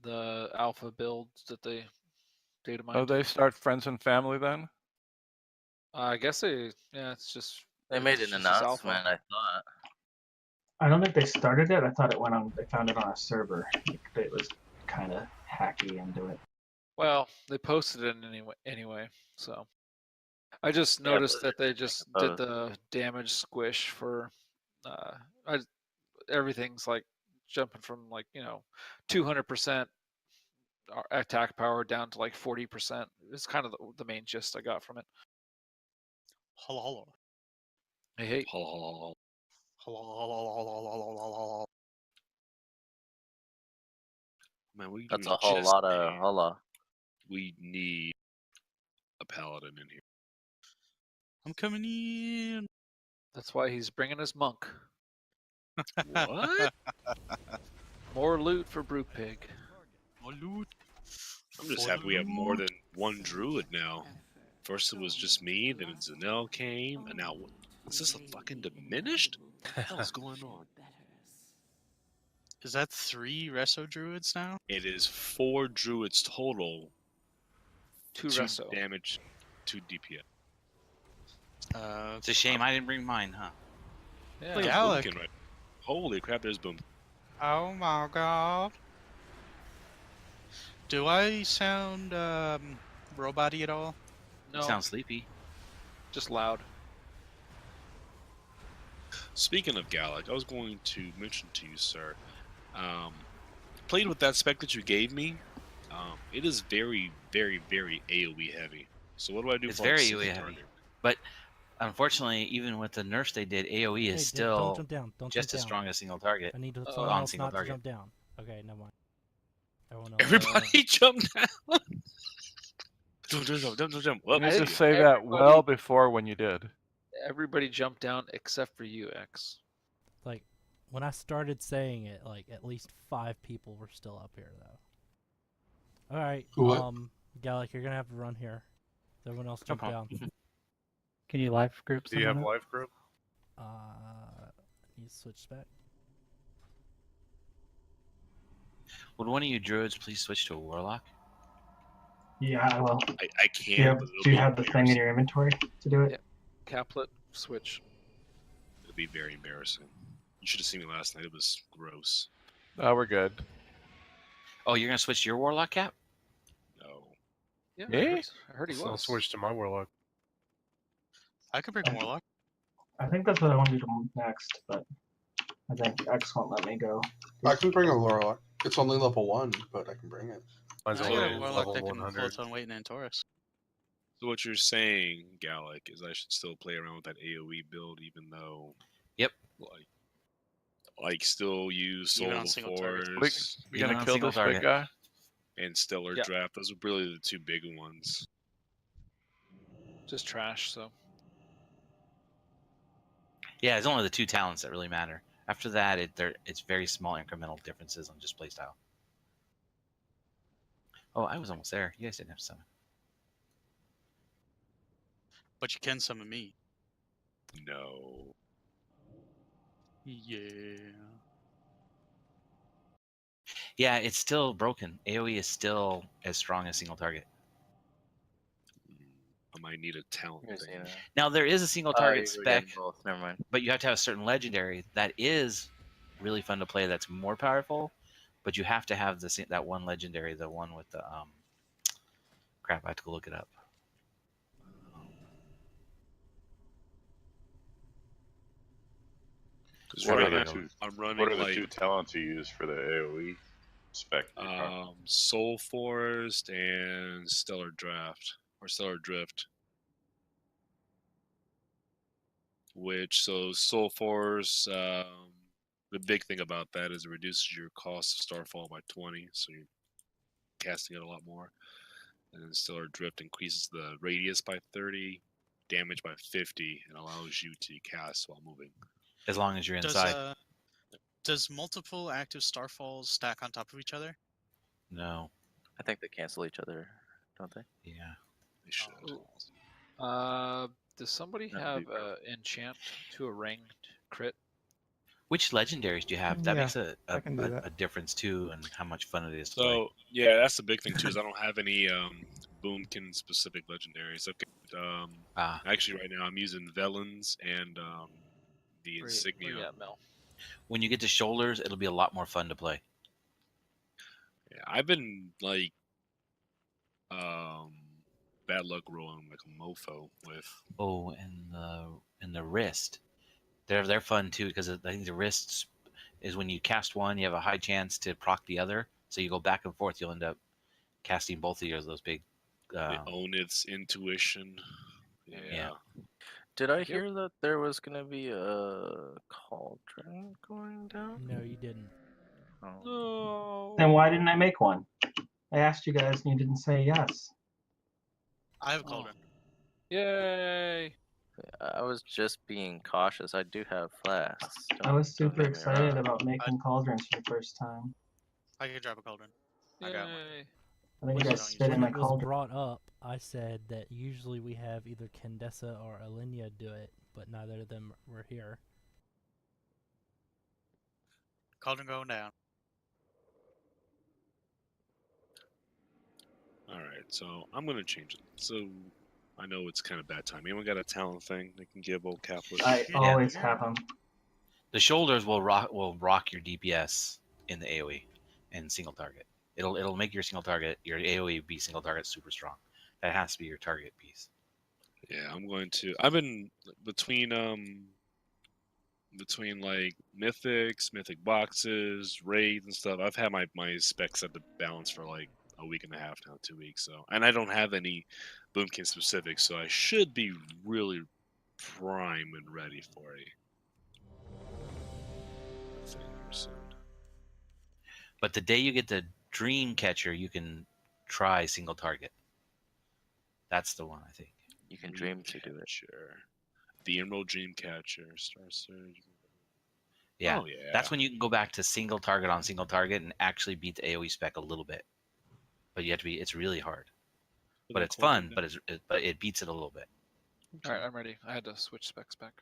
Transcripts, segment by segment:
the alpha builds that they data Oh, mined. they start friends and family then? I guess it's just They made it's an just this alpha. announcement, I thought. I don't think they started it. I thought it went on. They found it on a server. Like, it was kind of hacky into it. Well, they posted it anyway. So I just Yeah, noticed but that they just did the damage squish for. I everything's like jumping from 200% attack power down to like 40%. It's kind of the main gist I got from it. Hello, hello. Hey. Hello, hello. Man, that's a whole lot of hello. We need a paladin in here. I'm coming in. That's why he's bringing his monk. What? More loot for Brute Pig. More loot. I'm just happy we have more than one druid now. First it was just me, then Zanel came, and now is this a fucking diminished? What the hell's going on? Is that 3 Resto Druids now? It is 4 druids total. 2 2 resto. damage, 2 DPS. It's a shame I didn't bring mine, huh? Yeah. Look at Alec. Boomkin, right? Holy crap, there's Boom. Oh my god. Do I sound robot-y at all? No. You sound sleepy. Just loud. Speaking of Gallic, I was going to mention to you, sir. Played with that spec that you gave me. It is very, very, very AoE heavy. So what do I do? It's for very single AoE heavy. target? But unfortunately, even with the nerfs they did, AoE is still don't jump down. Don't just jump as down. strong as single target. I need Oh, someone on else single not target. to jump down. Okay, never mind. Everyone else. Everybody jump down. Jump. You Well, need I to think say that everybody- well before when you did. Everybody jumped down except for you, X. Like, when I started saying it, like, at least 5 people were still up here, though. Alright, Gallic, you're gonna have to run here. Everyone else jump down. Can you live group Do you have someone up? life group? Need to switch back. Would one of you druids please switch to a warlock? Yeah, I will. I can't. Do you have the thing in your inventory to do it? Yeah. Caplet switch. It'll be very embarrassing. You should have seen me last night. It was gross. Oh, we're good. Oh, you're gonna switch to your warlock, Cap? No. Yeah, Me? I heard he So I'll was. switch to my warlock. I could bring a Warlock. I think that's what I want to do next, but I think X won't let me go. I can bring a Warlock. It's only level 1, but I can bring it. Mine's I only got a Warlock level that can pull 100. its own weight in Taurus. So what you're saying, Gallic, is I should still play around with that AoE build, even though. Yep. Like still use Soul Even of on the single target. Forest We Even gonna on kill single this target. big guy? and Stellar Yeah. Draft. Those are really the 2 big ones. Just trash, so. Yeah, it's only the 2 talents that really matter. After that, it's very small incremental differences on just playstyle. Oh, I was almost there. You guys didn't have to summon. But you can summon me. No. Yeah. Yeah, it's still broken. AoE is still as strong as single target. I might need a talent Here's thing. Now there is a single target you're spec, getting both. Never mind. but you have to have a certain legendary that is really fun to play. That's more powerful, but you have to have that one legendary, the one with the crap. I have to go look it up. Right What are now, the 2? I'm running What are the like 2 talents you use for the AOE spec? Soul Forest and Stellar Draft or Stellar Drift. Which Soul Force, the big thing about that is it reduces your cost of Starfall by 20, so you're casting it a lot more. And then Stellar Drift increases the radius by 30, damage by 50, and allows you to cast while moving. As long as you're inside. Does multiple active Starfalls stack on top of each other? No. I think they cancel each other, don't they? Yeah. They should. Does somebody That'd have be perfect. enchant to a ranged crit? Which legendaries do you have? That Yeah, makes I can do that. a difference too, and how much fun it is to play. So yeah, that's the big thing too. Is I don't have any Boomkin specific legendaries. I've got, actually right now I'm using Velens and the Insignia. Yeah, Mel. When you get to shoulders, it'll be a lot more fun to play. Yeah, I've been like bad luck rolling like a mofo with. Oh, and the wrist, they're fun too because I think the wrists is when you cast one, you have a high chance to proc the other. So you go back and forth, you'll end up casting both of yours. Those big. They own its intuition. Yeah. Did I hear that there was gonna be a cauldron going down? No, you didn't. Oh. No. Then why didn't I make one? I asked you guys and you didn't say yes. I have a cauldron. Yay! I was just being cautious. I do have flasks. I was don't super get me excited wrong. about making cauldrons for the first time. I could drop a cauldron. I got one. Yay. I think you Please guys don't spit use in my When it was cauldron. brought up, I said that usually we have either Candessa or Alinia do it, but neither of them were here. Cauldron going down. All right, so I'm gonna change it. So I know it's kind of bad time. Anyone got a talent thing they can give old Caplet? I always have them. The shoulders will rock your DPS in the AOE and single target. It'll make your single target, your AOE be single target super strong. That has to be your target piece. Yeah, I'm going to. I've been between like mythics, mythic boxes, raids and stuff. I've had my specs at the balance for like a week and a half now, 2 weeks. So, and I don't have any Boomkin specific, so I should be really prime and ready for a thing here soon. But the day you get the Dream Catcher, you can try single target. That's the one, I think. You can dream to do it. Sure. The Emerald Dream Catcher, Star Surge. Yeah. Oh, yeah. That's when you can go back to single target on single target and actually beat the AOE spec a little bit. But you have to be. It's really hard. But it's fun. But it beats it a little bit. All right, I'm ready. I had to switch specs back.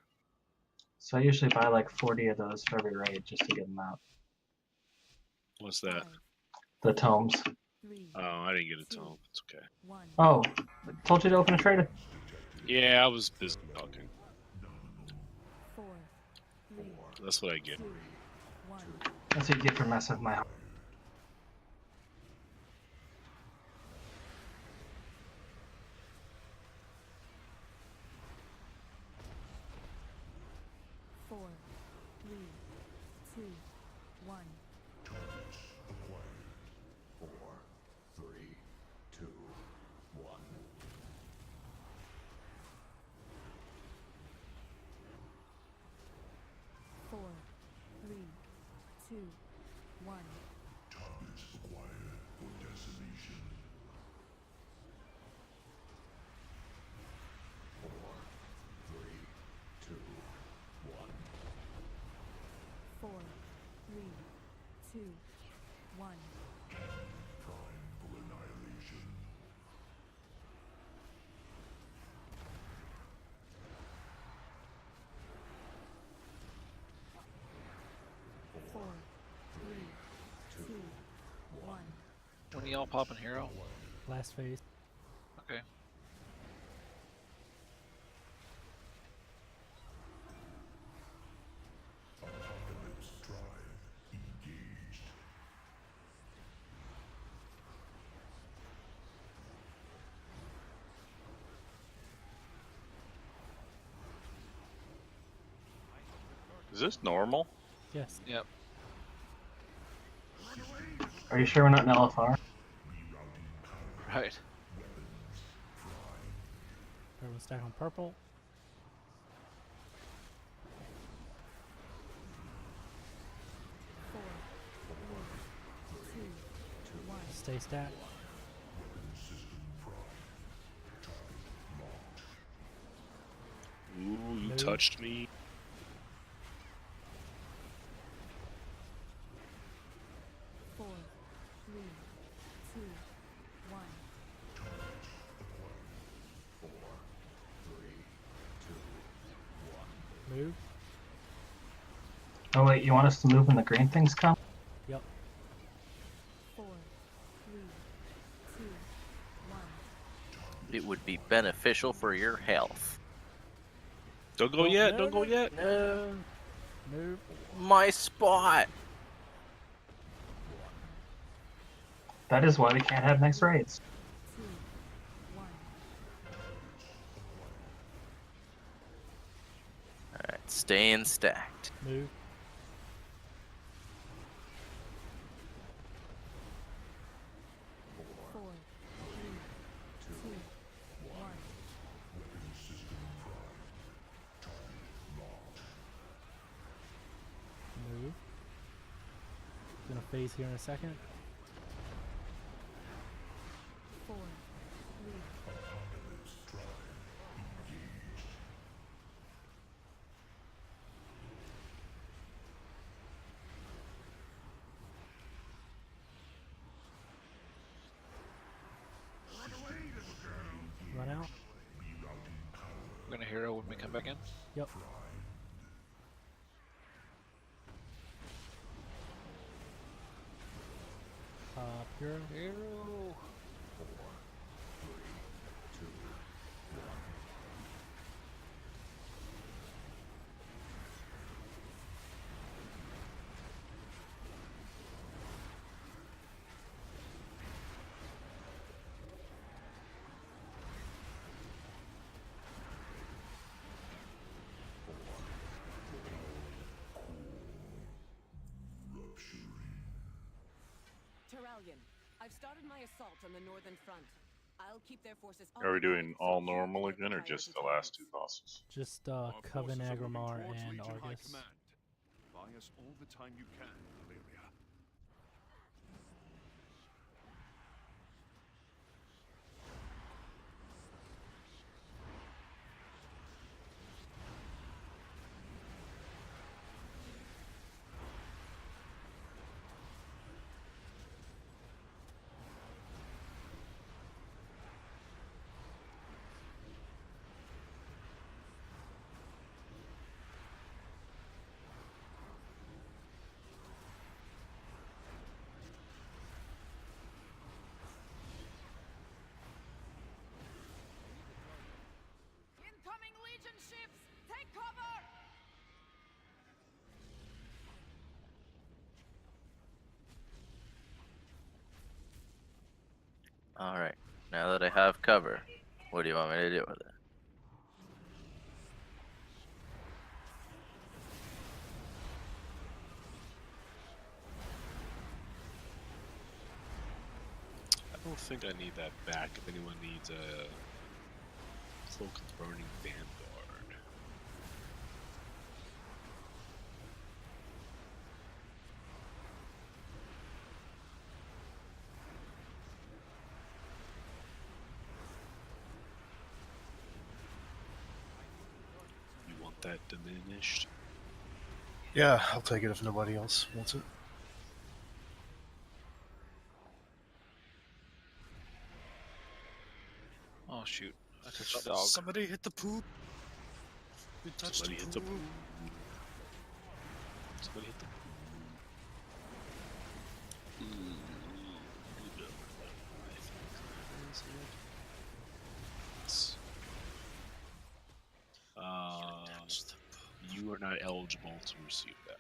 So I usually buy like 40 of those for every raid just to get them out. What's that? The tomes. Oh, I didn't get a tome. It's okay. Oh, I told you to open a trade. Yeah, I was busy talking. That's what I get. That's what you get for messing with my heart. When y'all popping hero? Last phase. Okay. Is this normal? Yes. Yep. Are you sure we're not in LFR? Right. Everyone stack on purple. Stay stacked. Ooh, you Move. touched me. Move. Oh wait, you want us to move when the green things come? Yep. 4, 3, 2, 1. It would be beneficial for your health. Don't go yet. Don't go yet. No. Nope. My spot. That is why we can't have next raids. 2, 1. Alright, staying stacked. Move. Four, three, two, one. Move. Gonna phase here in a second. 4, 3, Run out. We're gonna hero when we come back in. Yep. Hero. Hero. Terralion, I've started my assault on the northern front. I'll keep their forces. Are we doing all normal again, or just the last two bosses? Just Coven, Agrimar, and Argus. Buy us all the time you can, Valeria. Incoming Legion ships! Take cover! Alright, now that I have cover, what do you want me to do with it? I don't think I need that back. If anyone needs a Cloak of Burning Vanguard. You want that diminished? Yeah, I'll take it if nobody else wants it. Oh shoot! I touched the dog. Somebody hit the poop. We touched Somebody the hit poop. the poop. Somebody hit the poop. You are not eligible to receive that.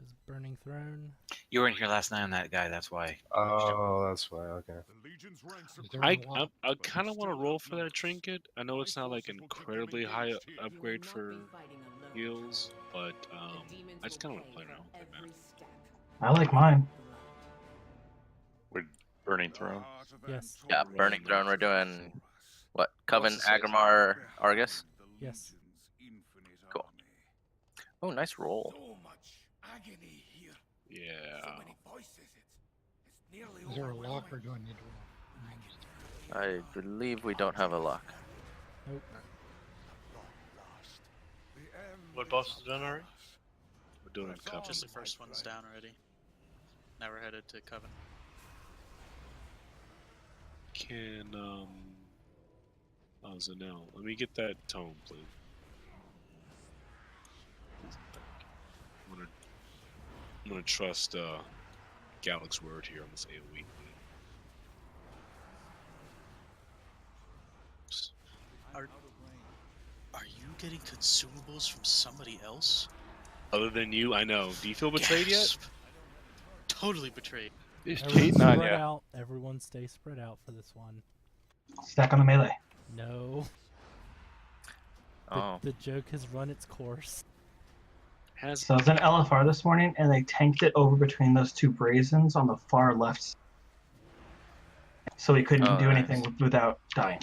Is Burning Throne. You weren't here last night on that guy. That's why. Oh, that's why. Okay. I kind of want to roll for that trinket. I know it's not like incredibly high upgrade for heals, but I just kind of want to play around with it, man. I like mine. We're Burning Throne. Yes. Yeah, Burning Throne. We're doing what? Coven, Agrimar, Argus. Yes. Cool. Oh, nice roll. Yeah. Is there a lock or do I need to roll? I believe we don't have a lock. Nope. What boss is done already? We're doing Coven. Just the first one's down already. Now we're headed to Coven. Can oh, so no. Let me get that tome, please. I'm gonna I'm gonna trust Gallic's word here on this AoE. Are you getting consumables from somebody else? Other than you, I know. Do you feel betrayed Gasp. Totally betrayed. He's Everyone cheating on spread you. out. Everyone stay spread out for this one. Stack on the melee. No. Oh. The joke has run its course. So I was in LFR this morning, and they tanked it over between those two Brazens on the far left. So he couldn't Oh, do nice. anything without dying.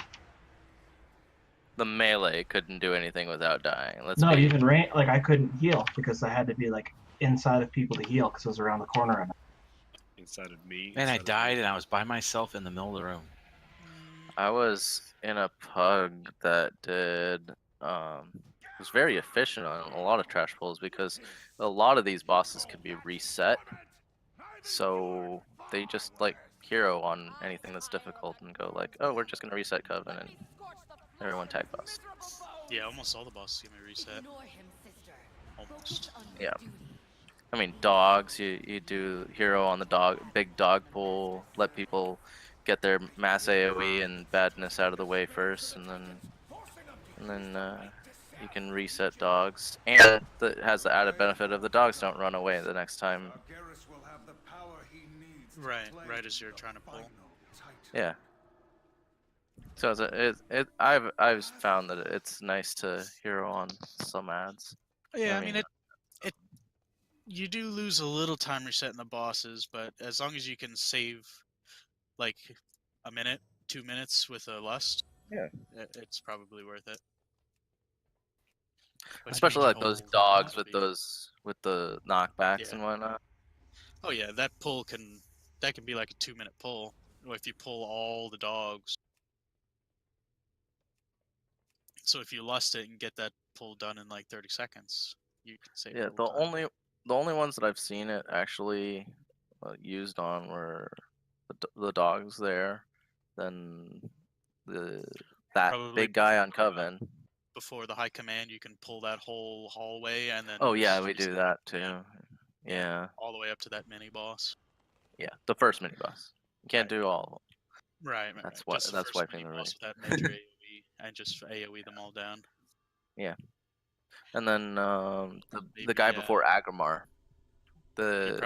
The melee couldn't do anything without dying. No, even rain. Like I couldn't heal because I had to be like inside of people to heal because it was around the corner. And inside of me. Man, I inside of died you. and I was by myself in the middle of the room. I was in a pug that did was very efficient on a lot of trash pulls because a lot of these bosses could be reset. So they just like hero on anything that's difficult and go like, oh, we're just gonna reset Coven and everyone tag bust. Yeah, almost all the bosses give me reset. Almost. Yeah. I mean, dogs, you do hero on the big dog pull, let people get their mass AoE and badness out of the way first, and then you can reset dogs. And it has the added benefit of the dogs don't run away the next time. Right as you're trying to pull. Yeah. So I've found that it's nice to hero on some ads. Yeah, I mean it you do lose a little time resetting the bosses, but as long as you can save like a minute, 2 minutes with a lust, yeah, it's probably worth it. But especially like those dogs with the knockbacks Yeah. and whatnot. Oh yeah, that can be like a 2-minute pull if you pull all the dogs. So if you lust it and get that pull done in like 30 seconds, you can save. Yeah, the only ones that I've seen it actually used on were the dogs there, then that Probably big guy on Coven. Before the high command, you can pull that whole hallway and then. Oh yeah, just we do reset. that too. Yeah. All the way up to that mini boss. Yeah, the first mini boss. You can't do all of them. Right. That's Just the that's first wiping mini the boss race. with that major AoE and just AoE them all down. Yeah. And then the Maybe, guy before Agrimar. You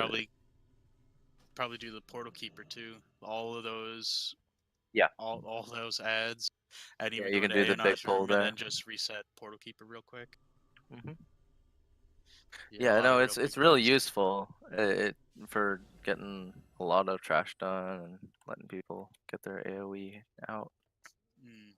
probably do the portal keeper too. All of those. Yeah. All those ads. And even you can do the big pull there. and then just reset portal keeper real quick. Mm-hmm. Yeah, Yeah, a lot no, of it's real it's really useful for getting a lot of trash done and letting people get their AoE out. Mm.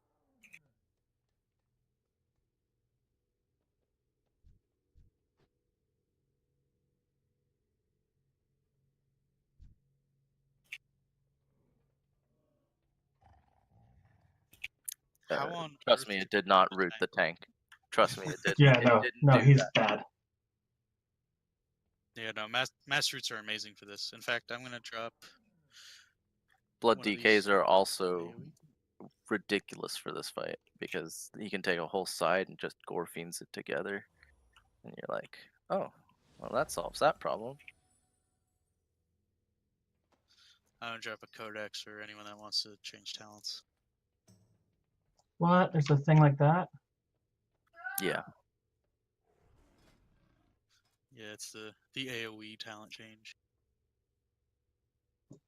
Trust me, it did not root the tank. Trust me, it did. Yeah, it no, didn't no, do he's that. bad. Yeah, no, mass roots are amazing for this. In fact, I'm gonna drop. Blood one of DKs these are also ridiculous for this fight because you can take a whole side and just gore fiends it together, and you're like, oh, well that solves that problem. I'm gonna drop a codex for anyone that wants to change talents. What? There's a thing like that? Yeah. Yeah, it's the AoE talent change.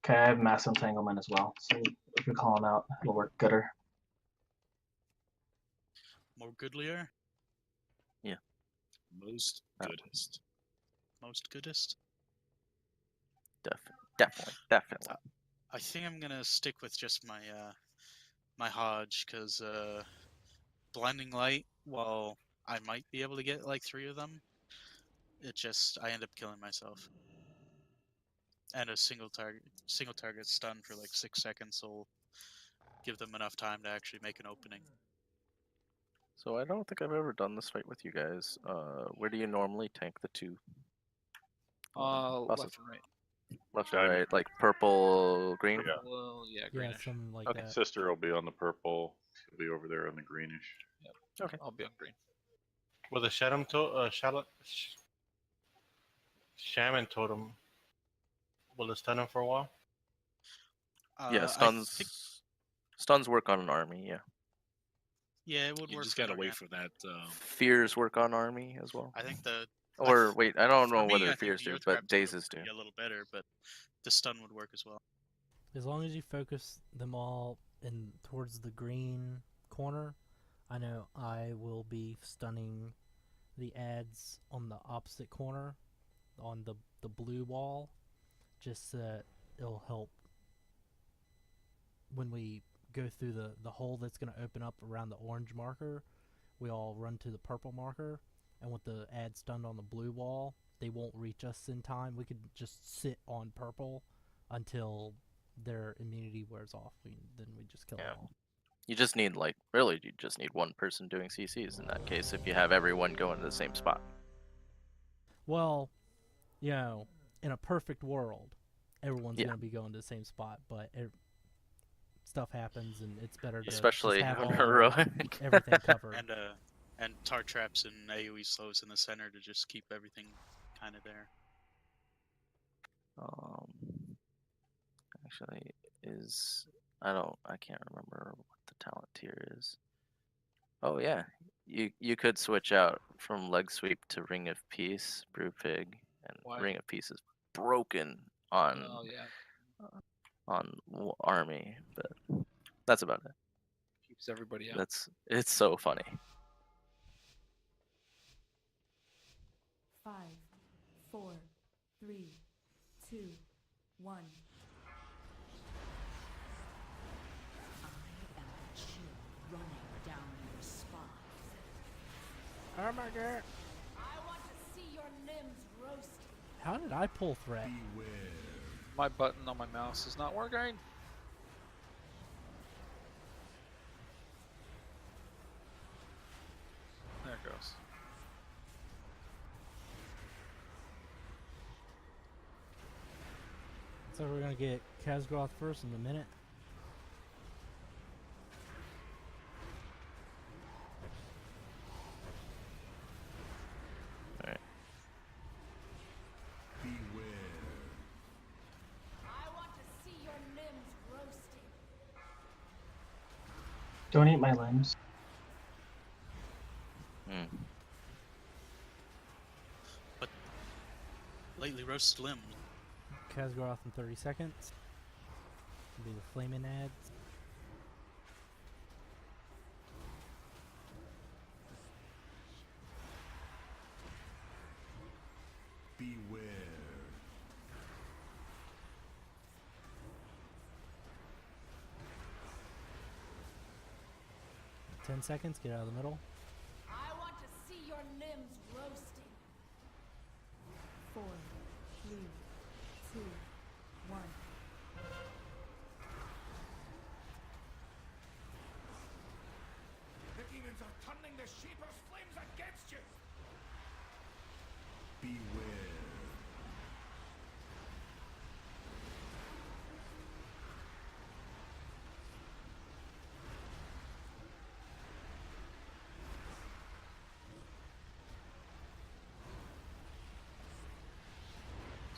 Okay, I have mass entanglement as well. So if you call him out, it'll work gooder. More goodlier? Yeah. Most goodest. Most goodest? Definitely. I think I'm gonna stick with just my my Hodge, because blinding light, while I might be able to get like 3 of them, I end up killing myself. And a single target stun for like 6 seconds will give them enough time to actually make an opening. So I don't think I've ever done this fight with you guys. Where do you normally tank the 2? Left and right. Left and right, like purple, green. Yeah. Well, yeah, Yeah, greenish. something like Okay. that. Sister will be on the purple. She'll be over there on the greenish. Yep. Okay. I'll be on green. With a Shaman Totem. Will it stun him for a while? Yeah, stuns work on an army. Yeah. Yeah, it would You work. just for gotta an wait organ. for that. Fears work on army as well. I think the. Or wait, I don't know for me, whether I think fears the do, Youth but Reps would dazes do. be a little better, but the stun would work as well. As long as you focus them all in towards the green corner, I know I will be stunning the ads on the opposite corner, on the blue wall, just so that it'll help when we go through the hole that's going to open up around the orange marker. We all run to the purple marker, and with the ad stunned on the blue wall, they won't reach us in time. We could just sit on purple until their immunity wears off. Then we just kill them all. You just need you just need one person doing CCs in that case if you have everyone going to the same spot. Well, you know, in a perfect world, everyone's going to be going to the same spot, but stuff happens, and it's better to especially just have on all heroic. everything covered. And tar traps and AoE slows in the center to just keep everything kind of there. Actually, I can't remember what the talent tier is. Oh yeah, you could switch out from leg sweep to Ring of Peace, Brew Pig, and Why? Ring of Peace is broken on Oh yeah. army, but that's about it. Keeps everybody out. It's so funny. 5, 4, 3, 2, 1. Running down your spine. Oh my god. I want to see your limbs roasted. How did I pull threat? My button on my mouse is not working. There it goes. So we're gonna get Khazgroth first in a minute. Alright. I want to see your limbs roasted. Don't eat my limbs. But lately roasted limbs. Khazgroth in 30 seconds. It'll be the flaming ads. Beware. 10 seconds, get out of the middle. I want to see your limbs roasting. 4, 3, 2, 1. The demons are turning the Shaper's flames against you. Beware.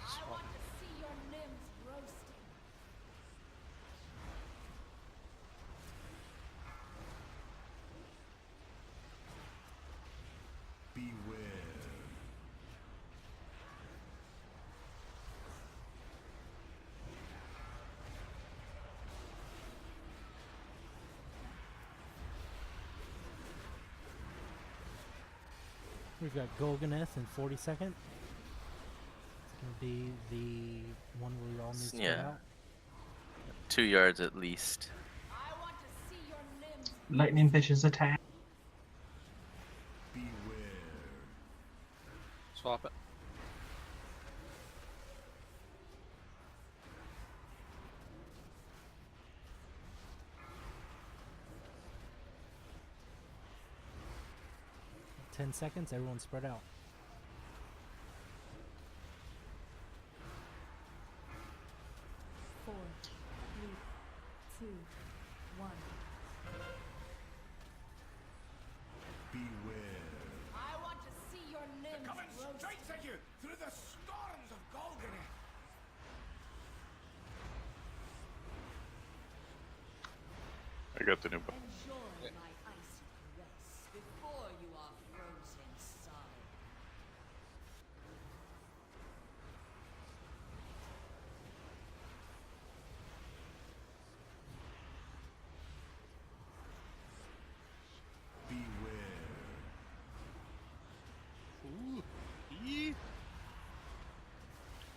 I want to see your limbs roasting. Beware. We've got Golganeth in 40 seconds. It's gonna be the one where we all need to get Yeah. out. 2 yards at least. I want to see your limbs. Lightning bitches attack. Beware. Swap it. In 10 seconds, everyone spread out. Four, three, two, 1. Beware. I want to see your limbs Coming roasting. straight at you through the storm I got the new. Enjoy my icy caress before you are frozen solid.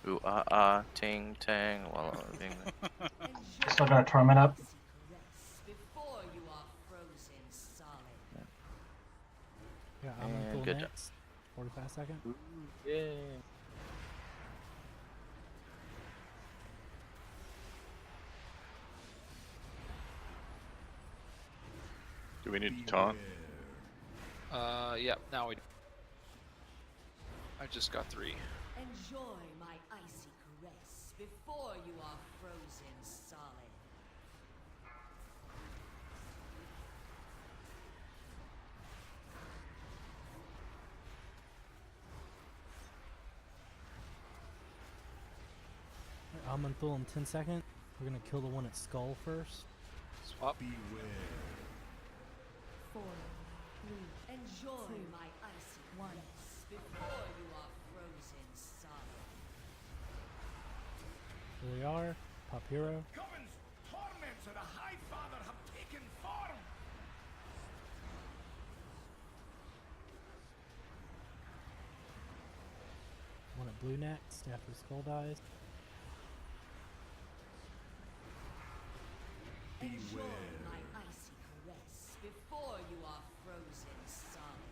Ooh ah ah, ting tang. While I'm being Still got a torment up. Before you are frozen solid. Yeah, I'm gonna And pull good next. 45 seconds. yeah. Do we need to taunt? Yeah, now we do. I just got 3. Enjoy my icy caress before you are frozen solid. I'm gonna pull in 10 seconds. We're gonna kill the one at Skull first. Swap. 4, 3, Enjoy 2, my icy 1. caress before you are frozen solid. Here they are. Pop hero. Coven's torments of the High Father have taken form. One at blue next after Skull dies. Enjoy my icy caress before you are frozen solid.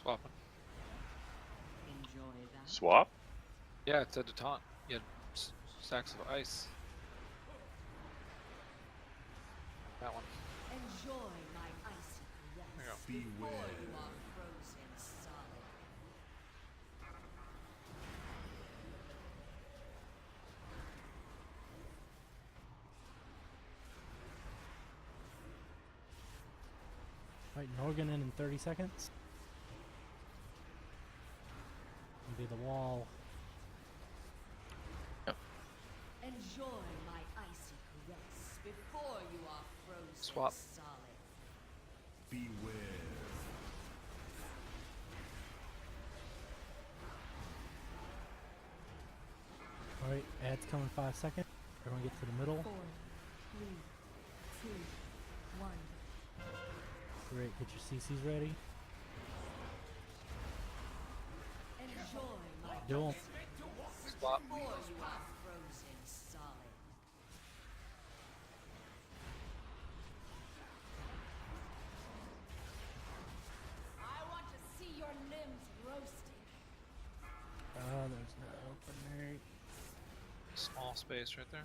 Swapping. Enjoy that. Swap? Yeah, it said to taunt. You had stacks of ice. That one. Enjoy my icy caress There you before you are frozen solid. Right, Norgan in 30 seconds. And be the wall. Enjoy my icy caress before you are frozen Swap. solid. Alright, ad's coming 5 seconds. Everyone get to the middle. 4, 3, 2, 1. Great, get your CCs ready. Enjoy my Do 'em. icy caress Swap. before you are frozen solid. I want to see your limbs roasting. Oh, there's no opening. Small space right there.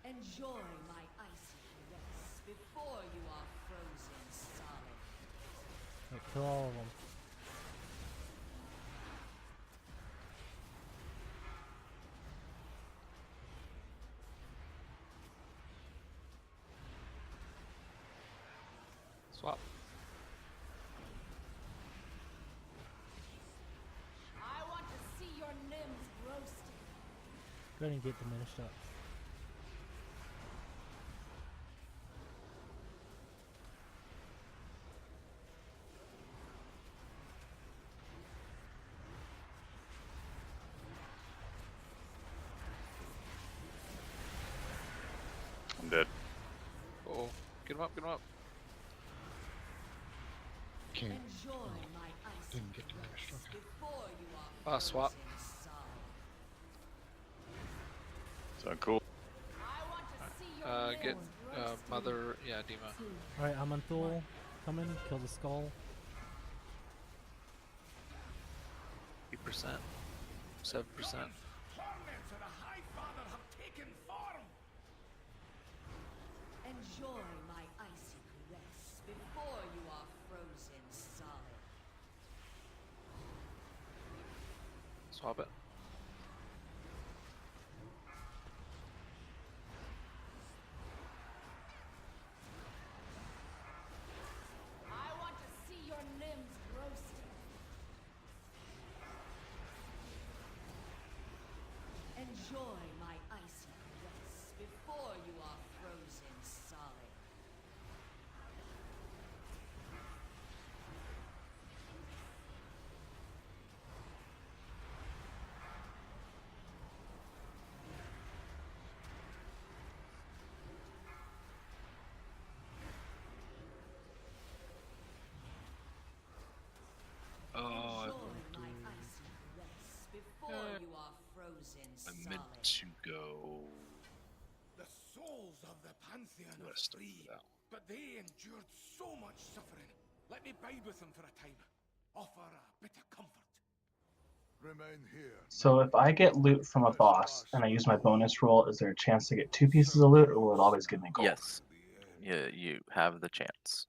Enjoy my icy caress before you are frozen solid. Right, kill all of them. Swap. I want to see your limbs roasting. Go ahead and get diminished up. I'm dead. Oh, get him up, get him up. Can't. Enjoy my icy Didn't get diminished. caress Okay. before you are Swap. frozen solid. Sound cool? I want to see your Get limbs roasting. Mother, yeah, Dima. 2, Alright, I'm on Thule. Come in, kill the skull. 8%. 7%. Torments of the High Father have taken form. Enjoy my icy caress before you are frozen solid. Swap it. the Pantheon I'm are gonna stick free, with that one. but they endured so much suffering. Let me bide with them for a time. Offer a bit of comfort. Remain here. So if I get loot from a boss and I use my bonus roll, is there a chance to get 2 pieces of loot, or will it always give me gold? Yes. You have the chance.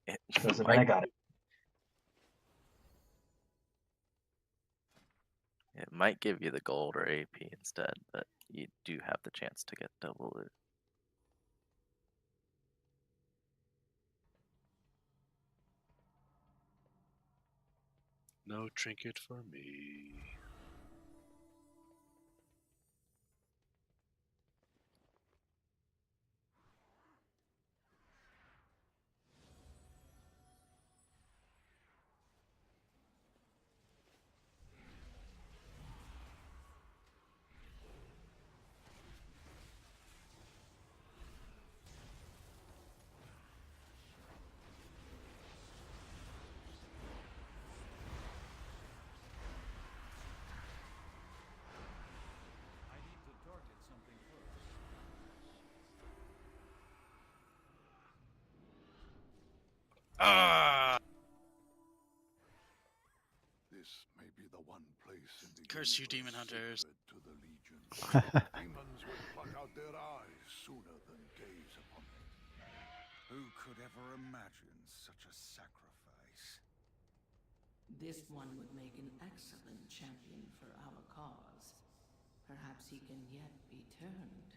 It Because then might- I got it. It might give you the gold or AP instead, but you do have the chance to get double loot. No trinket for me. I need to target something first. Ah! This may be the one place in the Curse you, universe demon hunters. sacred to the Legion. Demons would pluck out their eyes sooner than gaze upon them. Who could ever imagine such a sacrifice? This one would make an excellent champion for our cause. Perhaps he can yet be turned.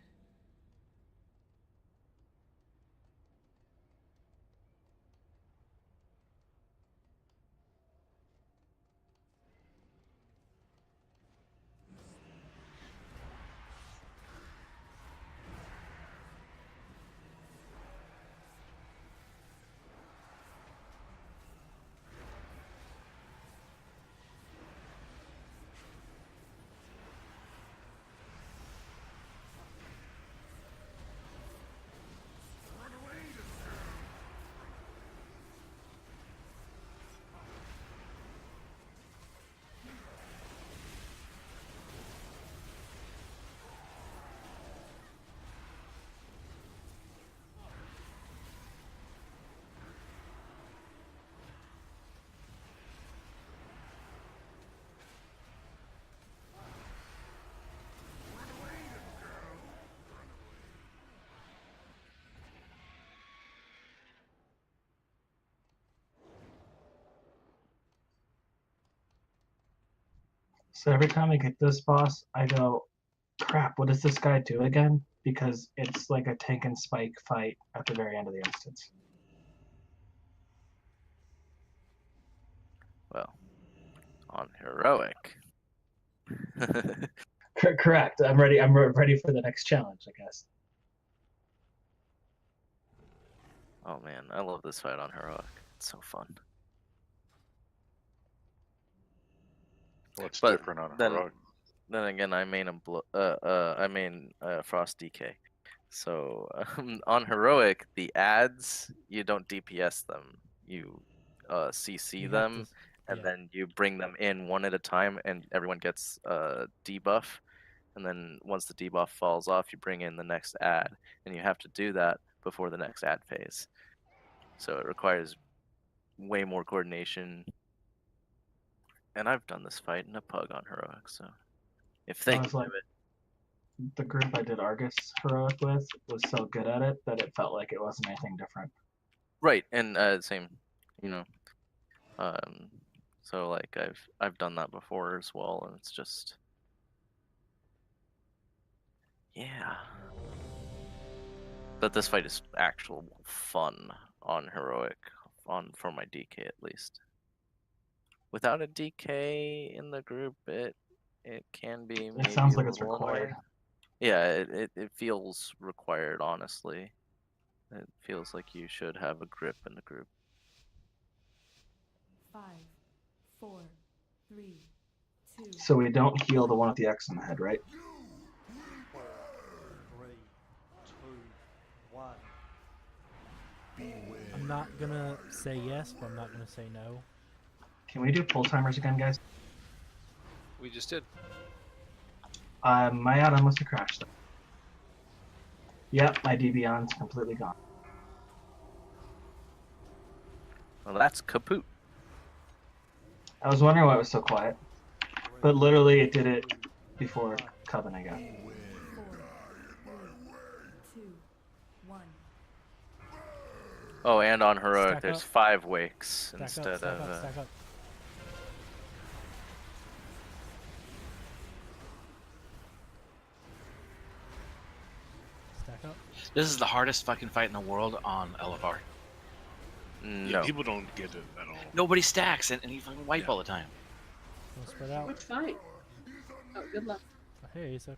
So every time I get this boss, I go, crap, what does this guy do again? Because it's like a tank and spike fight at the very end of the instance. Well, on heroic. Correct. I'm ready. I'm ready for the next challenge, I guess. Oh man, I love this fight on heroic. It's so fun. What's But different on then, heroic? then again, I main Frost DK. So on heroic, the ads you don't DPS them. You CC You have them, to- and yeah. then you bring them in one at a time, and everyone gets debuff. And then once the debuff falls off, you bring in the next ad, and you have to do that before the next ad phase. So it requires way more coordination. And I've done this fight in a pug on heroic, so if they I can was do like, it, the group I did Argus heroic with was so good at it that it felt like it wasn't anything different. right? And same, you know. So like I've done that before as well, and it's just yeah. But this fight is actual fun on heroic, for my DK at least. Without a DK in the group, it can be. It maybe sounds a like it's little required. annoying. Yeah, it feels required. Honestly, it feels like you should have a grip in the group. 5, 4, 3, 2. So we don't heal the one with the X in the head, right? 3, 2, 1. I'm not gonna say yes, but I'm not gonna say no. Can we do pull timers again, guys? We just did. My add-on must have crashed. Yep, my DBion's completely gone. Well, that's kaput. I was wondering why it was so quiet. But literally, it did it before Coven, I got. 4, 3, 2, 1. Oh, and on heroic, Stack there's up. 5 wakes Stack instead up, stack of. up, stack up. Stack up. This is the hardest fucking fight in the world on LFR. Yeah, No. people don't get it at all. Nobody stacks, and you fucking wipe all the time. Don't spread out. Which fight? Oh, good luck. Hey, so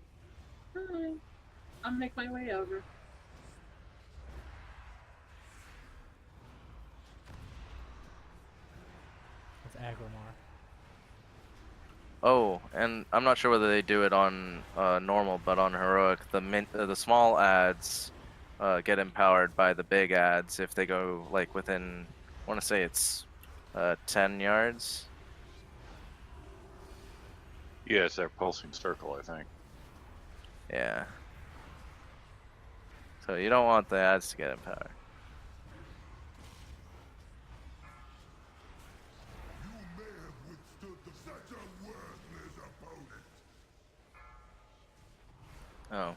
Hi. I'll make my way over. it's Agrimar. Oh, and I'm not sure whether they do it on normal, but on heroic, the small ads get empowered by the big ads if they go like within. I want to say it's 10 yards. Yeah, it's that pulsing circle, I think. Yeah. So you don't want the ads to get empowered. Oh.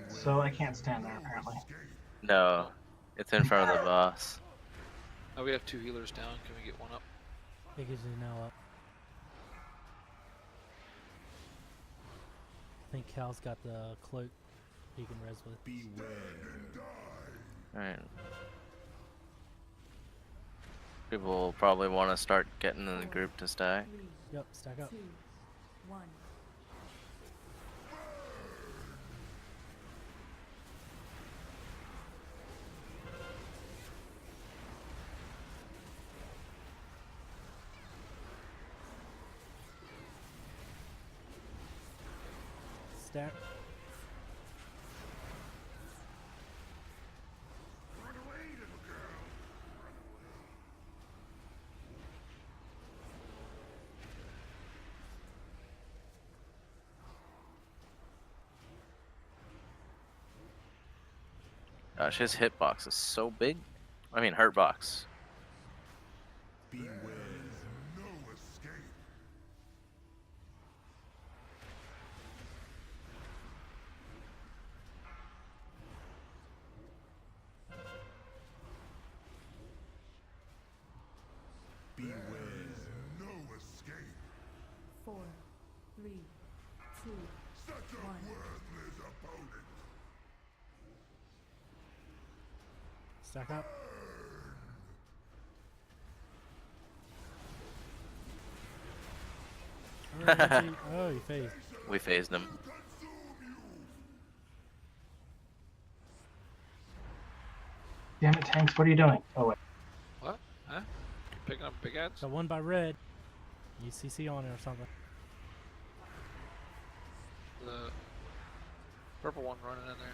So I can't stand there, apparently. No, it's in front of the boss. Oh, we have 2 healers down. Can we get one up? Biggest is now up. I think Cal's got the cloak he can res with. Alright. People will probably want to start getting in the group to stack. Yep, stack up. 2, 1. Stack. Gosh, his hitbox is so big. I mean, hurt box. Four, three, two, one. Stack up. Oh, you phased. We phased him. Damn it, tanks! What are you doing? Oh wait. What? Huh? Picking up big ads? Got one by red. UCC on it or something. The purple one running in there.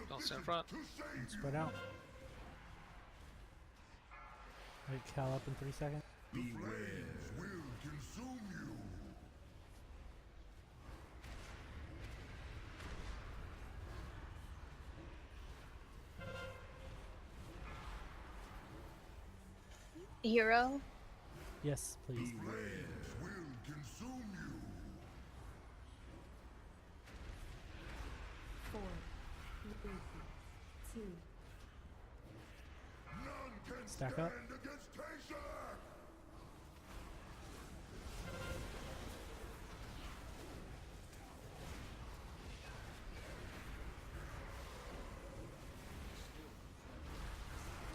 Don't stand in front. And spread out. Wait, Cal up in 3 seconds. Hero? Yes, please. Four, three, two. Stack up.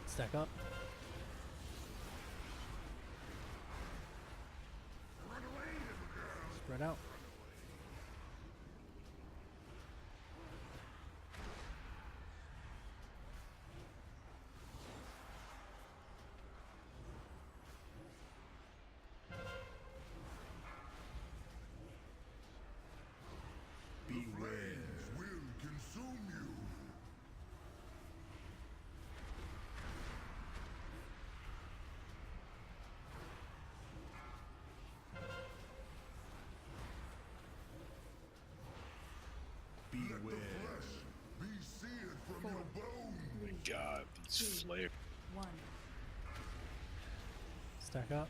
Stack up. Spread out. It's flare. 1. Stack up.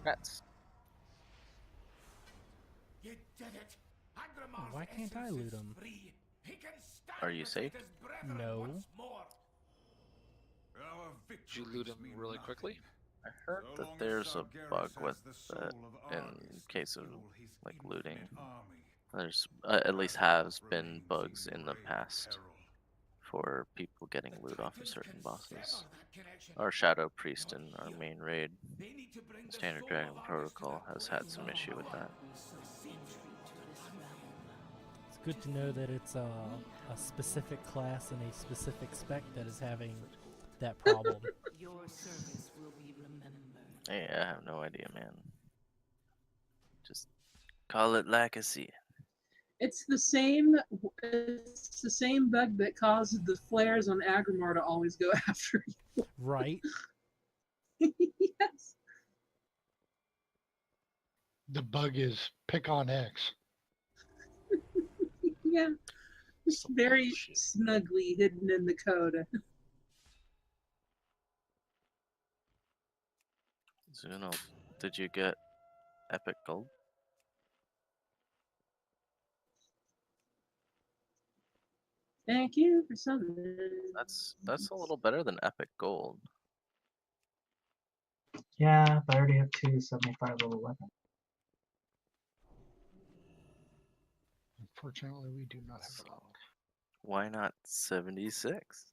That's You did it. Agramar's Why can't I essence loot is him? free. He can stand Are you safe? with his brethren No. once more. Our Did you loot him victories mean really nothing. quickly? I heard So that long as there's a Sargeras bug has with the the soul of in Argus case to of fuel his like looting. infinite army. There's at least has been Remains bugs in in the grave past peril. for people getting loot off of Titans certain can bosses. sever that connection. Our Shadow Priest Not in our here. main raid, They need to bring the Standard soul Dragon of Argus to Protocol, the has had great some issue with that. It's good to know that it's a specific class and a specific spec that is having that problem. Your service will be remembered. Hey, I have no idea, man. Just call it like I see it. It's the same. It's the same bug that causes the flares on Agrimar to always go after you. Right? Yes. The bug is pick on X. Yeah. It's Some very bullshit. snugly hidden in the code. Zuno, did you get Epic Gold? Thank you for summoning. That's a little better than Epic Gold. Yeah, but I already have 2 75 level weapons. Unfortunately, we do not have So, gold. why not 76?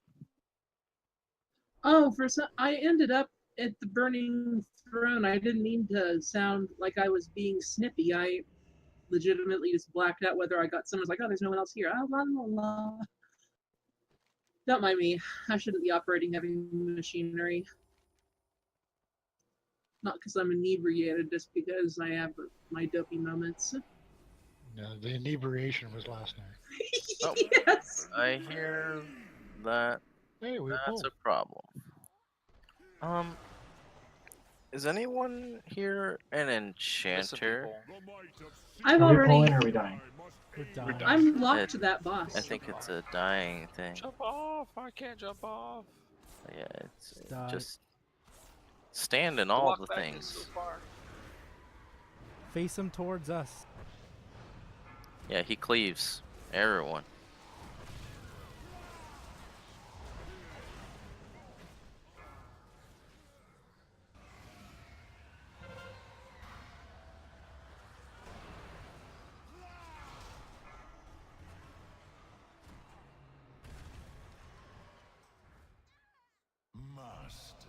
Oh, for some, I ended up at the Burning Throne. I didn't mean to sound like I was being snippy. I legitimately just blacked out whether I got someone's like, oh, there's no one else here. Ah, la, la, la. Don't mind me. I shouldn't be operating heavy machinery. Not because I'm inebriated, just because I have my dopey moments. No, the inebriation was last night. Oh, Yes. I hear that Hey, we that's both. a problem. Is anyone here an enchanter? I've Are we already. pulling or are we dying? We're dying. I'm locked to that boss. I think it's a dying thing. Jump off! I can't jump off. Yeah, it's Die. just stand in all Walk the back in things. so far. Face him towards us. Yeah, he cleaves everyone. Master,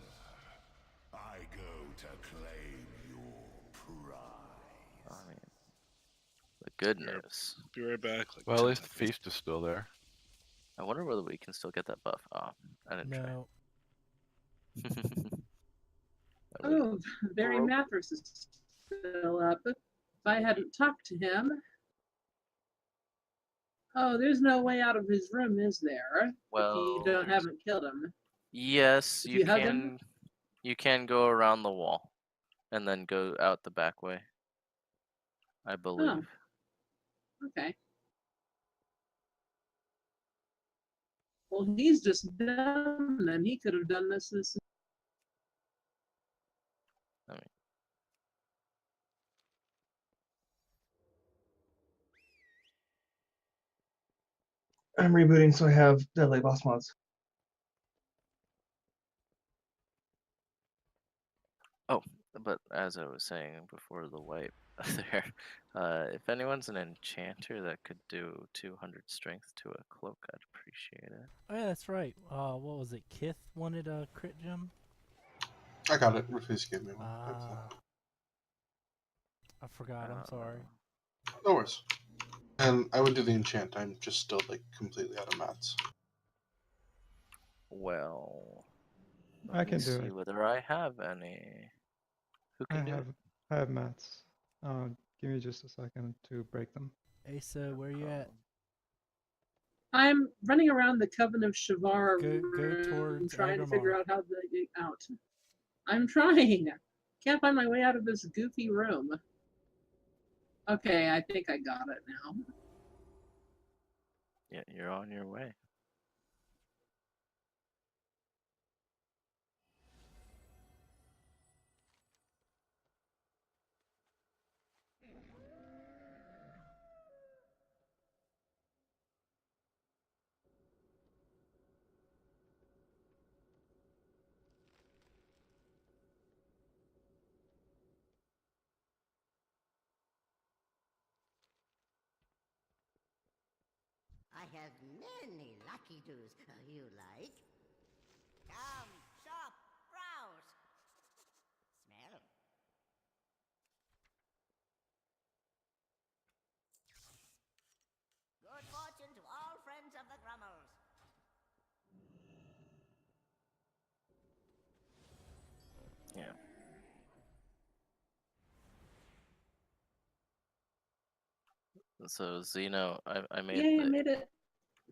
I go to claim your prize. I mean, the good news. Be right back. Like Well, at 10 least the seconds. feast is still there. I wonder whether we can still get that buff. Oh, I didn't No. try. Oh, Barry Mathers is still up. If I hadn't talked to him. Oh, there's no way out of his room, is there? Well, If you haven't killed him. Yes, If you you hug can. him? You can go around the wall, and then go out the back way. I believe. Okay. Well, he's just dumb, then. He could have done this. I mean, I'm rebooting, so I have deadly boss mods. oh, but as I was saying before the wipe there, if anyone's an enchanter that could do 200 strength to a cloak, I'd appreciate it. Oh yeah, that's right. What was it? Kith wanted a crit gem. I got it. Rufus gave me one. I forgot. I'm sorry. No worries. And I would do the enchant. I'm just still like completely out of mats. Well, I let me can do see it. whether I have any. Who I can do have it? I have mats. Give me just a second to break them. Asa, where you at? I'm running around the Coven of Shavar Go room towards trying to Agrimar. figure out how to get out. I'm trying. Can't find my way out of this goofy room. Okay, I think I got it now. Yeah, you're on your way. I have many lucky doos. You like? Come, shop, browse. Smell. Good fortune to all friends of the Grummels. Yeah. So Zeno, I made Yay, I the made it.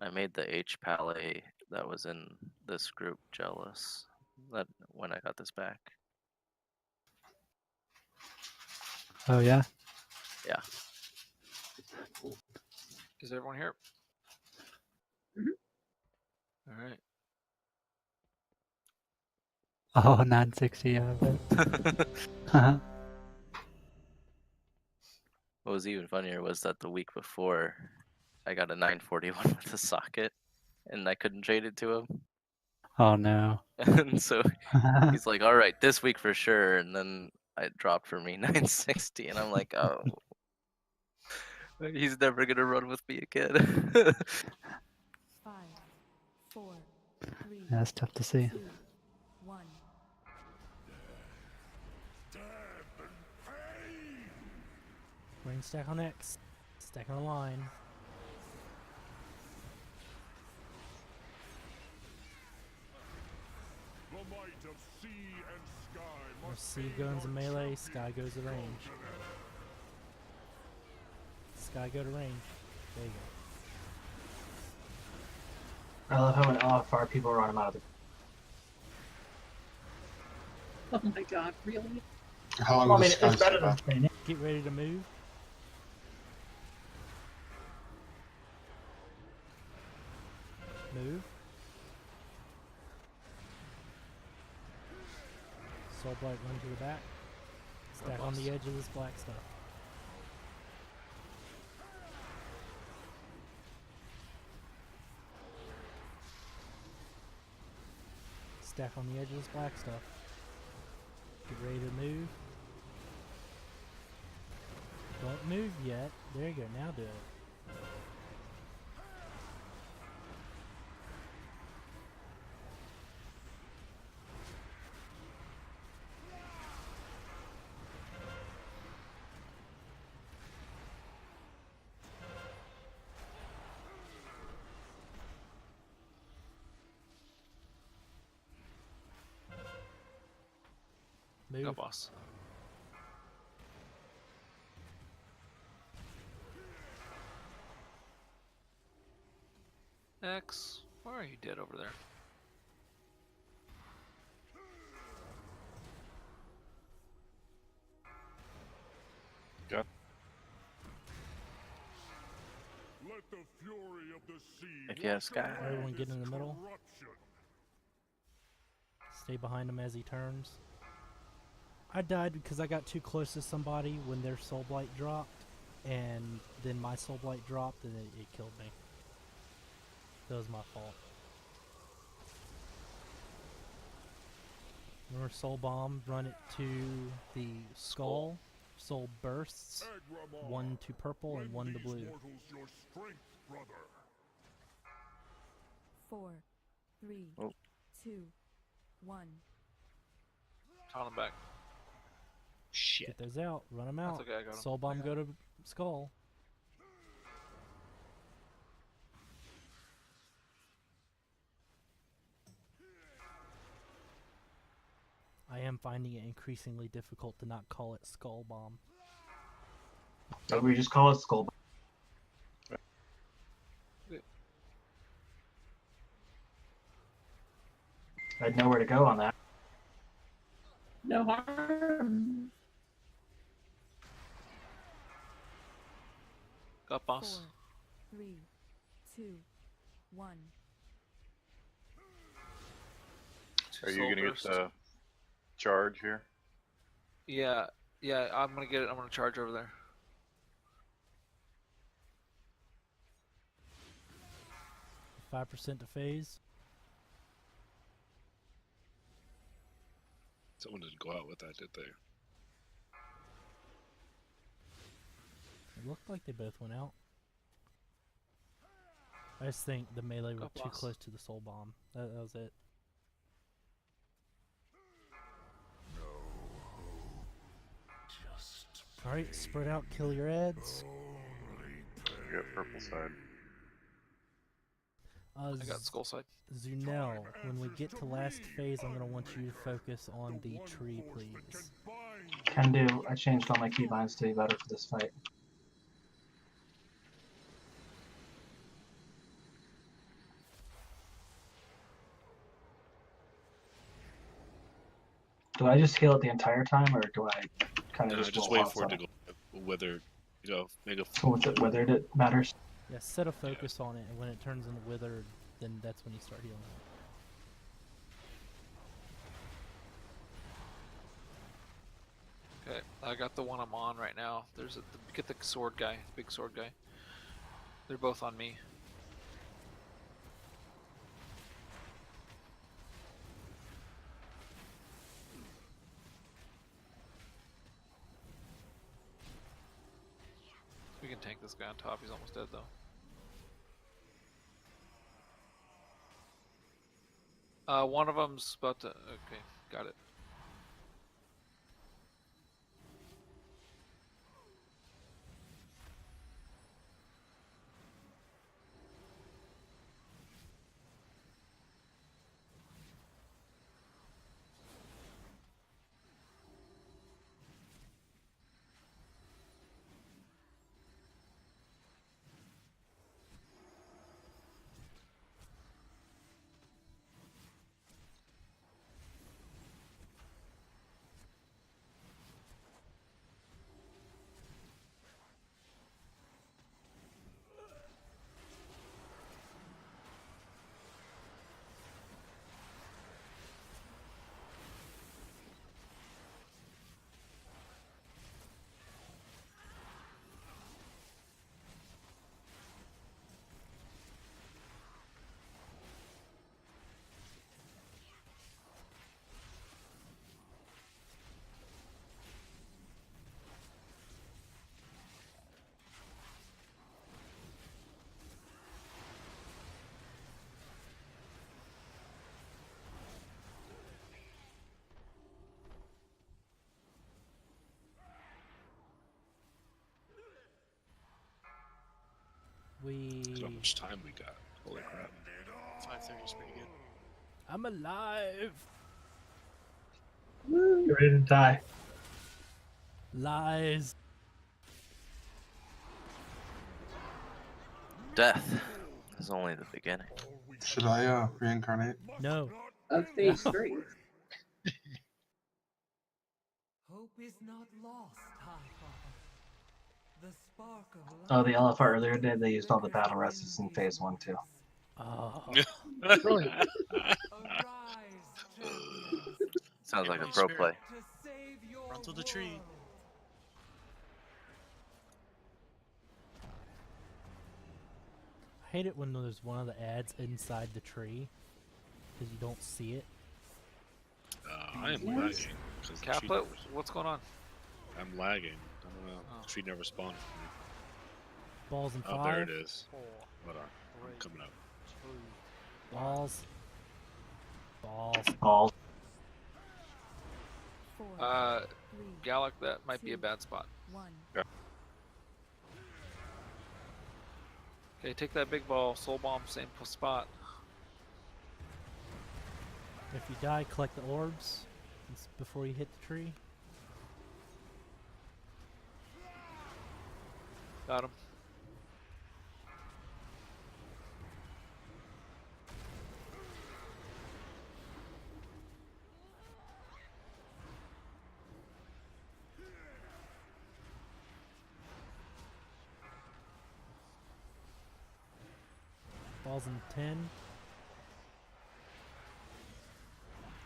I made the H Palais that was in this group jealous. That when I got this back. Oh yeah. Yeah. Is everyone here? Mhm. All right. Oh, 960 out of it. Uh-huh. What was even funnier was that the week before, I got a 941 with a socket, and I couldn't trade it to him. Oh no. And so he's like, "All right, this week for sure." And then it dropped for me 960, and I'm like, "Oh, he's never gonna run with me again." 5, 4, 3, Yeah, that's tough to see. 2, 1. Ring stack on X. Stack on a line. The might of sea and sky Or must C goes in melee, Sky goes to range. Sky go to range. There you go. I love how in LFR people run him out of the. Oh my god, really? How long Well, I mean, does Sky it's better stay than back? training. Get ready to move. Move. Soul Blight run to the back. Stack on the edge of this black stuff. Stack on the edge of this black stuff. Get ready to move. Don't move yet. There you go. Now do it. Move. Go, boss. X, why are you dead over there? Got Let the fury of the sea If you have Sky. Everyone get in the middle. Stay behind him as he turns. I died because I got too close to somebody when their Soul Blight dropped, and then my Soul Blight dropped and it killed me. That was my fault. Remember Soul Bomb, run it to the skull. Soul bursts, one to purple and one to blue. Your strength, brother. 4, 3, Oh. 2, 1. Count him back. Get those out, run them out. That's okay, I got 'em. Soul Bomb go to skull. I am finding it increasingly difficult to not call it Skull Bomb. So we just call it Skull. I had nowhere to go on that. No harm. Got boss. 4, 3, 2, 1. Are you Soul gonna burst. get the charge here? Yeah, yeah. I'm gonna get it. I'm gonna charge over there. Five percent to phase. Someone didn't go out with that, did they? It looked like they both went out. I just think the melee were too close to the soul bomb. That was it. Alright, spread out, kill your ads. You got purple side. I got skull side. Zunel, when we get to last phase, I'm gonna want you to focus on the tree, please. Can do. I changed all my keybinds to be better for this fight. Do I just heal it the entire time, or do I kind of No, just just roll wait off for it to on go wither. You know, make a. So with it withered, it matters. Yeah, set a focus on it, and when it turns into withered, then that's when you start healing it. Okay, I got the one I'm on right now. There's get the sword guy, big sword guy. They're both on me. We can tank this guy on top. He's almost dead though. One of them's about to. Okay, got it. Look how much time we got. Holy crap. 5:30 is pretty good. I'm alive. Woo, you're ready to die. Lies. Death is only the beginning. Should I reincarnate? No. Of phase 3. Hope is not lost, High Father. The spark of Oh, the LFR earlier did. They used all the battle rests in phase 1 too. Oh. Sounds like a pro play. Run to the tree. I hate it when there's one of the ads inside the tree because you don't see it. I am lagging. 'Cause the tree Caplet, never- what's going on? I'm lagging. I don't know. The tree never spawned for me. Balls in Oh, 5. there it is. Hold on. I'm coming up. Balls. Balls. Balls. 4, Gallic, that might be a bad spot. 1. Okay, take that big ball, soul bomb, same spot. If you die, collect the orbs before you hit the tree. Got him. Balls in 10.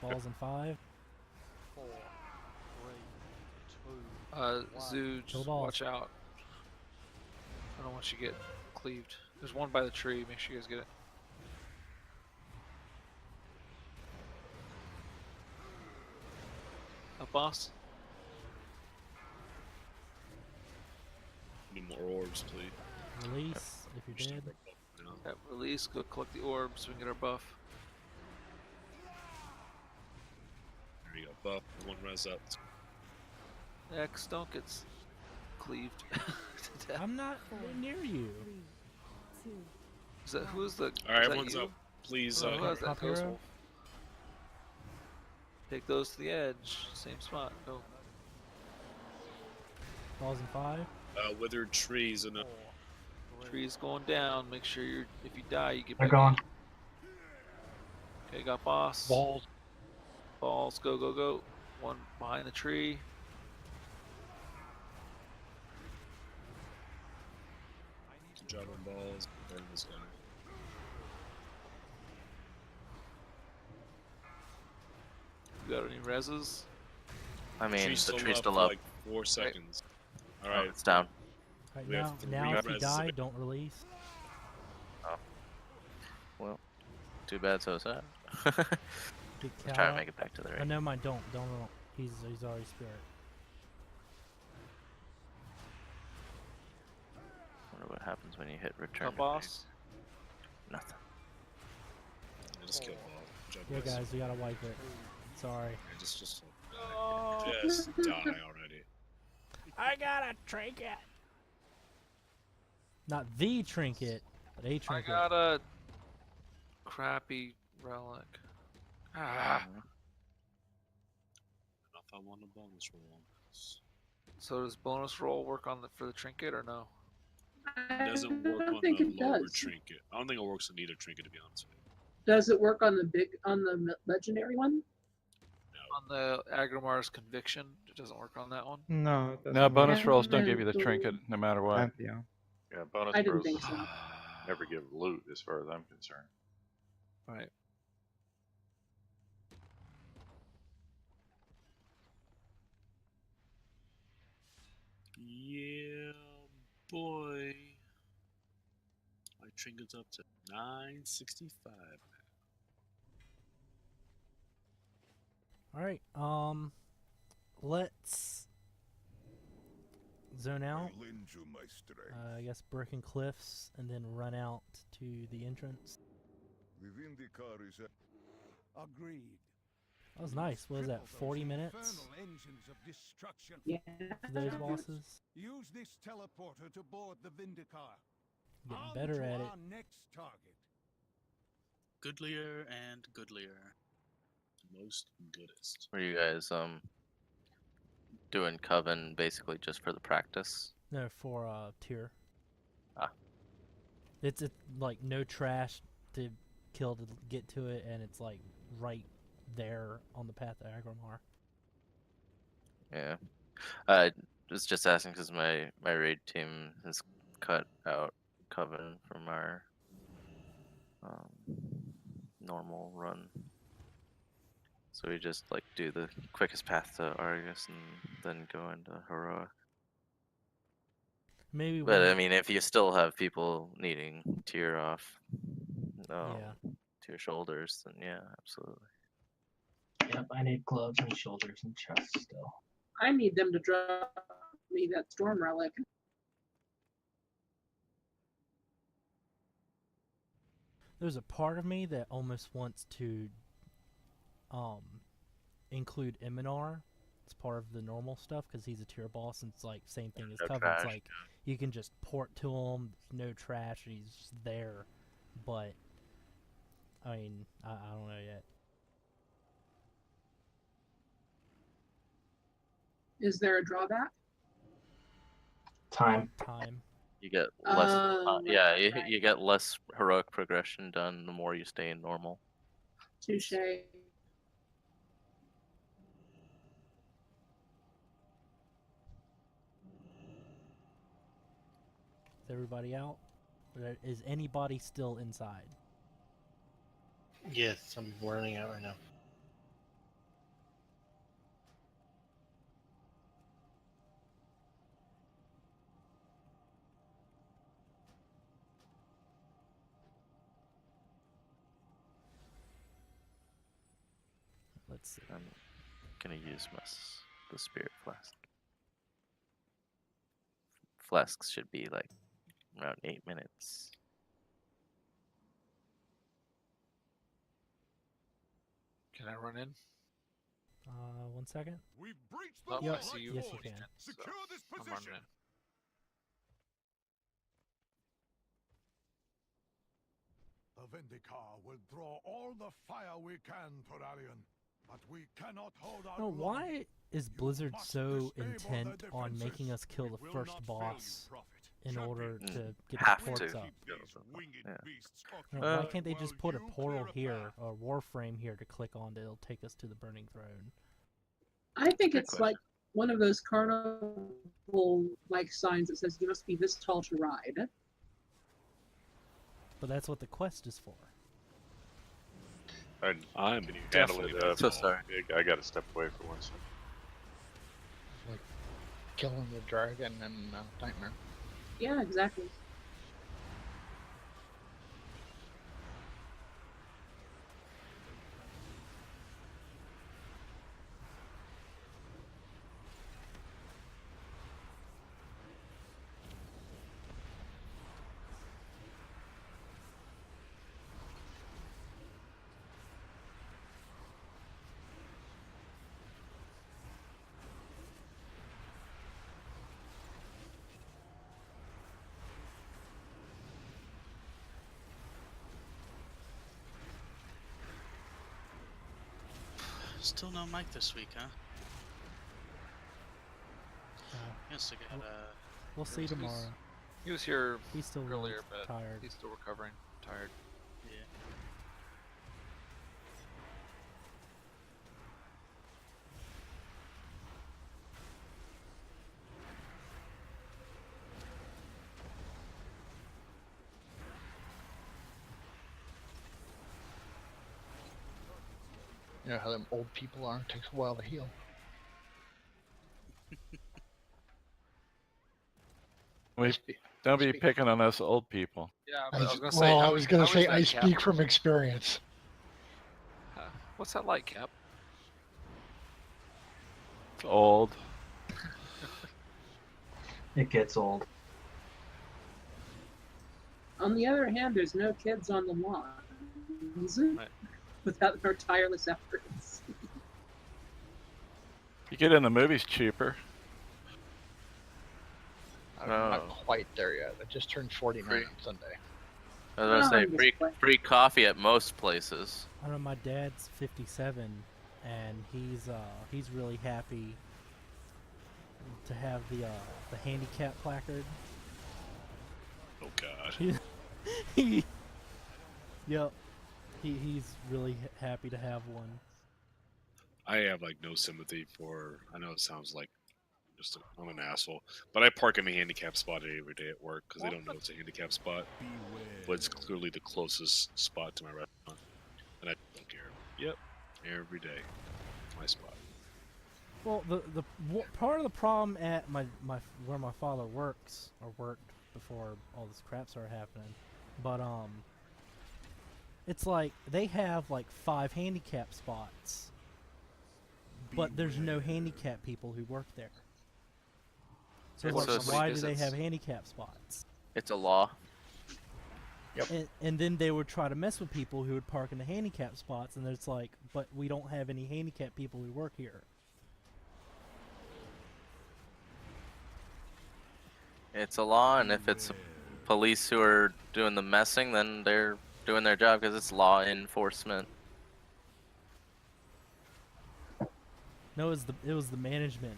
Balls in 5. 4, 3, 2, 1. Zoo, Kill just balls. watch out. I don't want you to get cleaved. There's one by the tree. Make sure you guys get it. Up, boss. Need more orbs, please. Release if you're dead. Yep, release. Go collect the orbs so we can get our buff. There you go. Buff. One res up. X, don't get cleaved. to death. I'm not near you. 3, 2, Is that who's the? All right, is that everyone's you? up. Please. Oh, who has that? Pop Ghost hero? Wolf. Take those to the edge. Same spot. Go. Balls in 5. Withered trees and. Trees going down. Make sure you're. If you die, you get They're back. gone. Okay, got boss. Balls. Balls. Go, go, go. One behind the tree. Good job on balls. Burn this guy. You got any reses? I mean, Tree's the tree's left still for up. like 4 seconds. All Oh, right. it's down. Right We now, have three now if you reses die, available. don't release. Oh. Well, too bad, so sad. Get Let's Cal try to up. make it back to the Oh, ring. never mind. Don't. He's already spirit. Wonder what happens when you hit return. Up, to boss. base. Nothing. Yeah, just kill ball. Good job, Yeah, boys. guys, we gotta wipe it. Sorry. Yeah, just Oh. die already. I got a trinket. Not the trinket, but a I trinket. got a crappy relic. Ah. If I want a bonus roll. So does bonus roll work on for the trinket or no? It doesn't work I don't on think the it lower does. trinket. I don't think it works on either trinket, to be honest with you. Does it work on the legendary one? On the Agrimar's conviction, it doesn't work on that one. No, it No, doesn't bonus work. rolls don't give you the trinket no matter what. Pantheon. Yeah, bonus I didn't rolls think so. never give loot as far as I'm concerned. Right. Yeah, boy. My trinket's up to 965. All right. Let's zone out. I guess Broken Cliffs, and then run out to the entrance. The Vindicar is agreed. That was nice. What was that? 40 minutes Yeah. for those bosses. Use this teleporter to board the Vindicar. Getting better at it. Our next target. Goodlier and goodlier. Most goodest. Were you guys doing Coven basically just for the practice? No, for tier. Ah. It's like no trash to kill to get to it, and it's like right there on the path to Agrimar. Yeah. I was just asking because my raid team has cut out Coven from our normal run. So we just like do the quickest path to Argus and then go into Heroic. Maybe. But when- I mean, if you still have people needing tier off, Yeah. tier shoulders, then yeah, absolutely. Yep, I need gloves and shoulders and chest still. I need them to drop me that storm relic. There's a part of me that almost wants to include Eminar as part of the normal stuff because he's a tier boss and it's like same thing as No Coven. trash, It's like you can just port to him, no trash, and he's just there. But I mean, I don't know yet. Is there a drawback? Time. Time. You get less. Yeah, right. you get less heroic progression done the more you stay in normal. Touche. Is everybody out? Is anybody still inside? Yes, I'm learning out right now. Let's see. I'm gonna use the spirit flask. Flasks should be like around 8 minutes. Can I run in? 1 second. We've breached Oh, Yep. I see you. Yes, you can. Secure this I'm running position. in. The Vindicar will draw all the fire we can, Torarion, but we cannot hold out. No, long. why is Blizzard so disable intent their on making defenses. us kill It the will first not fail you, boss Prophet. in order Mm, to get have the ports to. up? Yeah. You know, why can't they just put a portal here, or Warframe here to click on that'll take us to the Burning Throne? I think Good it's question. like one of those carnival-like signs that says you must be this tall to ride. But that's what the quest is for. And I'm can you handle definitely it? So sorry. I gotta step away for 1 second. Like killing the dragon and Nightmare. Yeah, exactly. Still no Mike this week, huh? Yes, I got We'll see tomorrow. He was here He's still earlier, but tired. he's still recovering. Tired. yeah. You know how them old people are. It takes a while to heal. Don't be picking on us old people. Yeah, I, but I was gonna well, say. I was how gonna is say that, I Cap? speak from experience. What's that like, Cap? It's old. It gets old. On the other hand, there's no kids on the lawns Right. without their tireless efforts. You get in the movies cheaper. I'm not quite there yet. I just turned 49 on Sunday. I was gonna say free coffee at most places. I know my dad's 57, and he's really happy to have the handicap placard. Oh God. Yep. He's really happy to have one. I have like no sympathy for. I know it sounds like I'm an asshole, but I park in my handicap spot every day at work because they don't know it's a handicap spot, but it's clearly the closest spot to my restaurant, and I don't care. Yep, every day, my spot. Well, part of the problem at my where my father works or worked before all this crap started happening, but it's like they have like 5 handicap spots, but there's no handicap people who work there. So It's like, just why do because they it's- have handicap spots? It's a law. Yep. And then they would try to mess with people who would park in the handicap spots, and it's like, but we don't have any handicap people who work here. It's a law, and if it's police who are doing the messing, then they're doing their job because it's law enforcement. No, it was the management.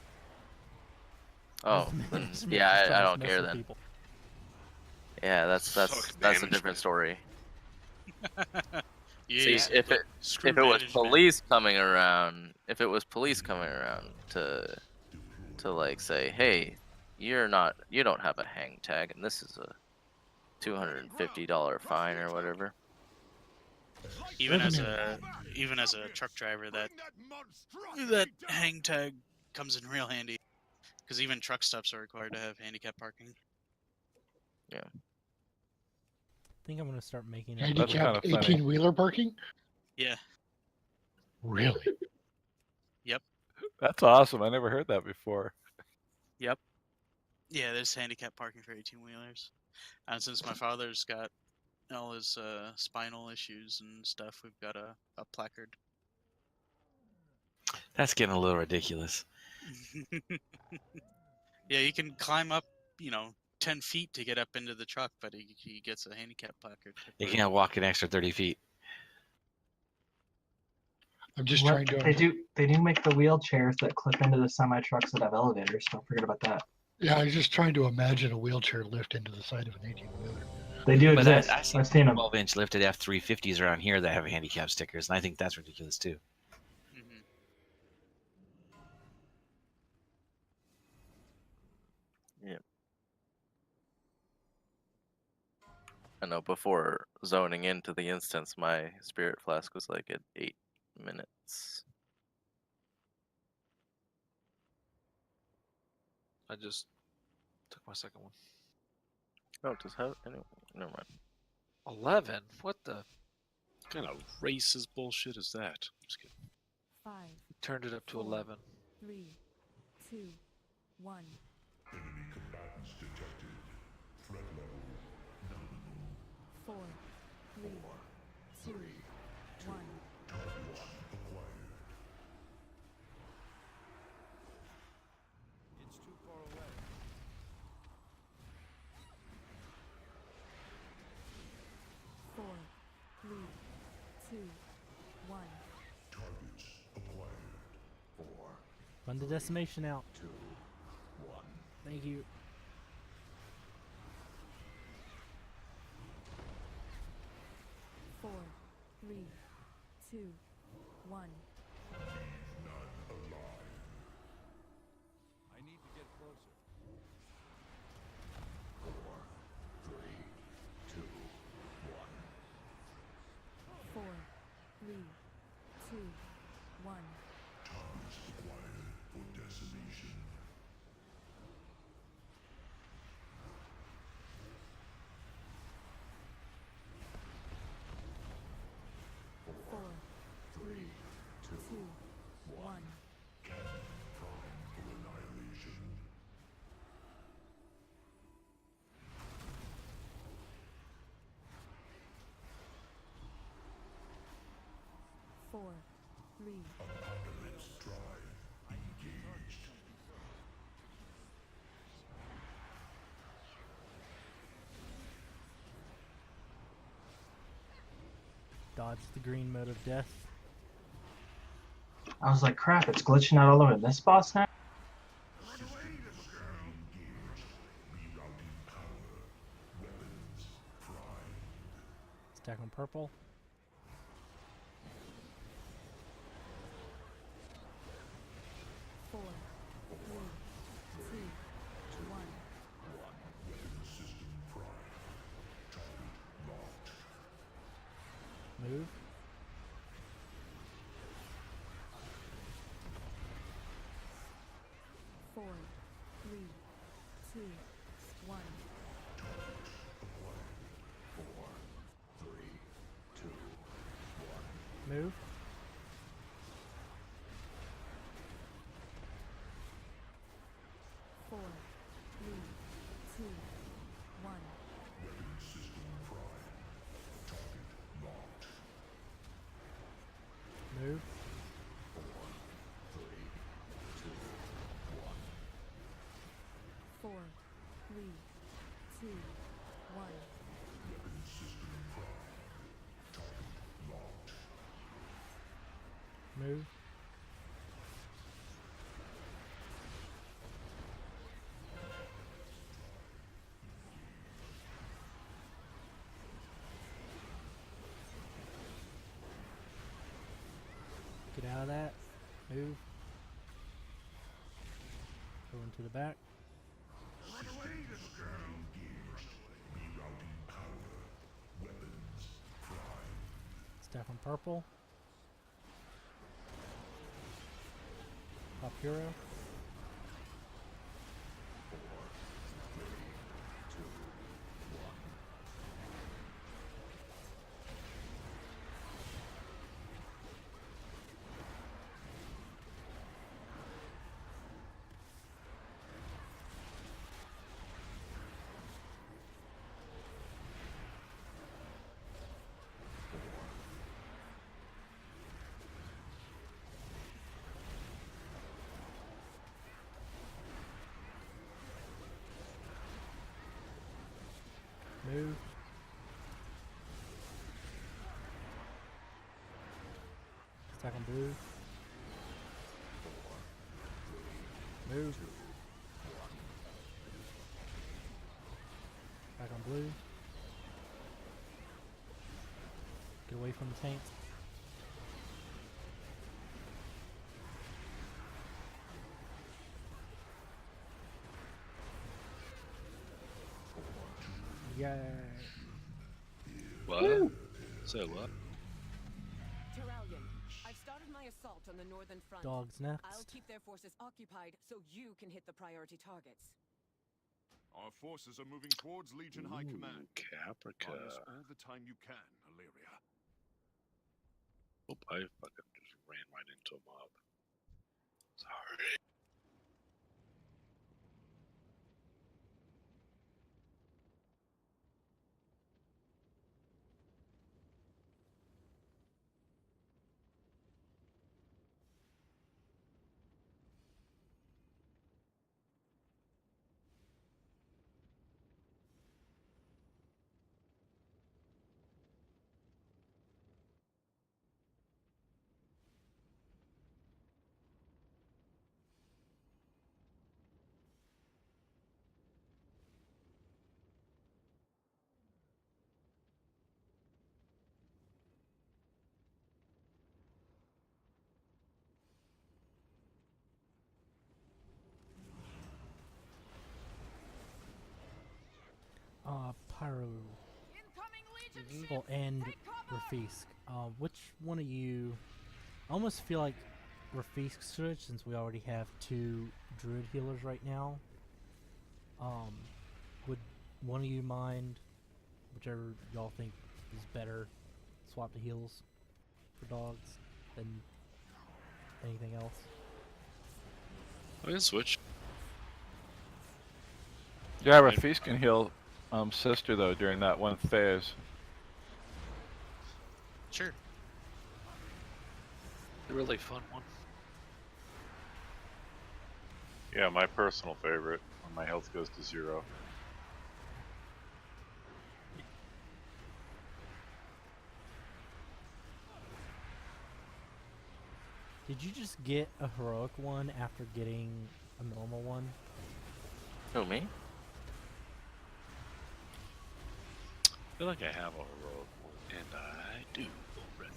Oh, the then, management yeah, was trying I to don't mess care with then. people. Yeah, that's a different story. Yeah, See, if it screw was management. police coming around, to like say, hey, you don't have a hang tag, and this is $250 fine or whatever. Even as a truck driver, that hang tag comes in real handy, because even truck stops are required to have handicap parking. Yeah. I think I'm gonna start making it. Handicapped 18-wheeler parking? Yeah. Really? Yep. That's awesome. I never heard that before. Yep. Yeah, there's handicap parking for 18-wheelers. And since my father's got all his spinal issues and stuff, we've got a placard. That's getting a little ridiculous. Yeah, you can climb up, 10 feet to get up into the truck, but he gets a handicap placard. You can't walk an extra 30 feet. I'm just trying to. They do make the wheelchairs that clip into the semi trucks that have elevators. Don't forget about that. Yeah, I was just trying to imagine a wheelchair lift into the side of an 18-wheeler. They do But exist. I've seen them. 12-inch lifted F350s around here that have handicap stickers, and I think that's ridiculous too. Yeah. I know before zoning into the instance, my spirit flask was like at 8 minutes. I just took my second one. Oh, does have anyway? Never mind. 11? What the? kind of racist bullshit is that? I'm just kidding. 5. Turned it up to 11. 3, 2, 1. Enemy combatants detected. Threat level nominal. 4, 3, 2, 1. Targets acquired. It's too far away. Four, 3, 2, 1. Targets acquired. 4, Run the decimation out. 2, 1. Thank you. Four, 3, 2, 1. None alive. I need to get closer. 4, 3, 2, 1. 4, 3, 2, 1. Targets acquired for decimation. Four, 3, 2, 1. Cannon prime for annihilation. Four, 3, Apocalypse drive engaged. Dodge the green mode of death. I was like, crap, it's glitching out all over this boss now? Rerouting power. Weapons prime. Stack on purple. Four, 3, 2, 1. Weapon system prime. Target locked. Move. Four, 3, 2, 1. Target acquired. 4, 3, 2, 1. Move. Four, 3, 2, 1. Weapon system prime. Target locked. Move. 4, 3, 2, 1. Four, 3, 2, 1. Weapon system prime. Target locked. Move. Get out of that. Move. Go into the back. Run away, little girl. Engaged. Rerouting power. Stack on purple. Pop hero. Move. Stack on blue. Move. Back on blue. Get away from the tank. Yay. What? Say what? Terralion, I've started my assault on the northern front. Dogs next. I'll keep their forces occupied so you can hit the priority targets. Our forces are moving towards Legion High Command. Caprica. Buy us all the time you can, Illyria. Oh, I fucking just ran right into a mob. Sorry. Pyro will end Rafisk. Which one of you? I almost feel like Rafisk should, since we already have 2 druid healers right now. Would one of you mind, whichever y'all think is better, swap the heals for dogs than anything else? I can switch. Yeah, Rafis can heal sister though during that one phase. Sure. A really fun one. Yeah, my personal favorite when my health goes to 0. Did you just get a heroic one after getting a normal one? Who, me? I feel like I have a heroic one, and I do. Already.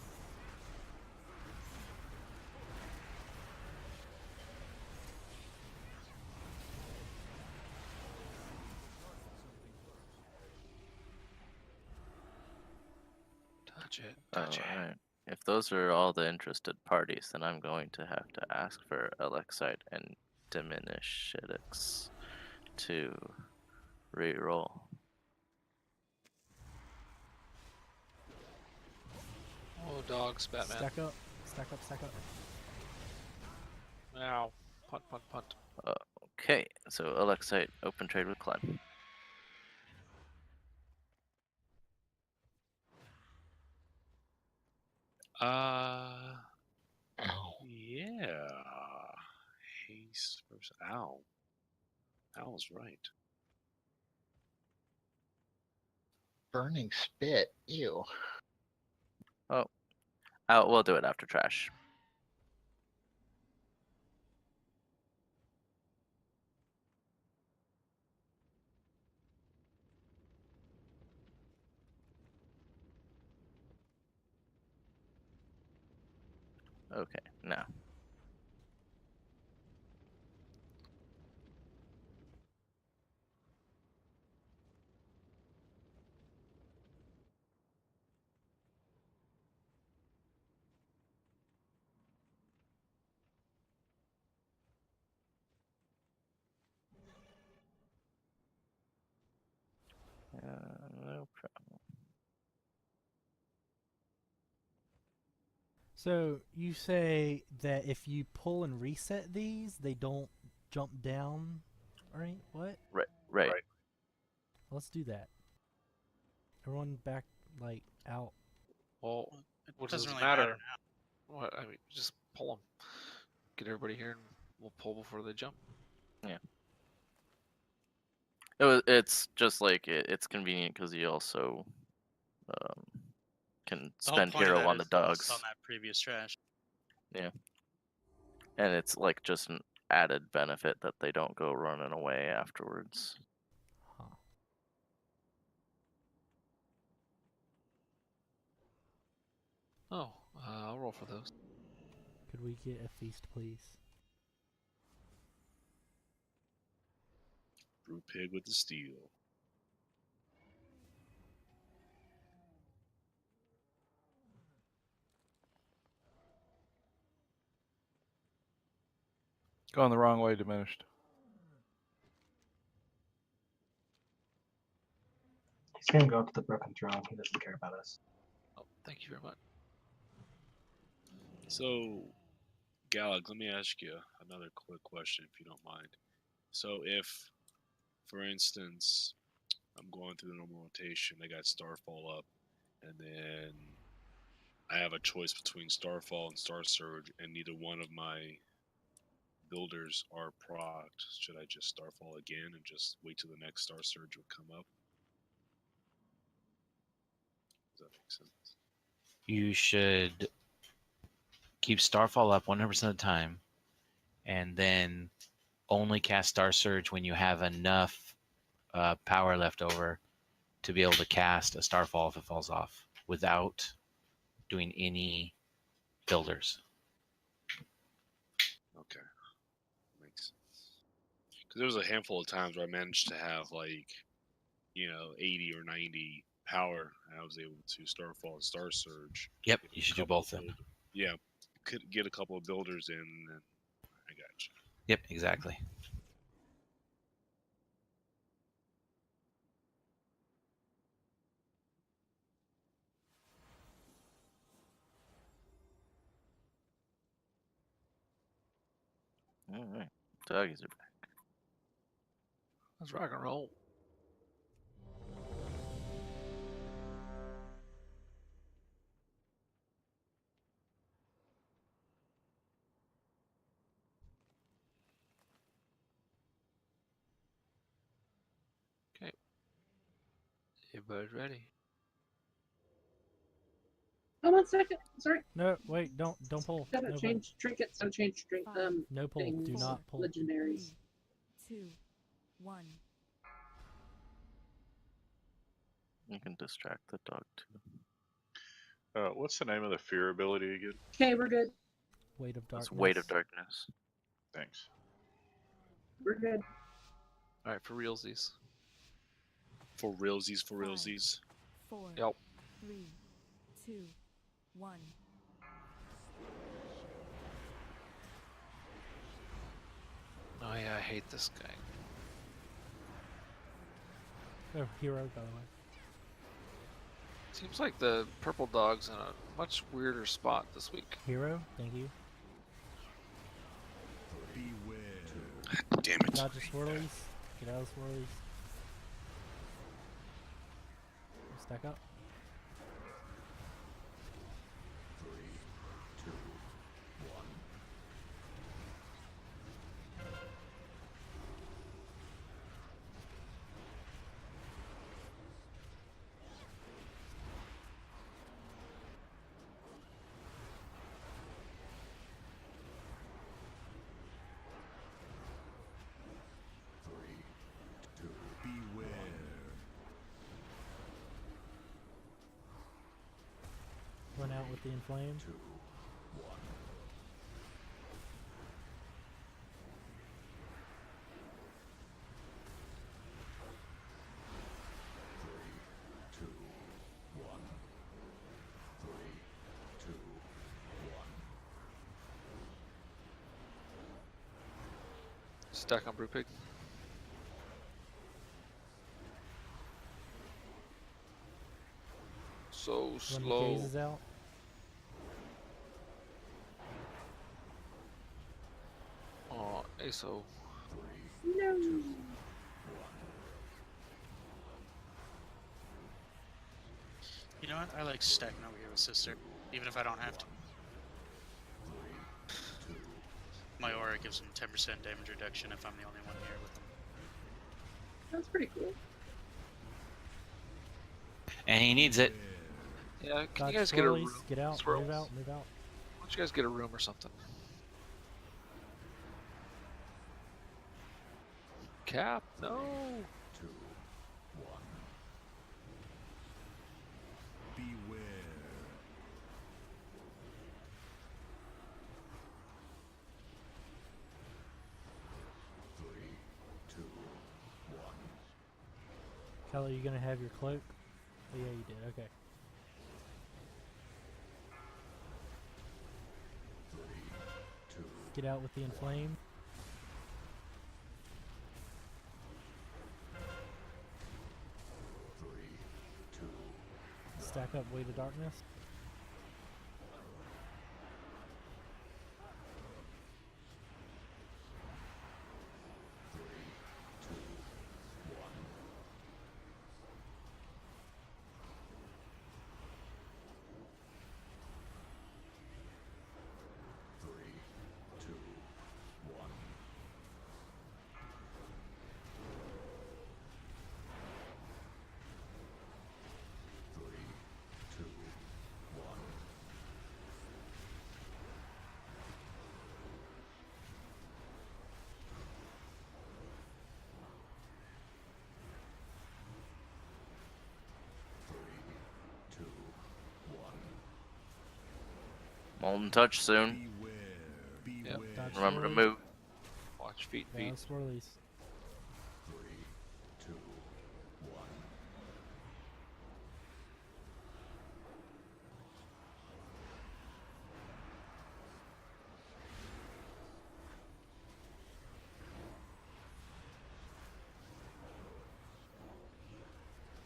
Touch it. Touch it. Right. If those are all the interested parties, then I'm going to have to ask for Alexite and Diminish Shitix to re-roll. Oh, dogs, Batman. Stack up, stack up, stack up. Ow. Punt, punt, punt. Okay, so Alexite, open trade with Clem. Yeah. Haste versus Owl. Owl's right. Burning spit. Ew. Oh, we'll do it after trash. Okay, now. So you say that if you pull and reset these, they don't jump down, right? What? Right. Let's do that. Everyone back, like, out. Well, It what does doesn't it really matter matter? What, I mean, just pull them. Get everybody here, and we'll pull before they jump. Yeah. It's just like it's convenient because you also can The whole spend point of hero that on the is based dogs. on that previous trash. Yeah. And it's like just an added benefit that they don't go running away afterwards. Oh, I'll roll for those. Could we get a feast, please? Brew pig with the steel. Going the wrong way, diminished. He's gonna go up to the broken throne. He doesn't care about us. Oh, thank you very much. So, Gallag, let me ask you another quick question, if you don't mind. So, if, for instance, I'm going through the normal rotation, I got Starfall up, and then I have a choice between Starfall and Star Surge, and neither one of my builders are procced, should I just Starfall again and just wait till the next Star Surge would come up? Does that make sense? You should keep Starfall up 100% of the time, and then only cast Star Surge when you have enough power left over to be able to cast a Starfall if it falls off without doing any builders. Okay. Makes sense. Because there was a handful of times where I managed to have, like, 80 or 90 power, and I was able to Starfall and Star Surge. Yep, you should do both then. Yeah, could get a couple of builders in, and I got you. Yep, exactly. All right. Doggies are back. Let's rock and roll. Okay. Everybody's ready. Oh, 1 second. Sorry. No, wait, don't pull. Gotta No change trinkets. Gotta change No pull. things. Do not pull. Legendaries. 2, 1. You can distract the dog too. What's the name of the fear ability again? Okay, we're good. Weight of darkness. It's Weight of Darkness. Thanks. We're good. All right, for realsies. For realsies. 4, Yep. 3, 2, 1. Oh yeah, I hate this guy. Oh, hero, by the way. Seems like the purple dog's in a much weirder spot this week. Hero, thank you. Damn it. Dodge the swirlies. Get out of the swirlies. Stack up. Run out with the inflame. Stack on Brewpig. So When the slow. gaze is out. ASO. No. You know what? I like stacking over here with Sister, even if I don't have to. My aura gives him 10% damage reduction if I'm the only one here with him. That's pretty cool. And he needs it. Yeah, can Dodge you guys get a swirlies, room? get out, Swirls? move out, move out. Why don't you guys get a room or something? Cap? No. Beware. Kelly, you gonna have your cloak? Oh, yeah, you did. Okay. Get out with the inflame. Stack up Weight of Darkness. Molten touch soon. Yep. Dodge Remember to swirlies. move. Watch feet. Down swirlies.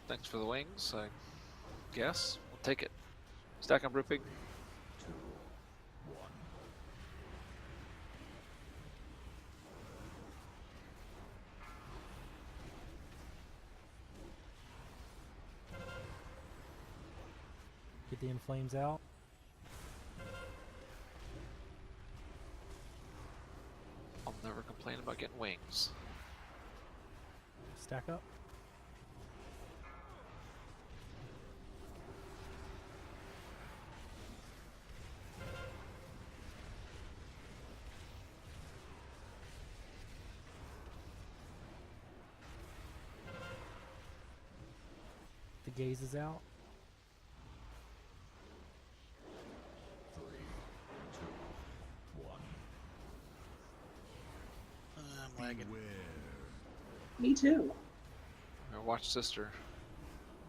Thanks for the wings, I guess. We'll take it. Stack on Brewpig. Get the inflames out. I'll never complain about getting wings. Stack up. The gaze is out. I'm lagging. Me too. Now watch Sister.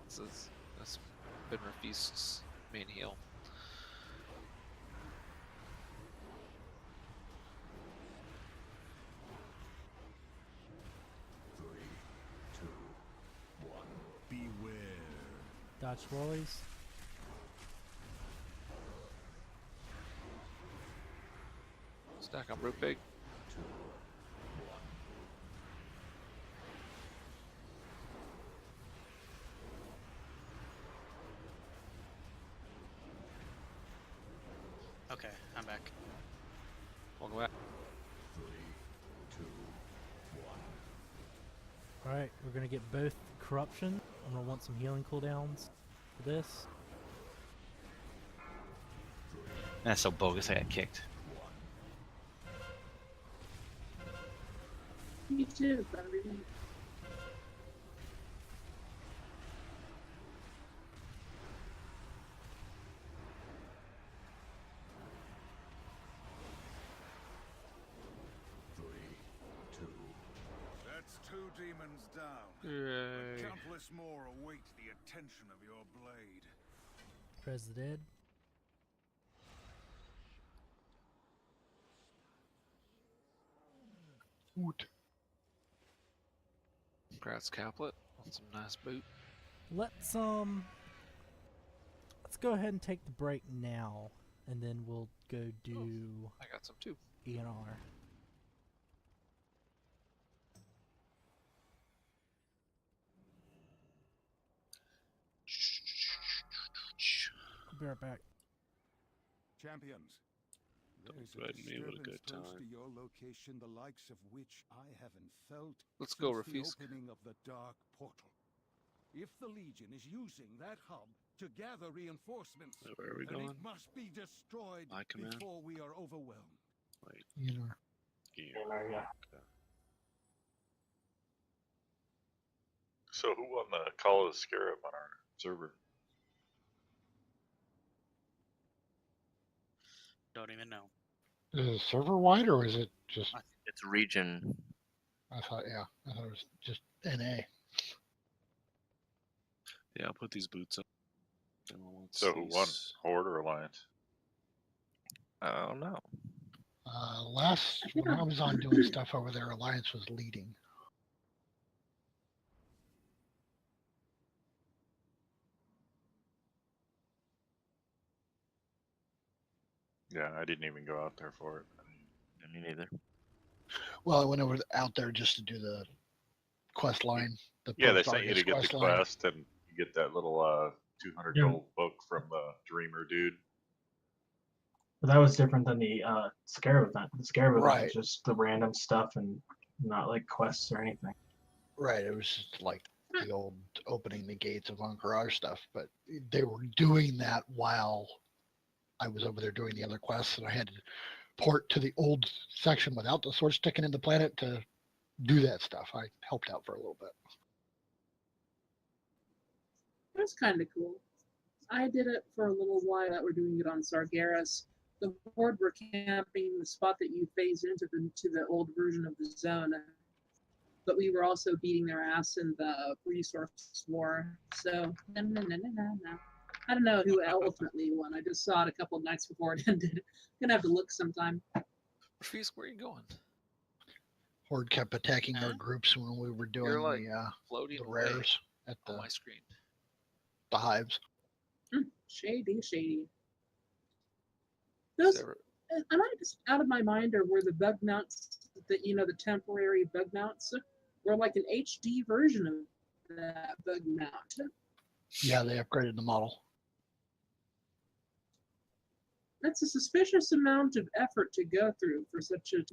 That's been Rafist's main heal. Beware. Dodge swirlies. Stack on Brewpig. Okay, I'm back. Welcome back. Alright, we're gonna get both corruption. I'm gonna want some healing cooldowns for this. That's so bogus. I got kicked. Me too, buddy. That's two demons down. Yay. But countless more await the attention of your blade. Press the dead. Congrats, Caplet. On some nice boot. Let's go ahead and take the break now, and then we'll go do I got some too. ENR. Be right back. Champions, there's a threaten me with a good disturbance close time. to your location, the likes of which I haven't felt Let's go, since the Rafisk. opening of the Dark Portal. If the Legion is using that hub to gather reinforcements, Where are we then going? it must be destroyed My command? before we are overwhelmed. Wait. You know. Yeah. Okay. So who won the Call of the Scarab on our server? Don't even know. Is it server wide or is it just? It's region. I thought it was just NA. Yeah, I'll put these boots up. So who won? Horde or Alliance? I don't know. Last when I was on doing stuff over there, Alliance was leading. Yeah, I didn't even go out there for it. Me neither. Well, I went over out there just to do the quest line. The Yeah, they post sent you to Argus get the line. quest and you get that little 200 Yeah. gold book from the Dreamer dude. But that was different than the Scarab event. The Scarab event Right. was just the random stuff and not like quests or anything. Right, it was just like the old opening the gates of Ankara stuff, but they were doing that while I was over there doing the other quests, and I had to port to the old section without the sword sticking in the planet to do that stuff. I helped out for a little bit. That's kind of cool. I did it for a little while that we're doing it on Sargeras. The Horde were camping the spot that you phase into the old version of the zone, but we were also beating their ass in the resource war. So no. I don't know who ultimately won. I just saw it a couple of nights before it ended. Gonna have to look sometime. Rafisk, where are you going? Horde kept attacking our groups when we were doing You're like the floating away rares at on the my screen. hives. Shady. Those, am I just out of my mind, or were the bug mounts that the temporary bug mounts were like an HD version of that bug mount? Yeah, they upgraded the model. That's a suspicious amount of effort to go through for such a.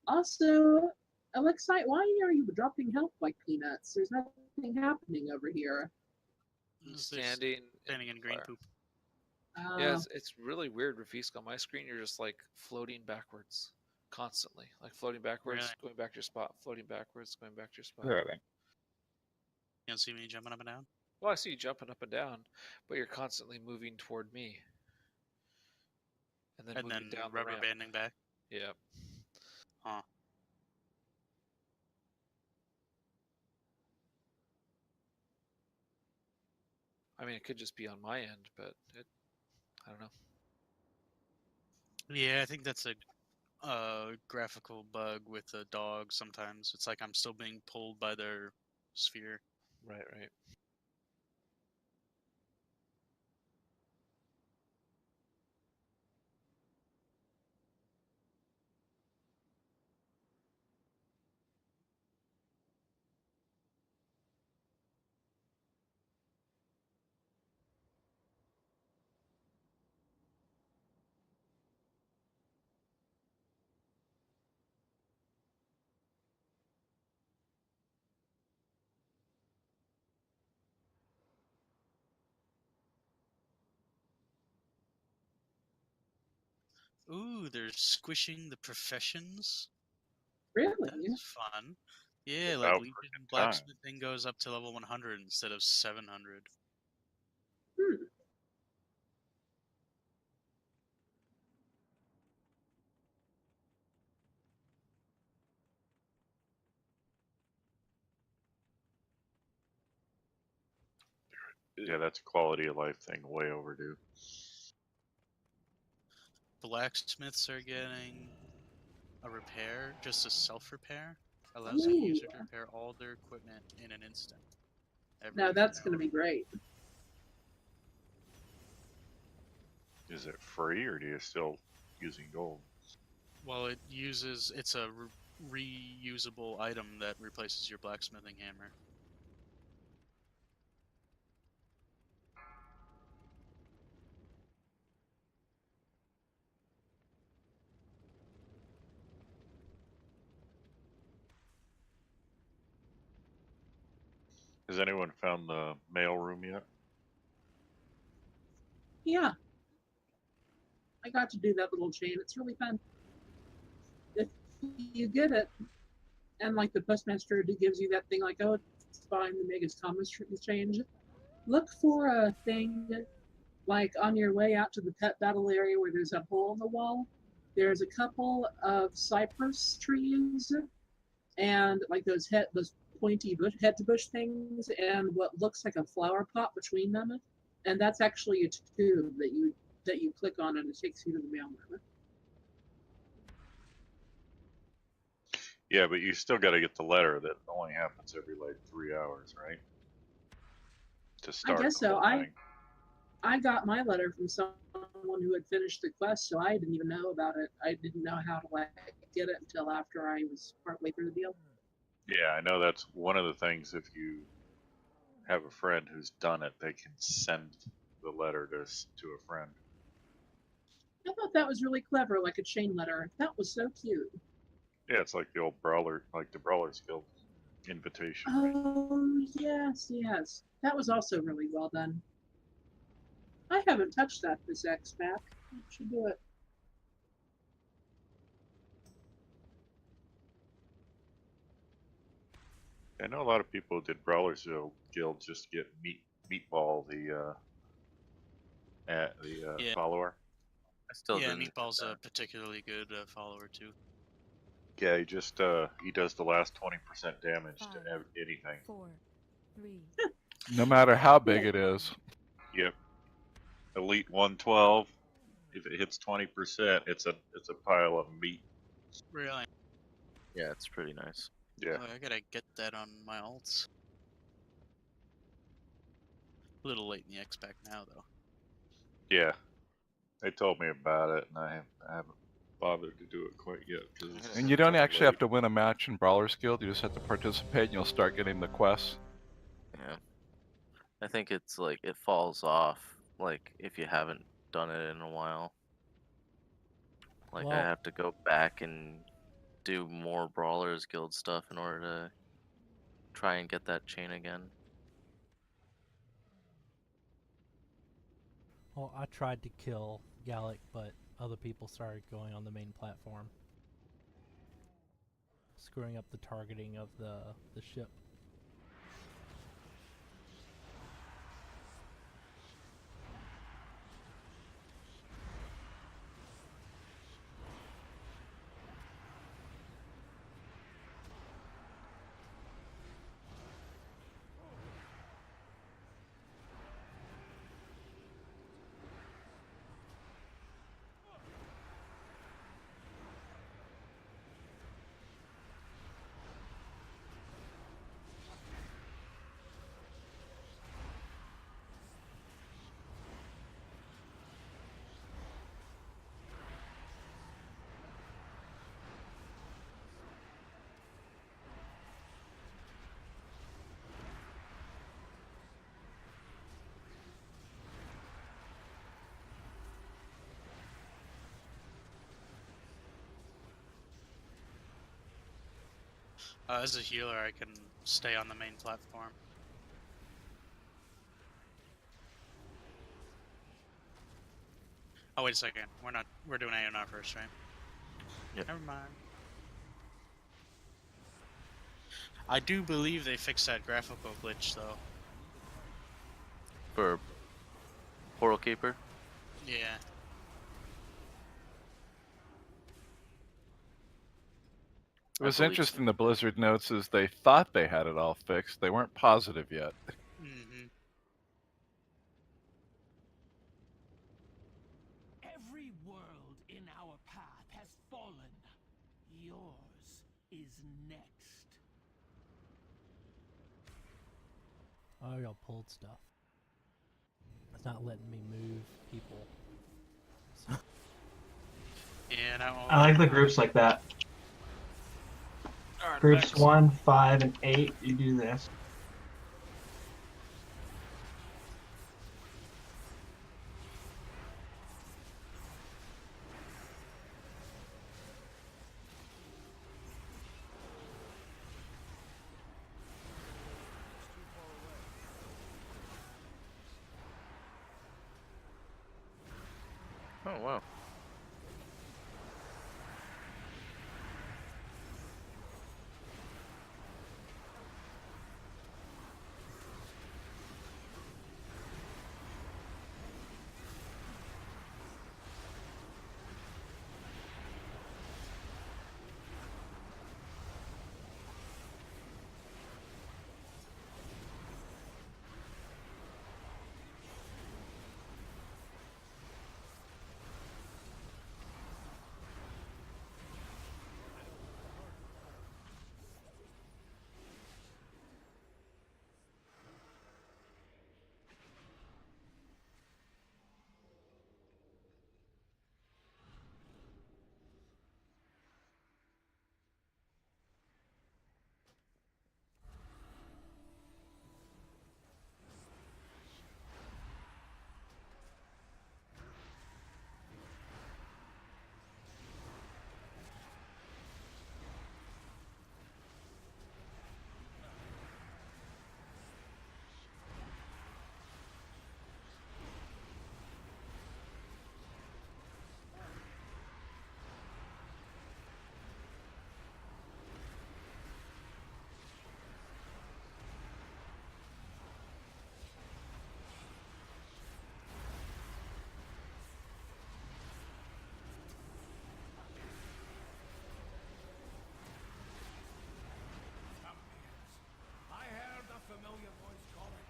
Also, Alexite, why are you dropping health like peanuts? There's nothing happening over here. Standing in green fire. poop. Yeah, it's really weird, Rafisk. On my screen, you're just like floating backwards constantly. Like floating backwards, Really? going back to your spot, floating backwards, going back to your spot. You don't see me jumping up and down? Well, I see you jumping up and down, but you're constantly moving toward me. And then moving down the rubber ramp. banding back? Yeah. Huh. I mean, it could just be on my end, but I don't know. Yeah, I think that's a graphical bug with a dog sometimes. It's like I'm still being pulled by their sphere. Right. Ooh, they're squishing the professions. Really? That's fun. Yeah, It's like out for Legion a good time. blacksmithing goes up to level 100 instead of 700. Yeah, that's a quality of life thing, way overdue. Blacksmiths are getting a repair, just a self-repair. Allows the user to repair all their equipment in an instant. Now that's going to be great. Is it free or do you still using gold? Well, it's a reusable item that replaces your blacksmithing hammer. Has anyone found the mail room yet? Yeah. I got to do that little chain. It's really fun. If you get it, and like the postmaster gives you that thing like, oh, it's fine, the Megas Thomas change. Look for a thing like on your way out to the pet battle area where there's a hole in the wall. There's a couple of cypress trees and like those pointy bush head to bush things and what looks like a flower pot between them. And that's actually a tube that you click on and it takes you to the mail room. Yeah, but you still got to get the letter that only happens every like 3 hours, right? To start. I guess the so. whole thing. I got my letter from someone who had finished the quest, so I didn't even know about it. I didn't know how to like get it until after I was partway through the deal. Yeah, I know that's one of the things. If you have a friend who's done it, they can send the letter to a friend. I thought that was really clever, like a chain letter. That was so cute. Yeah, it's like the old Brawler, like the Brawlers Guild invitation. Right? Oh, yes, yes. That was also really well done. I haven't touched that this X pack. I should do it. I know a lot of people did Brawlers Guild just to get Meatball, the Yeah. follower. I still Yeah, didn't. Meatball's a particularly good follower too. Yeah, he just he does the last 20% damage to anything. 4, 3. No matter how big it is. Yep. Elite 112. If it hits 20%, it's a pile of meat. Really? Yeah, it's pretty nice. Yeah. Oh, I gotta get that on my alts. A little late in the X pack now, though. Yeah. They told me about it, and I haven't bothered to do it quite yet. And you don't actually have to win a match in Brawler's Guild, you just have to participate and you'll start getting the quests. Yeah. I think it's like it falls off like if you haven't done it in a while. Like I Well- have to go back and do more Brawlers Guild stuff in order to try and get that chain again. Well, I tried to kill Gallic, but other people started going on the main platform, screwing up the targeting of the ship. As a healer, I can stay on the main platform. Oh, wait a second. We're doing AONR first, right? Yep. Never mind. I do believe they fixed that graphical glitch, though. For Portal Keeper? Yeah. It was believe interesting, the Blizzard notes is they thought they had it all fixed. They weren't positive yet. Mm-hmm. Every world in our path has fallen. Yours is next. Oh, y'all pulled stuff. It's not letting me move people. Yeah, that one. I like the groups like that. Groups 1, 5, and 8, you do this. Oh wow. I heard a familiar voice calling.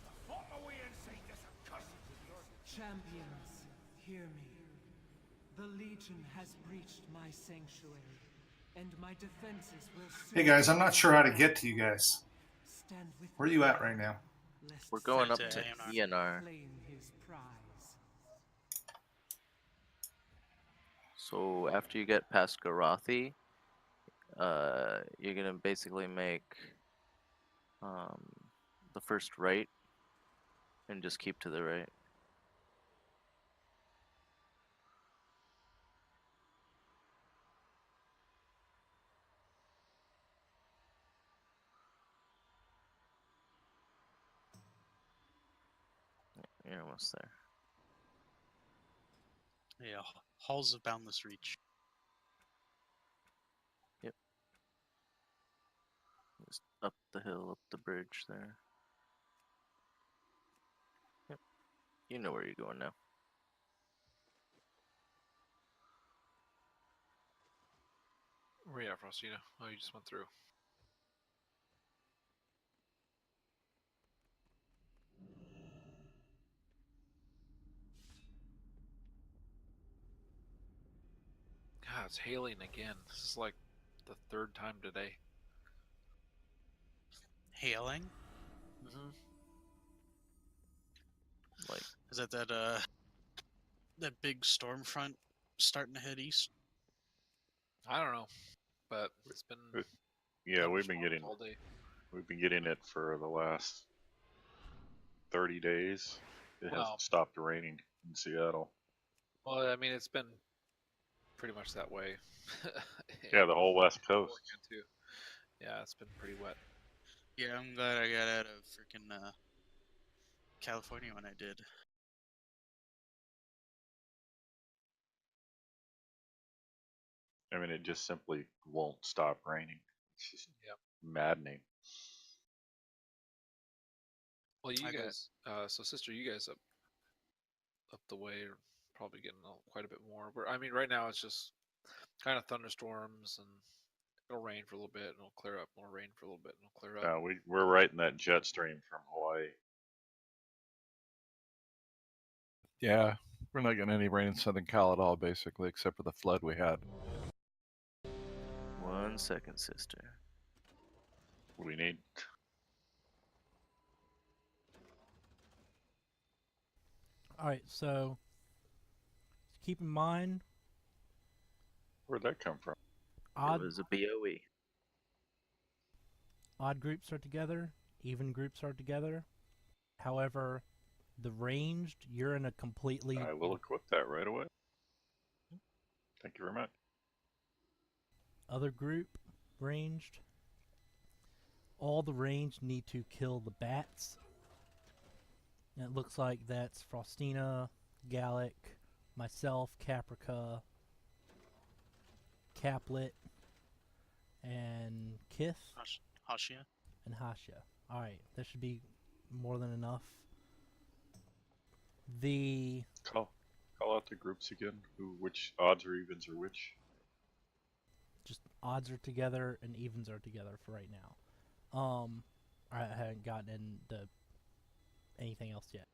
I fought my way inside this accursed place. Champions, hear me. The Legion has breached my sanctuary, and my defenses will soon... Hey guys, I'm not sure how to get to you guys. Stand with Where are you at right now? We're going up to ENR. claim his prize. So after you get past Garathi, you're gonna basically make the first right and just keep to the right. You're almost there. Yeah, Halls of Boundless Reach. Yep. Just up the hill, up the bridge there. Yep. You know where you're going now. Where you at, Frostina? Oh, you just went through. God, it's hailing again. This is like the third time today. Hailing? Mm-hmm. Like, is that that big storm front starting to head east? I don't know, but it's been Yeah, we've been getting all day. it for the last 30 days. It Wow. hasn't stopped raining in Seattle. Well, I mean, it's been pretty much that way. Yeah, the whole West Coast. Oregon, too. Yeah, it's been pretty wet. Yeah, I'm glad I got out of freaking California when I did. I mean, it just simply won't stop raining. It's just maddening. Well, you guys, so sister, you guys up the way are probably getting quite a bit more. I mean, right now it's just kind of thunderstorms, and it'll rain for a little bit, and it'll clear up. More rain for a little bit, and it'll clear up. We're right in that jet stream from Hawaii. Yeah, we're not getting any rain in Southern Cal at all, basically, except for the flood we had. 1 second, sister. What do we need? Alright, so keep in mind. Where'd that come from? It was a BOE. Odd groups are together, even groups are together. However, the ranged, you're in a completely... I will equip that right away. Thank you very much. Other group, ranged. All the ranged need to kill the bats. And it looks like that's Frostina, Gallic, myself, Caprica, Caplet, and Kith, Hashia. and Hasha. Alright, that should be more than enough. The Call out the groups again. Which odds or evens are which? just odds are together and evens are together for right now. I haven't gotten into anything else yet.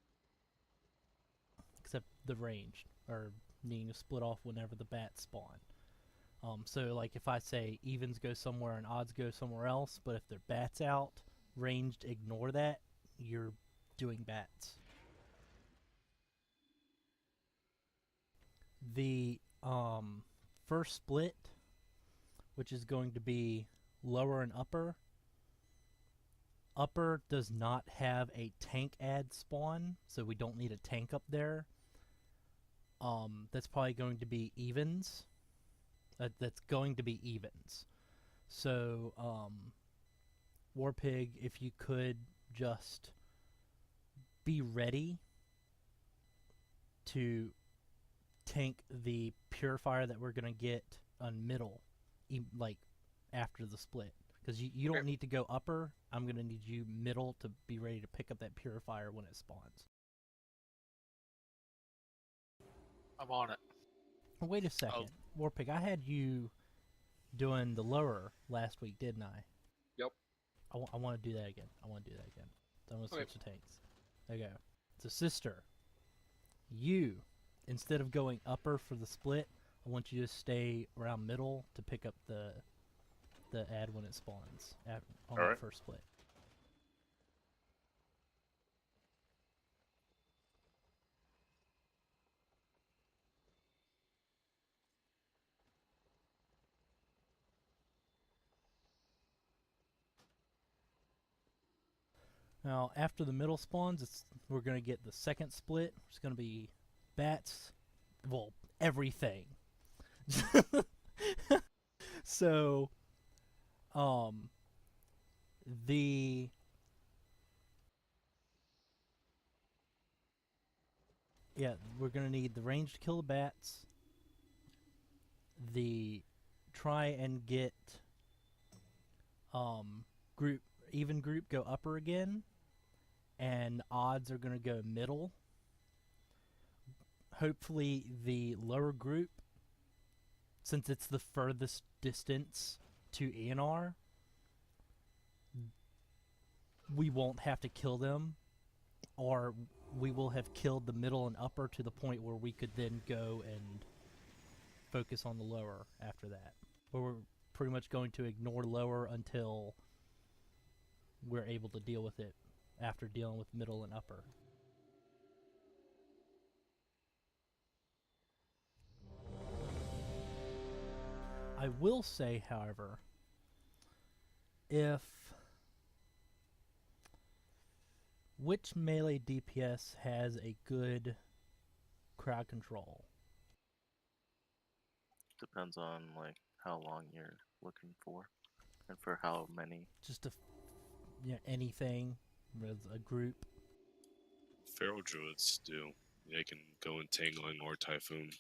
Except the ranged, or needing to split off whenever the bats spawn. So like if I say evens go somewhere and odds go somewhere else, but if their bats out, ranged ignore that, you're doing bats. The first split, which is going to be lower and upper. Upper does not have a tank ad spawn, so we don't need a tank up there. That's probably going to be evens. That's going to be evens. So, Warpig, if you could just be ready to tank the purifier that we're going to get on middle, like after the split. Because you don't need to go upper. I'm going to need you middle to be ready to pick up that purifier when it spawns. I'm on it. Wait a second. Warpig, I had you doing the lower last week, didn't I? Yep. I want to do that again. I want to switch the tanks. There you go. So, sister, you, instead of going upper for the split, I want you to stay around middle to pick up the ad when it spawns on the first split. Now, after the middle spawns, we're going to get the second split. It's going to be bats, well, everything. So, we're going to need the range to kill the bats, the try and get even group go upper again, and odds are going to go middle. Hopefully the lower group, since it's the furthest distance to ENR, we won't have to kill them, or we will have killed the middle and upper to the point where we could then go and focus on the lower after that. But we're pretty much going to ignore lower until we're able to deal with it after dealing with middle and upper. I will say, however, which melee DPS has a good crowd control? Depends on like how long you're looking for, and for how many. Just anything with a group. Feral Druids do. They can go Entangling or Typhoon.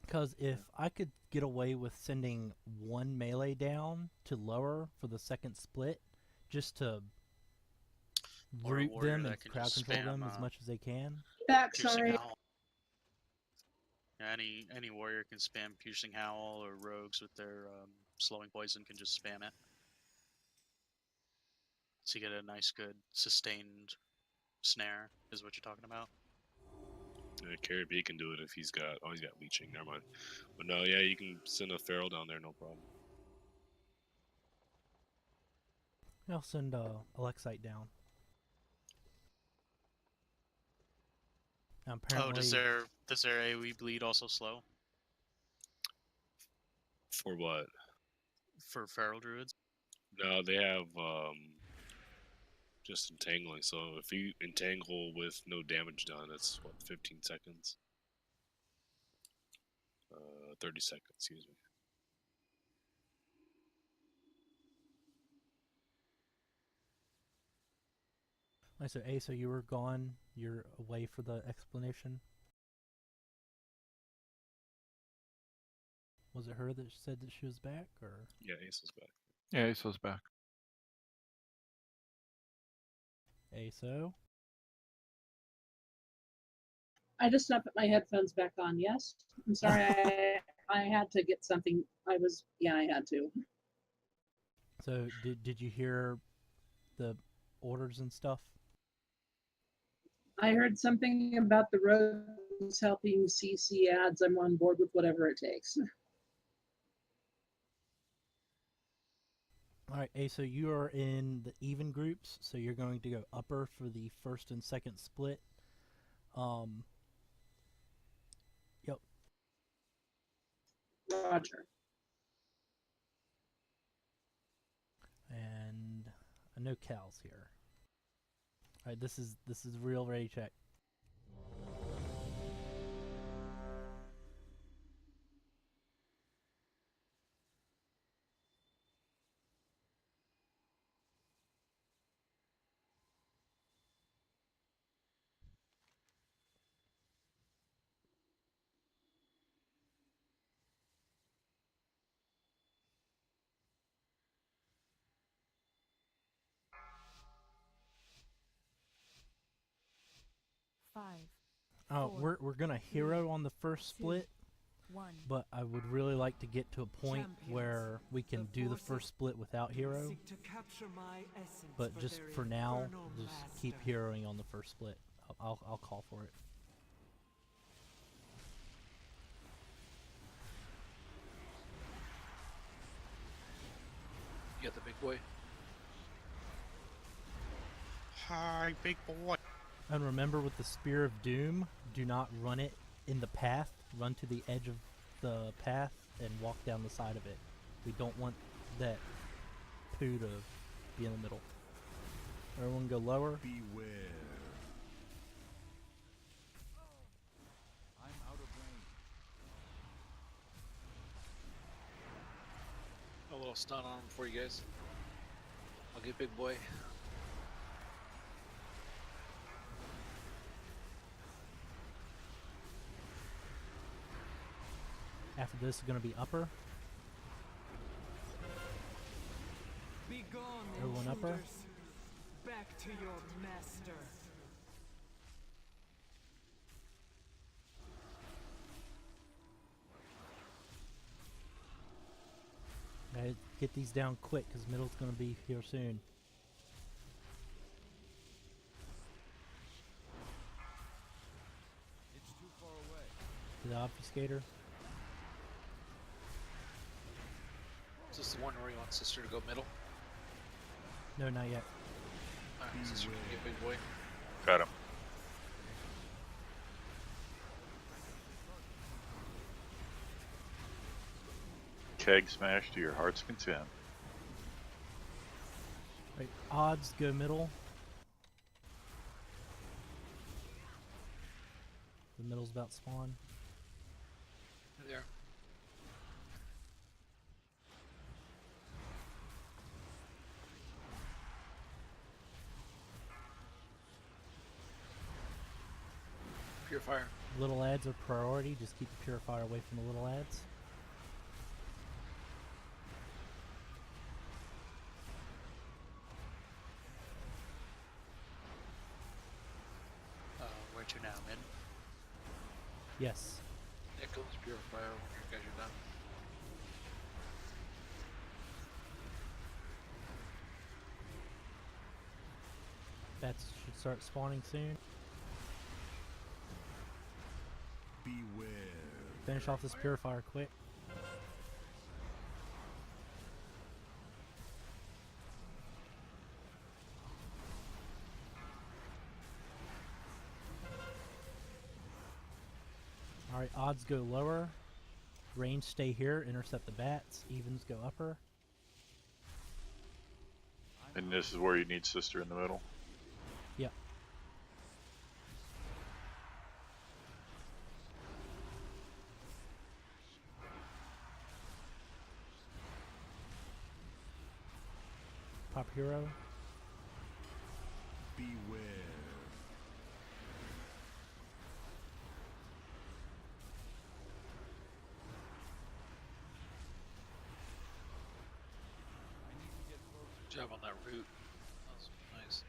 Because if I could get away with sending one melee down to lower for the second split, just to root them and crowd control them as much as they can. Back, sorry. Any warrior can spam Piercing Howl, or rogues with their slowing poison can just spam it. So you get a nice, good, sustained snare, is what you're talking about. Yeah, Carry B can do it if he's got leeching. Never mind. But no, yeah, you can send a feral down there, no problem. I'll send Alexite down. Apparently... Oh, does their AoE bleed also slow? For what? For Feral Druids? No, they have just Entangling. So if you entangle with no damage done, that's what, 15 seconds? 30 seconds, excuse me. So, so you were gone. You're away for the explanation. Was it her that said that she was back, or Yeah, Ace is back. Yeah, Aso's back. ASO? I just not put my headphones back on. Yes, I'm sorry. I had to get something. I had to. So did you hear the orders and stuff? I heard something about the roads helping CC ads. I'm on board with whatever it takes. All right, ASO, you are in the even groups, so you're going to go upper for the first and second split. Yep. Roger. And I know Cal's here. All right, this is real ready check. Five. We're gonna hero on the first split, 1. but I would really like to get to a point where we can do the first split without hero. Seek to capture my essence But just their for now, infernal just keep master. heroing on the first split. I'll call for it. You got the big boy. Hi, big boy. And remember, with the Spear of Doom, do not run it in the path. Run to the edge of the path and walk down the side of it. We don't want that poo to be in the middle. Everyone go lower. Beware. I'm out of range. A little stun on him for you guys. I'll get big boy. After this is going to be upper. Be gone, Everyone upper. intruders. Back to your master. Gotta get these down quick because middle's going to be here soon. It's too far away. To the obfuscator. Is this the one where you want sister to go middle? No, not yet. Alright, sister can get big boy. Got him. Keg smash to your heart's content. Right, odds go middle. The middle's about spawn. There. Purifier. Little ads are priority. Just keep the purifier away from the little ads. Where to now, mid? Yes. Echoes purifier when you guys are done. Bats should start spawning soon. Beware. Finish off this purifier quick. Alright, odds go lower. Range stay here, intercept the bats. Evens go upper. And this is where you need sister in the middle. Yep. Pop hero. Beware. Root. That's nice.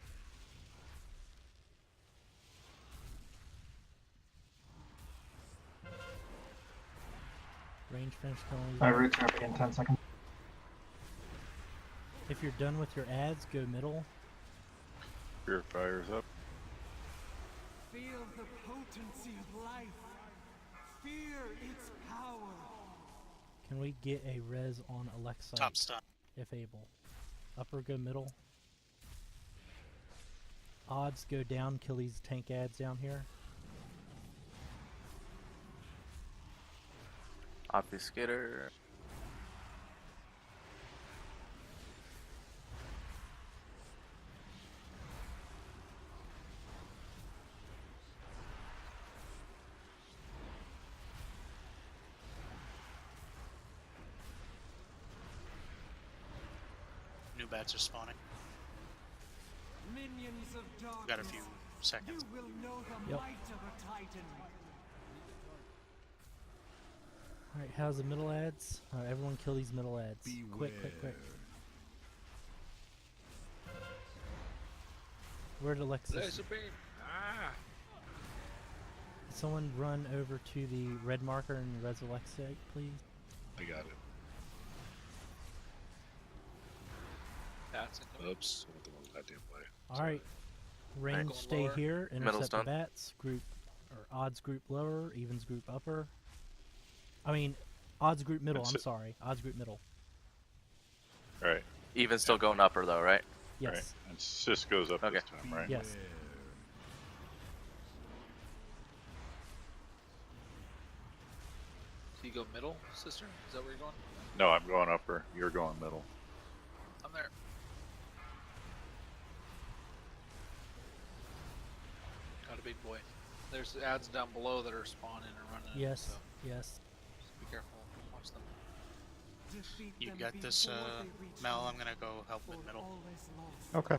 Range finish killing. My roots are in 10 seconds. If you're done with your ads, go middle. Purifier's up. Feel the potency of life. Fear its power. Can we get a res on Alexa? Top stun. If able. Upper go middle. Odds go down, kill these tank ads down here. Obfuscator. New bats are spawning. Minions of darkness. Got a few seconds. You will know the Yep. might of a titan. Alright, how's the middle ads? Alright, everyone kill these middle ads. Quick, quick, quick. Where'd Alexis? Laser beam. Ah. Someone run over to the red marker and res Alexa, please. I got it. That's incoming. Oops, I went the wrong goddamn way. Alright. Range Going stay lower. here, Middle's intercept the done. bats, group or odds group lower, evens group upper. I mean odds group middle, That's I'm it. sorry. Odds group middle. Right. Even still going upper though, right? Yes. Right. And Sis goes up Okay. this time, right? Yes. So you go middle, sister? Is that where you're going? No, I'm going upper. You're going middle. I'm there. Got a big boy. There's ads down below that are spawning and running. in, Yes. So Yes. just be careful. Watch them. Defeat You them got this, before they reach Mel. you, I'm gonna go help or mid middle. always lost. Okay.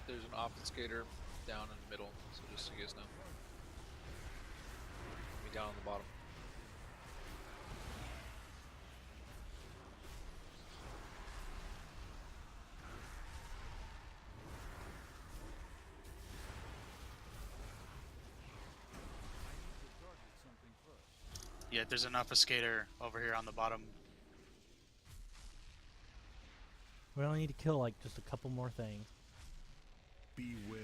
There's an obfuscator down in the middle, so just so you guys know. Be down on the bottom. Yeah, there's an obfuscator over here on the bottom. We only need to kill like just a couple more things. Beware.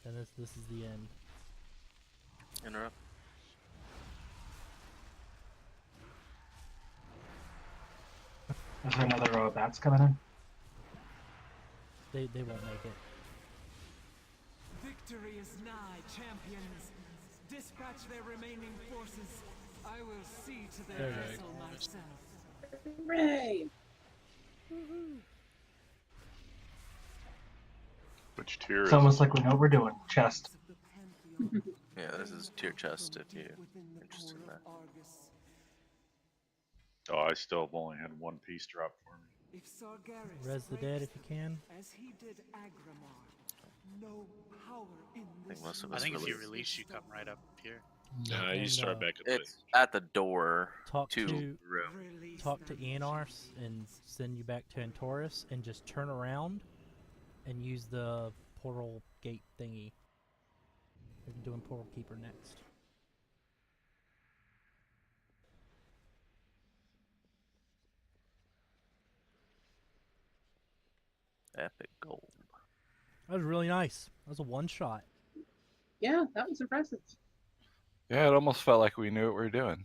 And this is the end. Interrupt. Is there another row of bats coming in? They won't make it. Victory is nigh, champions. Dispatch their remaining forces. I will see to their There you vessel myself. Hooray! Which tier It's is almost like we know what we're doing. Chest. Yeah, this is tier chest if you're interested in that. Oh, I still have only had one piece drop for me. If Sargeras Res the dead if you can. as he did Agramar, no power in I this think most of I us think if you release. release, you come right up here. Nah, you And, start back at the It's at the door Talk to to room. talk to Eonars and send you back to Antorus and just turn around and use the portal gate thingy. We're doing Portal Keeper next. Epic gold. That was really nice. That was a one shot. Yeah, that was impressive. Yeah, it almost felt like we knew what we were doing.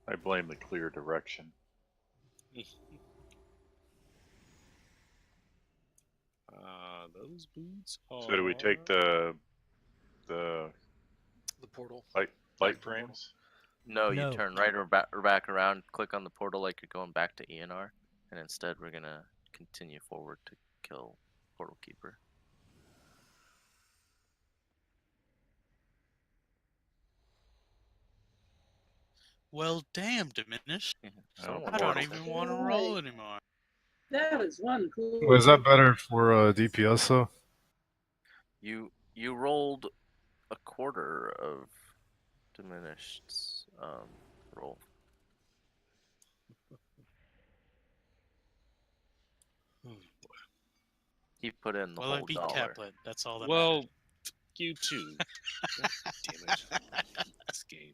I blame the clear direction. Those boots are... So do we take the The portal. light frames? No, No. you turn right or back around, click on the portal like you're going back to ENR, and instead we're gonna continue forward to kill Portal Keeper. Well, damn, Diminish. Someone I don't wants even it. want to roll anymore. That is one cool. Was that better for DPS though? You rolled a quarter of diminished roll. He put in the Well, I whole beat dollar. Caplet. That's all that Well, you too. God damn it. This game.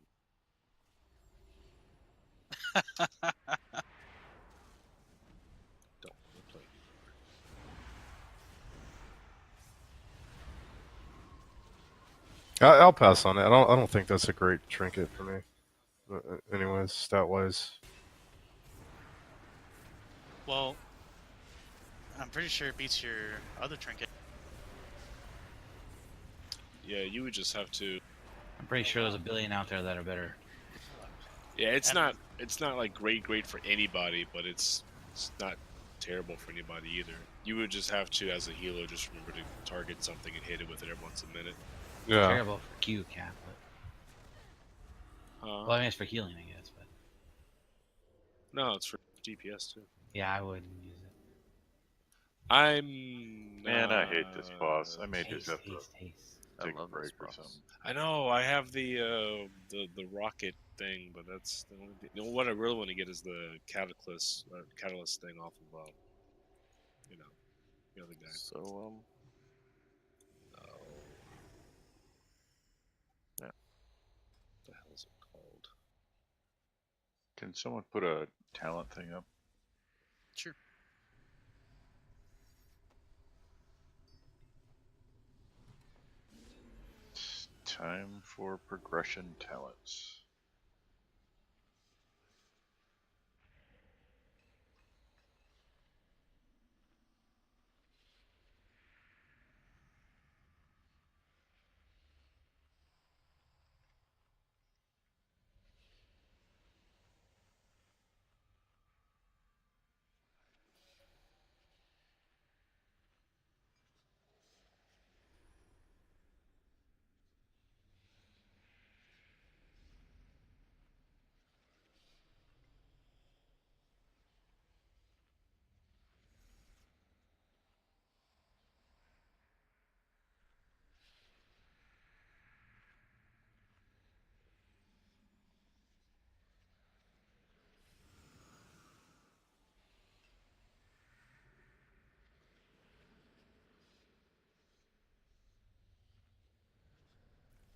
Don't wanna play I'll pass on it. I don't think that's a great trinket for me. Anyways, stat wise. Well, I'm pretty sure it beats your other trinket. Yeah, you would just have to. I'm pretty sure there's a billion out there that are better. Yeah, it's not like great for anybody, but it's not terrible for anybody either. You would just have to, as a healer, just remember to target something and hit it with it every once a minute. Yeah. Terrible for Q cap, but well, I mean it's for healing, I guess. But No, it's for DPS too. yeah, I wouldn't use it. Man, I hate this boss. I may just have to take a break or something. I know. I have the rocket thing, but that's the only thing. You know, what I really want to get is the catalyst thing off of the other guy. So No. Yeah. What the hell is it called? Can someone put a talent thing up? Sure. It's time for progression talents.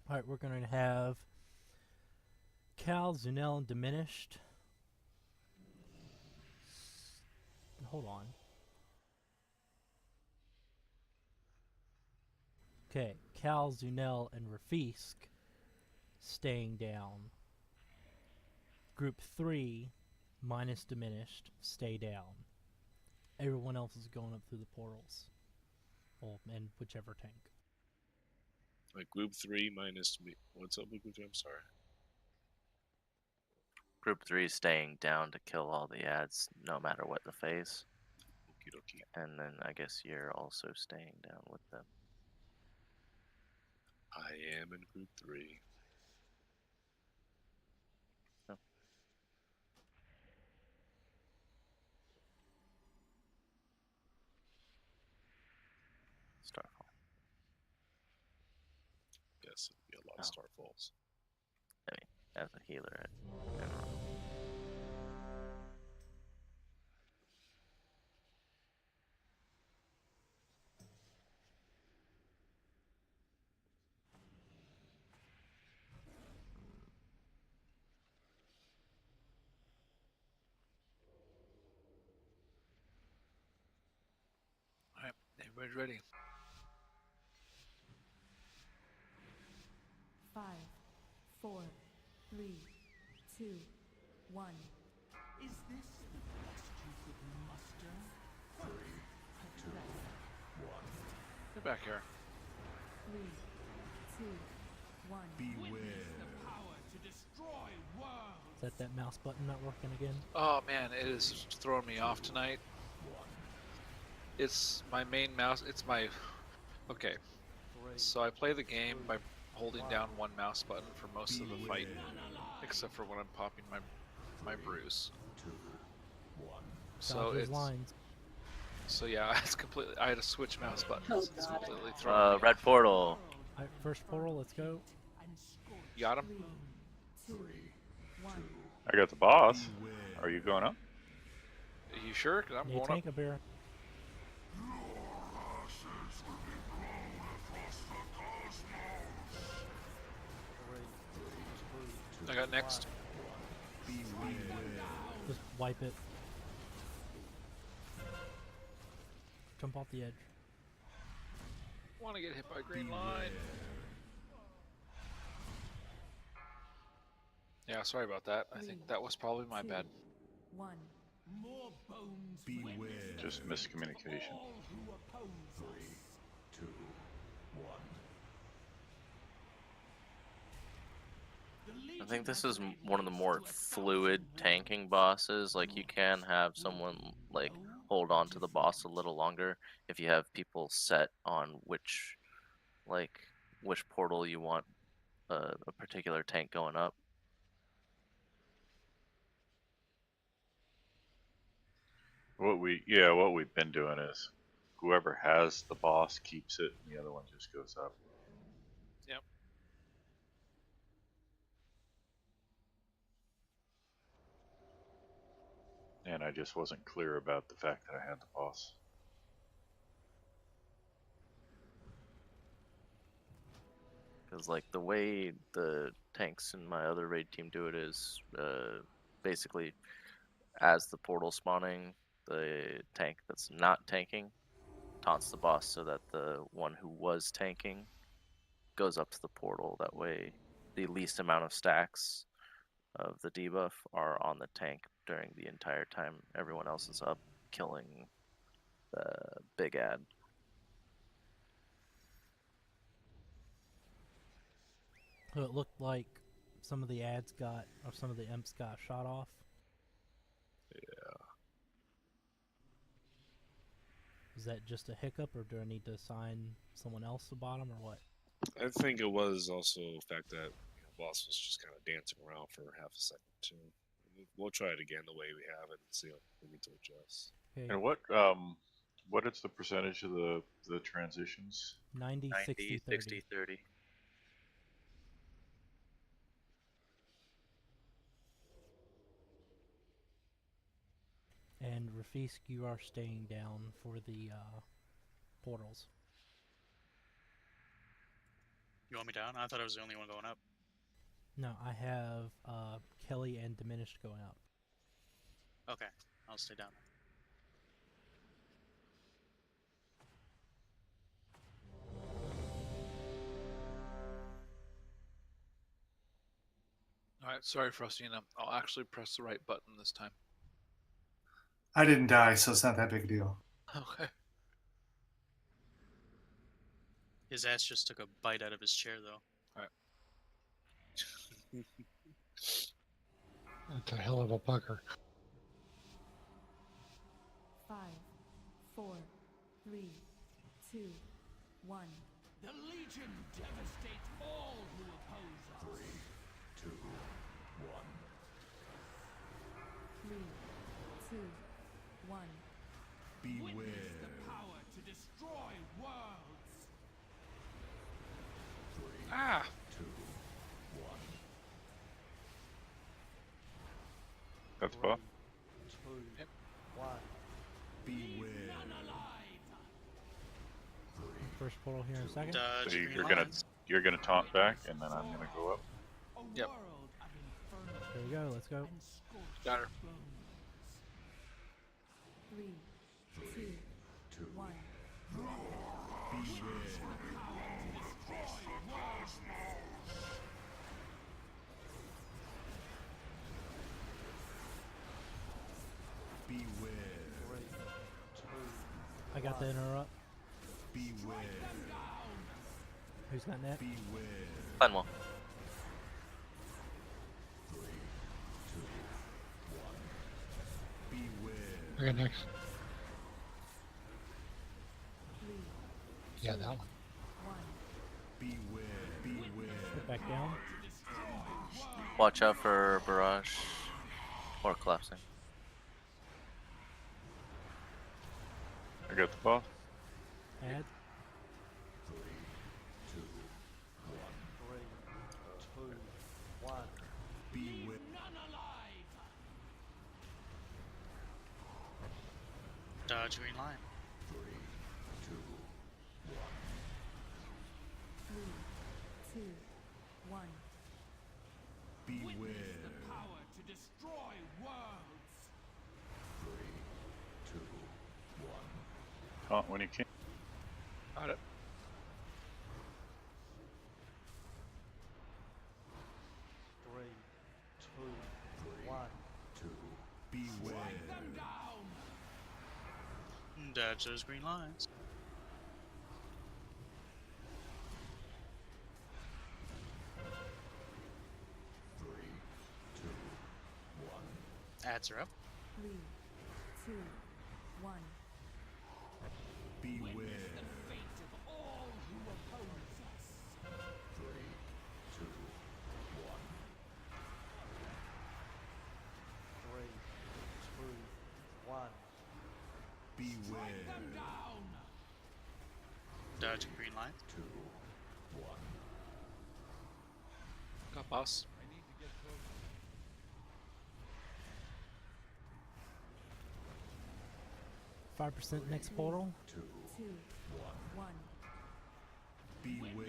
Alright, we're going to have Cal, Zunel, and Diminished. Hold on. Okay, Cal, Zunel, and Rafisk staying down. Group 3, minus Diminished, stay down. Everyone else is going up through the portals. Well, and whichever tank. Like group 3 minus me. What's up with group 3? I'm sorry. Group 3 is staying down to kill all the ads, no matter what the phase. Okie dokie. And then I guess you're also staying down with them. I am in group 3. Starfall. Yes, it'd be a lot of Starfalls. I mean, as a healer, in general. Alright, everybody's ready. 5, 4, 3, 2, 1. Is this the best you could muster? Get back here. 3, 2, 1. Beware. Is that mouse button not working again? Oh man, it is throwing me off tonight. It's my main mouse. It's my. Okay. So I play the game by holding down one mouse button for most of the fight, except for when I'm popping my bruise. So Dodge those it's. lines. So yeah, it's completely. I had to switch mouse buttons. Oh, It's completely Red thrown. portal. Alright, first portal, let's go. You got him? 2, 1. I got the boss. Are you going up? Are you sure? Because I'm Yeah, going tank up. up here. I got next. Just wipe it. Jump off the edge. Want to get hit by green line. Yeah, sorry about that. I think that was probably my bad. 1. More bones Beware. Just miscommunication. all who oppose us. 2, 1. I think this is one of the more fluid tanking bosses. Like, you can have someone like hold on to the boss a little longer if you have people set on which portal you want a particular tank going up. What we've been doing is whoever has the boss keeps it, and the other one just goes up. Yep. And I just wasn't clear about the fact that I had the boss. Because like the way the tanks in my other raid team do it is basically as the portal spawning, the tank that's not tanking taunts the boss so that the one who was tanking goes up to the portal. That way the least amount of stacks of the debuff are on the tank during the entire time everyone else is up killing the big ad. So it looked like some of the ads got, or some of the imps got shot off. Yeah. Is that just a hiccup, or do I need to assign someone else to bottom, or what? I think it was also the fact that boss was just kind of dancing around for half a second too. We'll try it again the way we have it and see if we need to adjust. Okay. And what is the percentage of the transitions? 90, 60, 30. 30. And Rafisk, you are staying down for the portals. You want me down? I thought I was the only one going up. No, I have Kelly and Diminished going up. Okay, I'll stay down. Alright, sorry, Frostina. I'll actually press the right button this time. I didn't die, so it's not that big a deal. Okay. His ass just took a bite out of his chair, though. Alright. That's a hell of a pucker. 5, 4, 3, 2, 1. The Legion devastates all who oppose us. 3, 2, 1. 3, 2, 1. Beware. Witness the power to destroy worlds. 3, Ah! 2, 1. That's the boss. 2, 1. Beware. First portal here in a second. So you're gonna taunt back, and then I'm gonna go up. Yep. There we go, let's go. Got her. 3, 2, 1. Beware. I got the interrupt. Beware. Who's got net? Beware. Glenwell. 3, 2, 1. Beware. I got next. 3, Yeah, that one. 1. Beware. Beware. Put back down. Watch out for barrage or collapsing. I got the boss. Add. 3, 2, 1. 3, 2, 1. Dodge green line. 3, 2, 1. Beware. The power to destroy worlds. Taunt when you can. Got it. Three, two, one. Beware. Dodge those green lines. Ads are up. 3, 2, 1. Beware. Three, two, one. Beware. Dodge green line. Got boss. 5% next portal. 2, 1. Beware.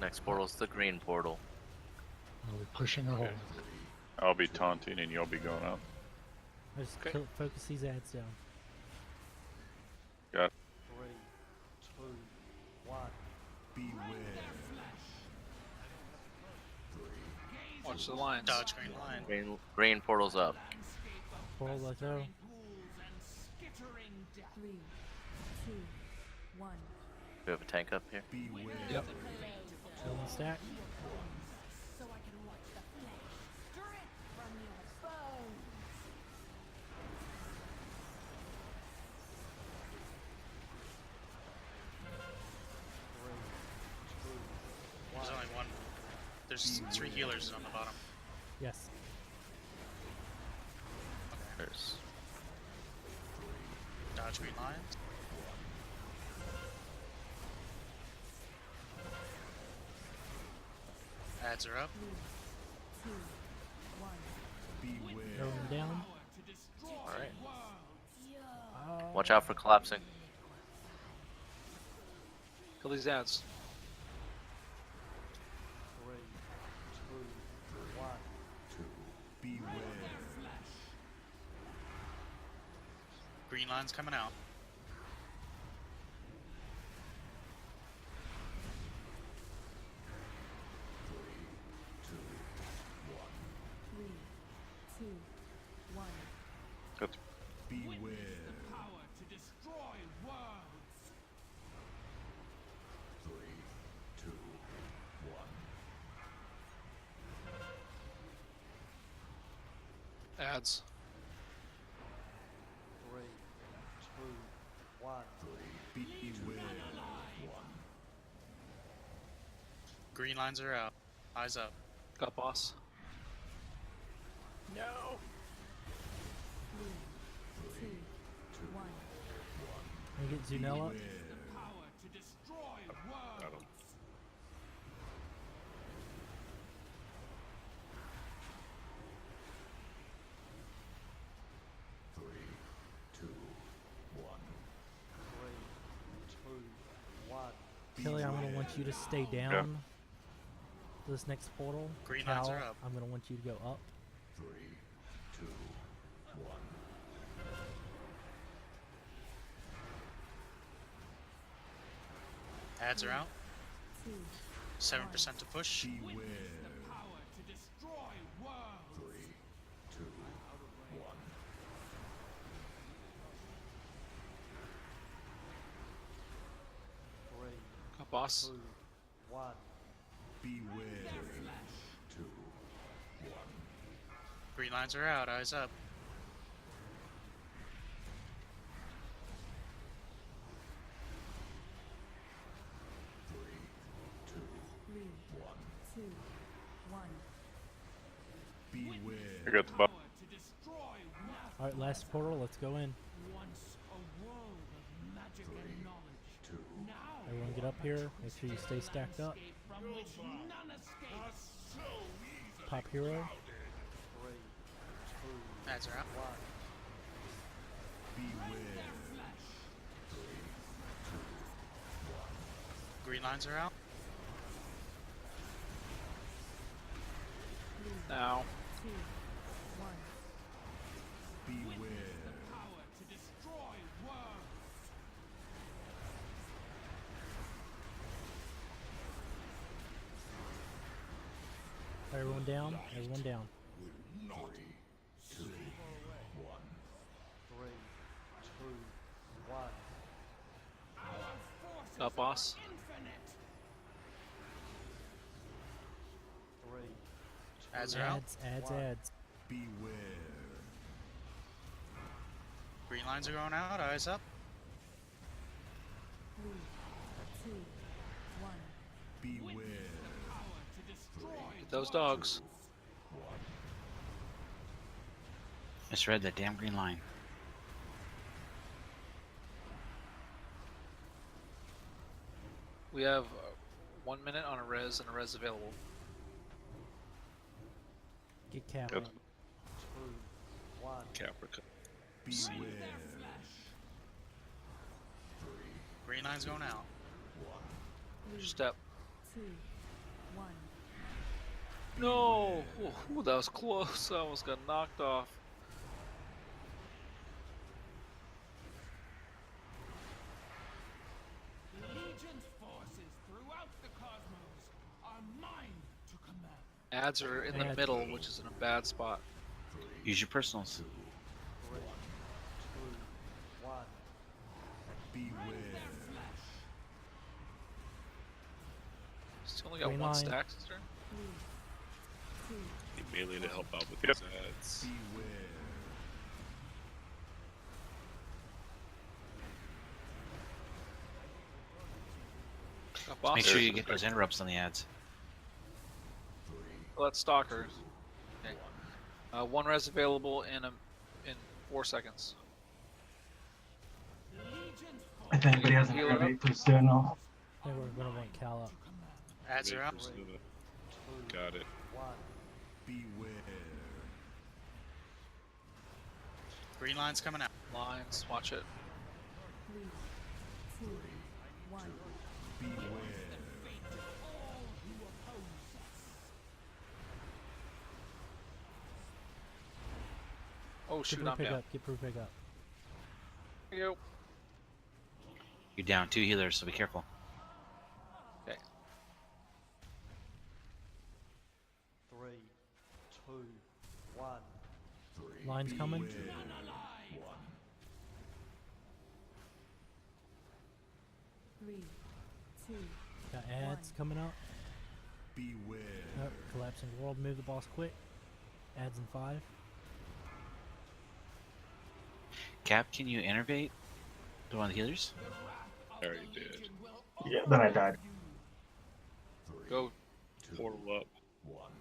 Next portal's the green portal. Are we pushing or holding? I'll be taunting and you'll be going up. Just focus these ads down. Got 3, 2, 1. Beware. Watch the lines. Dodge green line. Green portal's up. Portal, let go. 3, 2, 1. We have a tank up here. Beware. Yep. Killing stack. So I can watch the flesh drip from your bones. There's only one. There's 3 healers on the bottom. Yes. There's Dodge green lines. Ads are up. 3, 2, 1. Beware. Throw them down. alright. Oh. Watch out for collapsing. Kill these ads. 3, 2, 1. Beware. Green line's coming out. Three, two, one. That's Beware. Ads. 3, 2, 1. Beware. Green lines are out. Eyes up. Got boss. No. 3, 2, 1. And get Zunella. got him. Kelly, I'm gonna want you to stay down. This next portal. Green Cal, lines are up. I'm gonna want you to go up. 3, 2, 1. Ads are out. 2, 7% to push. Beware. 3, 2, 1. Got boss. 1. Beware. 2, 1. Green lines are out. Eyes up. 3, 2, 1. Beware. I got the buff. Alright, last portal, let's go in. Everyone get up here. Make sure you stay stacked up. Top hero. 3, 2, Ads are out. Green lines are out. Now. Everyone down. Everyone down. Three, two, one. Up, boss. Ads are out. Ads. Green lines are going out. Eyes up. 3, 2, 1. Get those dogs. Misread that damn green line. We have 1 minute on a res and a res available. Get Cap. Good. 2, 1. Caprica. Green line's going out. Step. 2, 1. No! Ooh, that was close. I almost got knocked off. Legion's forces throughout the cosmos are mine to command. Ads are in the middle, which is in a bad spot. Use your personals. 3, 2, 1. Still only got Green one line. stack, sister. 3, 2, Need melee to help out with these ads. Got boss. Make sure you get those interrupts on the ads. Well, that's stalkers. Okay. One res available in 4 seconds. If anybody has an Heal it up. activate, please do know. I think we're gonna want Cal up. Ads are out. Got it. 1. Green line's coming out. Lines, watch it. 3, 2, 1. Oh Get shoot, Brew I'm pick down. up. Get Brew pick up. Here you go. You're down 2 healers, so be careful. Okay. 3, 2, 1. Line's coming. 3, 2, Got ads coming up. Oh, collapsing world. Move the boss quick. Ads in 5. Cap, can you innervate the one of the healers? I already did. Yeah, then I died. Go. Portal up.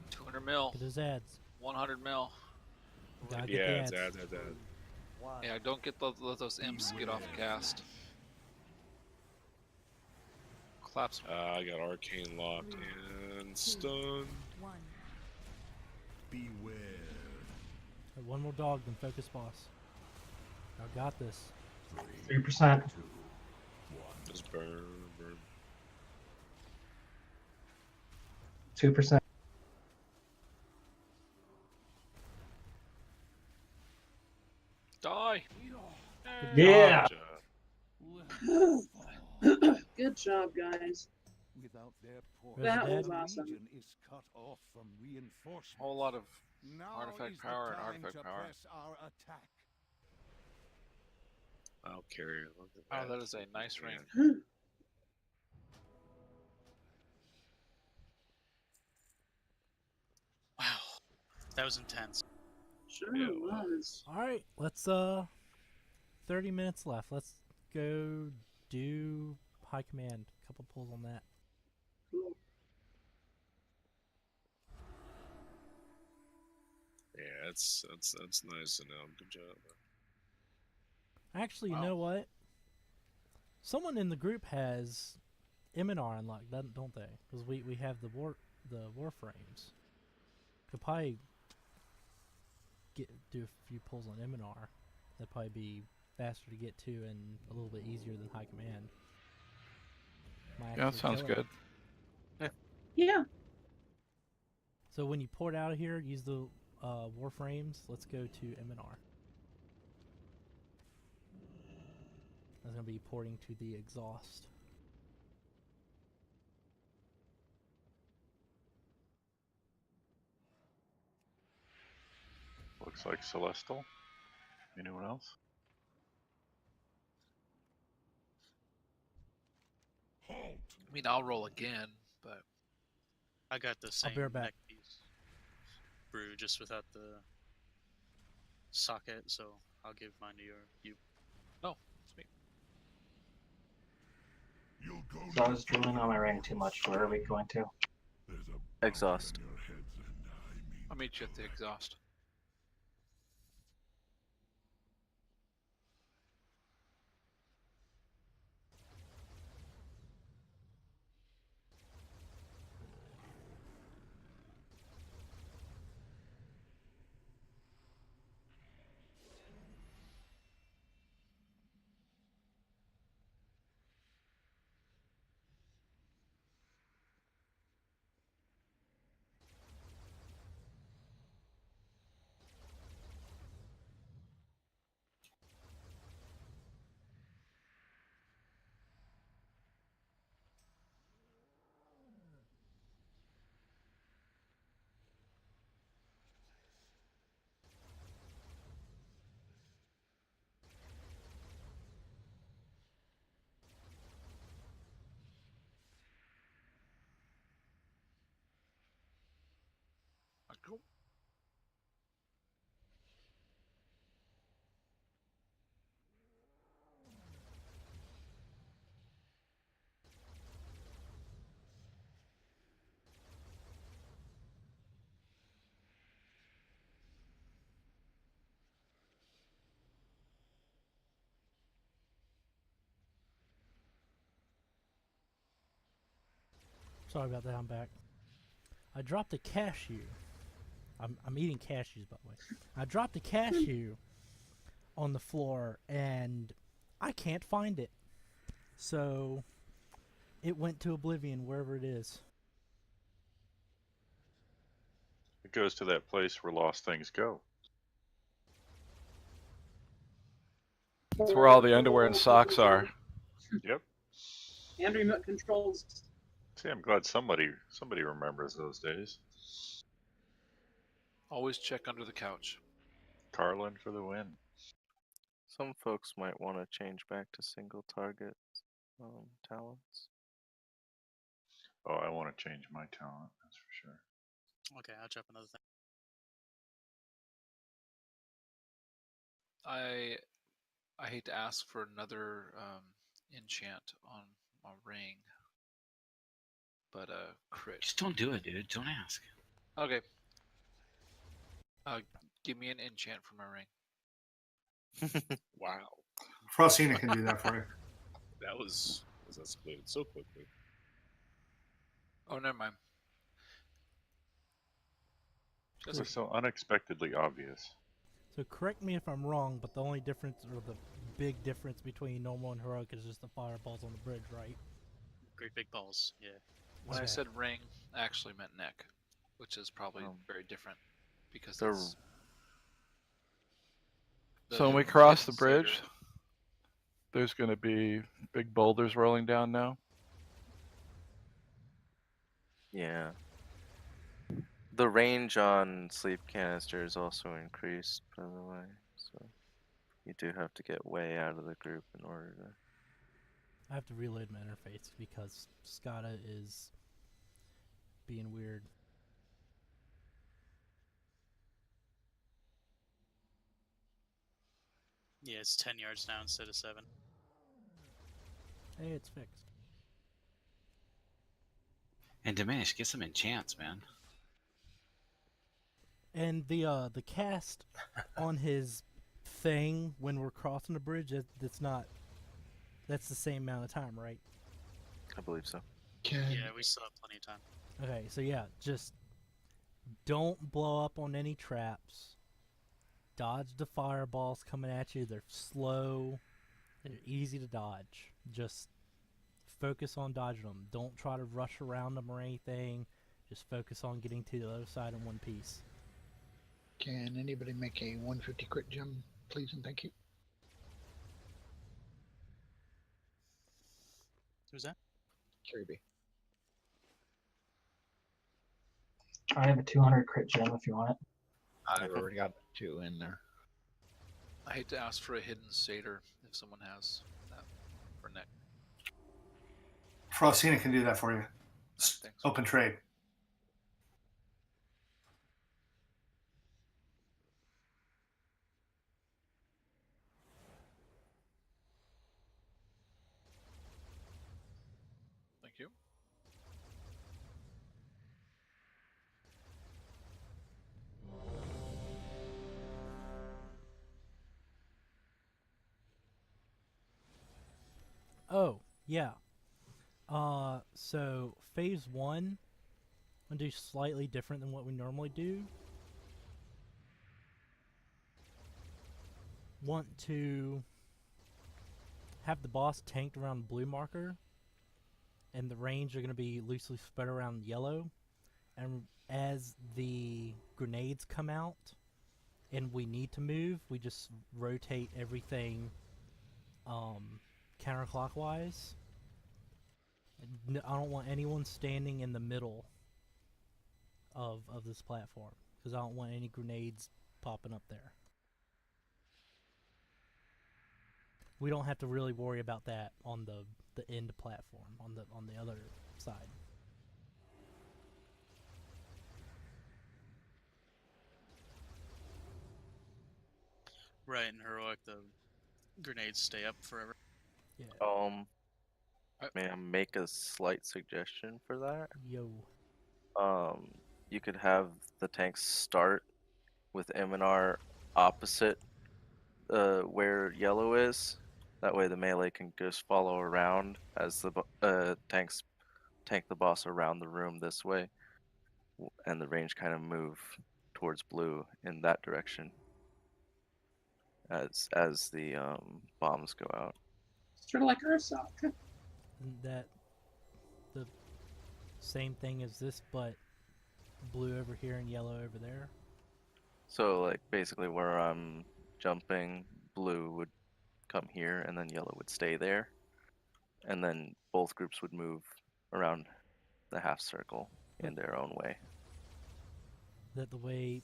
200 mil. Get those ads. 100 mil. Gotta get Yeah, the ads. ads. Yeah, don't let those imps get off the cast. Collapse. I got arcane locked and stunned. 1. Right, one more dog, then focus boss. I got this. 3%. Just burn. 2%. Die. Yeah. Good job, guys. Without their That portion, was the awesome. Legion is cut off from reinforcement. Whole lot of Now artifact is the power and time artifact to power. press our attack. I'll carry it. Look at Oh, that is a nice ring. Wow, that was intense. Sure Yeah, was. All right, let's 30 minutes left. Let's go do high command. Couple pulls on that. Cool. Yeah, that's nice to know. Good job. Actually, you know what? Someone in the group has M&R unlocked, don't they? Because we have the warframes. Could probably do a few pulls on Eminar. That'd probably be faster to get to and a little bit easier than High Command. Might Yeah, that actually sounds kill it. good. Yeah. So when you port out of here, use the Warframes. Let's go to Eminar. That's going to be porting to the exhaust. Looks like Celestial. Anyone else? I mean, I'll roll again, but I got the same be right back. neck piece brew just without the socket, so I'll give mine to you. oh, sweet. So I was drooling on my ring too much. Where are we going to? Exhaust. I'll meet you at the exhaust. Cool. Sorry about that, I'm back. I dropped a cashew. I'm eating cashews, by the way. I dropped a cashew on the floor, and I can't find it. So, it went to oblivion, wherever it is. It goes to that place where lost things go. That's where all the underwear and socks are. Yep. And remote controls. See, I'm glad somebody remembers those days. Always check under the couch. Carlin for the win. Some folks might want to change back to single target talents. Oh, I want to change my talent, that's for sure. Okay, I'll drop another thing. I hate to ask for another enchant on my ring, but crit. Just don't do it, dude. Don't ask. Okay. Give me an enchant for my ring. Wow. Frostina can do that for you. That was escalated so quickly. Oh, never mind. Those are so unexpectedly obvious. So correct me if I'm wrong, but the only difference, or the big difference between normal and heroic is just the fireballs on the bridge, right? Great big balls, yeah. When I Okay. said ring, I actually meant neck, which is probably very different because the- it's So when we cross the bridge, there's going to be big boulders rolling down now. Yeah. The range on sleep canister is also increased, by the way. So you do have to get way out of the group in order to. I have to reload my interface because SCADA is being weird. Yeah, it's 10 yards now instead of 7. Hey, it's fixed. And diminish, get some enchants, man. And the cast on his thing when we're crossing the bridge, that's the same amount of time, right? I believe so. Yeah, we still have plenty of time. Okay, so yeah, just don't blow up on any traps. dodge the fireballs coming at you. They're slow. They're easy to dodge. Just focus on dodging them. Don't try to rush around them or anything. Just focus on getting to the other side in one piece. Can anybody make a 150 crit gem, please and thank you? Who's that? Kirby. I have a 200 crit gem if you want it. I've already got 2 in there. I hate to ask for a hidden satyr if someone has that for neck. Frostina can do that for you. Open trade. Thank you. Oh, yeah. So phase 1, I'm gonna do slightly different than what we normally do. Want to have the boss tanked around the blue marker, and the range are gonna be loosely spread around yellow. And as the grenades come out, and we need to move, we just rotate everything counterclockwise. I don't want anyone standing in the middle of this platform, because I don't want any grenades popping up there. We don't have to really worry about that on the end platform, on the other side. Right, in Heroic, the grenades stay up forever. Yeah. May I make a slight suggestion for that? Yo. You could have the tanks start with M&R opposite where yellow is. That way the melee can just follow around as the tanks tank the boss around the room this way, and the range kind of move towards blue in that direction as the bombs go out. Sort of like Ursa. That the same thing as this, but blue over here and yellow over there. So like basically where I'm jumping, blue would come here and then yellow would stay there, and then both groups would move around the half circle in their own way. That the way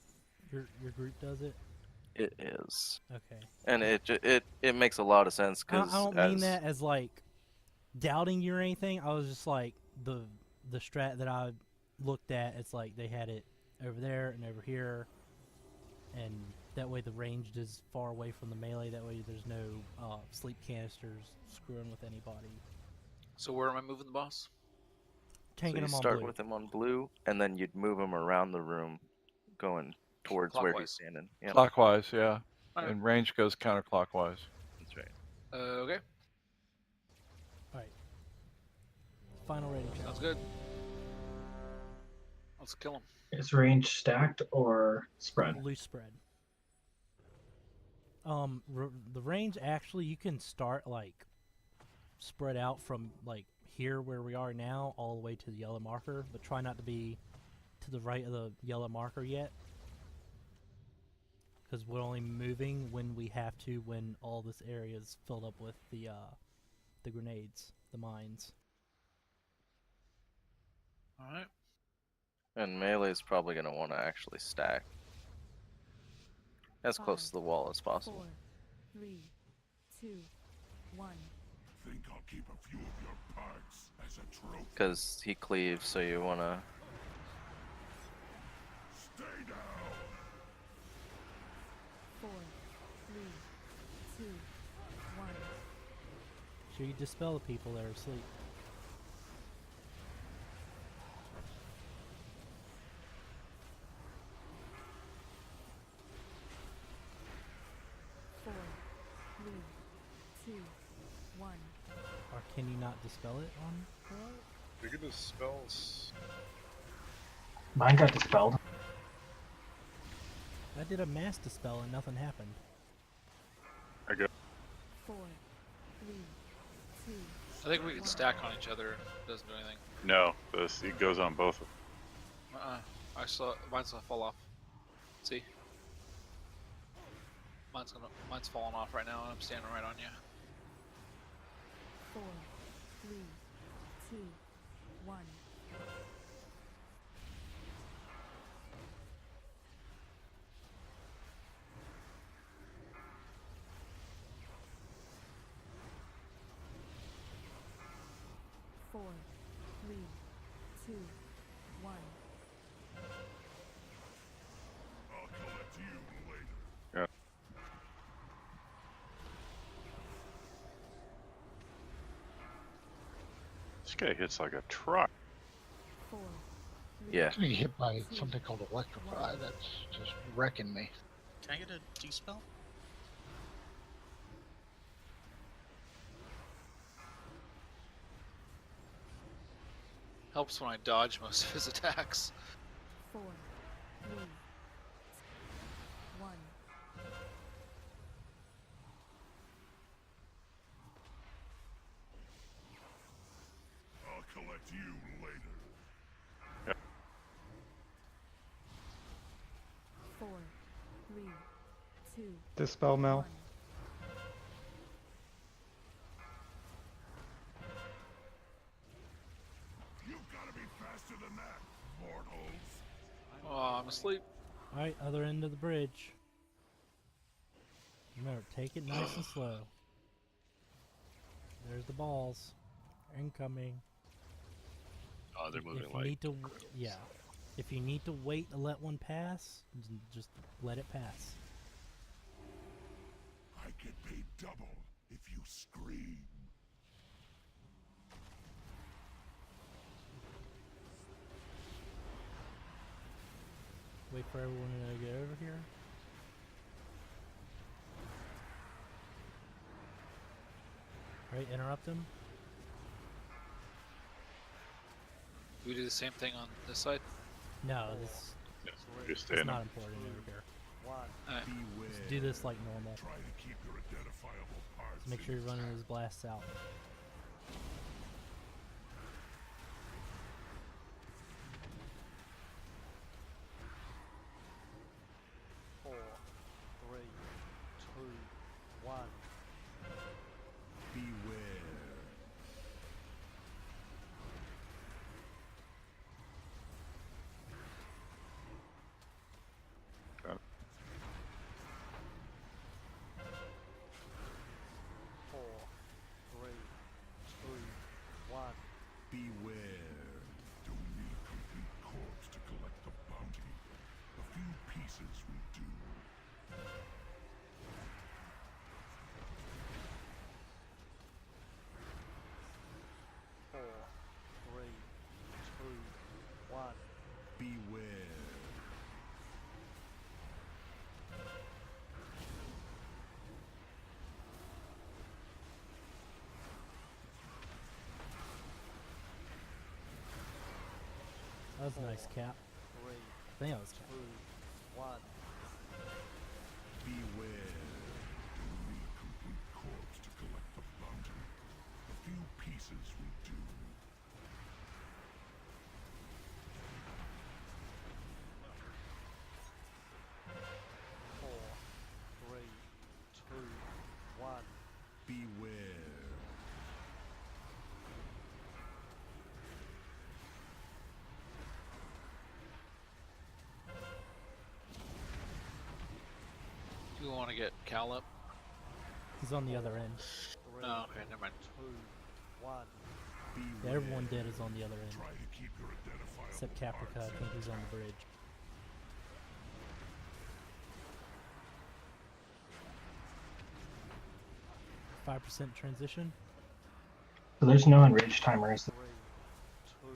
your group does it? It is. Okay. And it makes a lot of sense because I don't mean that as like doubting you or anything. I was just like the strat that I looked at. It's like they had it over there and over here, and that way the range is far away from the melee. That way there's no sleep canisters screwing with anybody. So where am I moving the boss? Tanking so you him on start blue. with him on blue, and then you'd move him around the room, going towards where he's Clockwise. standing. Yeah. Clockwise, yeah. Alright. And range goes counterclockwise. That's right. Okay. Alright. Final rating check. Sounds good. Let's kill him. Is range stacked or spread? Loose spread. The range actually, you can start like spread out from like here where we are now all the way to the yellow marker, but try not to be to the right of the yellow marker yet, because we're only moving when we have to, when all this area is filled up with the grenades, the mines. All right. And melee is probably going to want to actually stack as close to the wall as possible. 4, 3, 2, 1. Think I'll keep a few of your parts as a trophy. Because he cleaves, so you want to. Stay down. 4, 3, 2, 1. Sure you dispel the people that are asleep. Or can you not dispel it on Heroic? You can dispel. Mine got dispelled. I did a mass dispel and nothing happened. I go. 4, 3, 2. I think we can stack on each other. It doesn't do anything. No, it goes on both of them. I saw mine's gonna fall off. See? Mine's falling off right now, and I'm standing right on you. 4, 3, 2, 1. Four, 3, 2, 1. I'll collect you later. Yeah. This guy hits like a truck. 4, Yeah. Getting hit by something called Electrify. That's just wrecking me. Can I get a dispel? Helps when I dodge most of his attacks. 4, 3, 1. I'll collect you later. Yep. 4, 3, 2. Dispel Mel. You've got to be faster than that, mortals. Oh, I'm asleep. Alright, other end of the bridge. Remember, take it nice and slow. There's the balls. Incoming. Oh, they're moving If you light. need to, yeah. If you need to wait to let one pass, just let it pass. I get paid double if you scream. Wait for everyone to get over here. Right, interrupt them. Do we do the same thing on this side? No, this Just stay it's in not them. important over here. Alright. Just do this like normal. Try to keep your identifiable parts. Just make sure you're running those blasts out. Four, 3, 2, 1. Beware. Four, 3, 2, 1. Beware. Don't need complete corpse to collect the bounty. A few pieces will do. Four, 3, 2, 1. Beware. That was a nice cap. 3, I think that was cap. 2, 1. Beware. Don't need complete corpse to collect the bounty. A few pieces will do. Four, 3, 2, 1. Beware. Do you want to get Cal up? He's on the other end. Oh, okay, never mind. 2, 1. Yeah, everyone dead is on the other end. Try to keep your identifiable Except Caprica, I think he's on the bridge. .5% transition. So there's no enrage timers. 3, 2,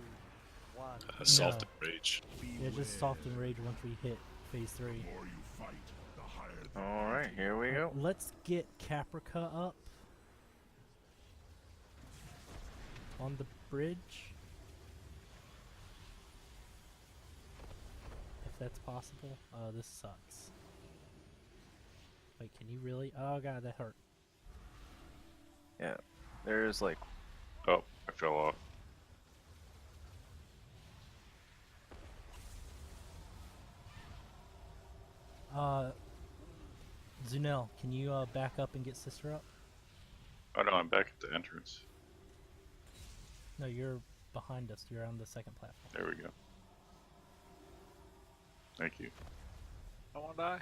1. Soft rage. Yeah, just soft and rage once we hit phase 3. The more you fight, the higher the Alright, here we go. Let's get Caprica up on the bridge. If that's possible. This sucks. Wait, can you really? Oh god, that hurt. Yeah, there's like. Oh, I fell off. Zunel, can you back up and get sister up? Oh no, I'm back at the entrance. No, you're behind us. You're on the second platform. There we go. Thank you. I want to die.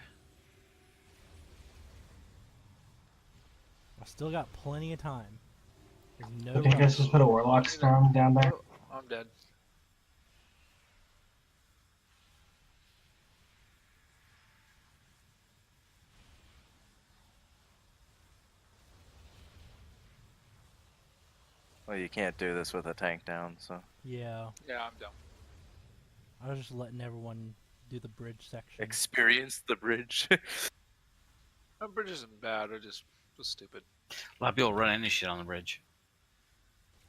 I still got plenty of time. There's no. I think I just put a Warlock Storm down there. Oh, I'm dead. Well, you can't do this with a tank down, so. Yeah. Yeah, I'm down. I was just letting everyone do the bridge section. Experience the bridge. My bridge isn't bad. It just was stupid. A lot of people run into shit on the bridge.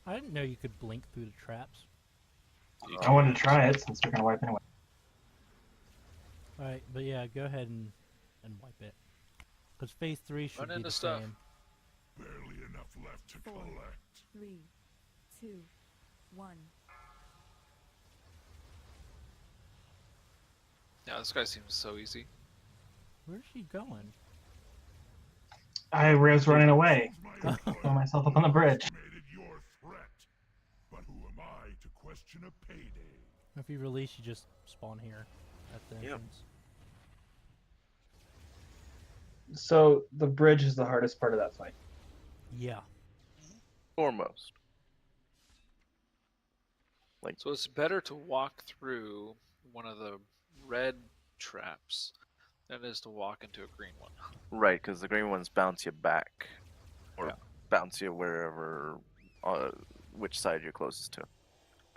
I didn't know you could blink through the traps. I wanted to try it since we're gonna wipe anyway. Alright, but yeah, go ahead and wipe it. Because phase 3 should Run be into the stuff. same. Barely enough left to 4, collect. 3, 2, 1. Yeah, this guy seems so easy. Where's she going? I was running away. Throw myself up on the bridge. Your threat. But who am I to question a payday? If you release, you just spawn here at the entrance. So the bridge is the hardest part of that fight. Yeah. Foremost. So it's better to walk through one of the red traps than it is to walk into a green one. Right, because the green ones bounce you back. Or bounce you wherever, which side you're closest to.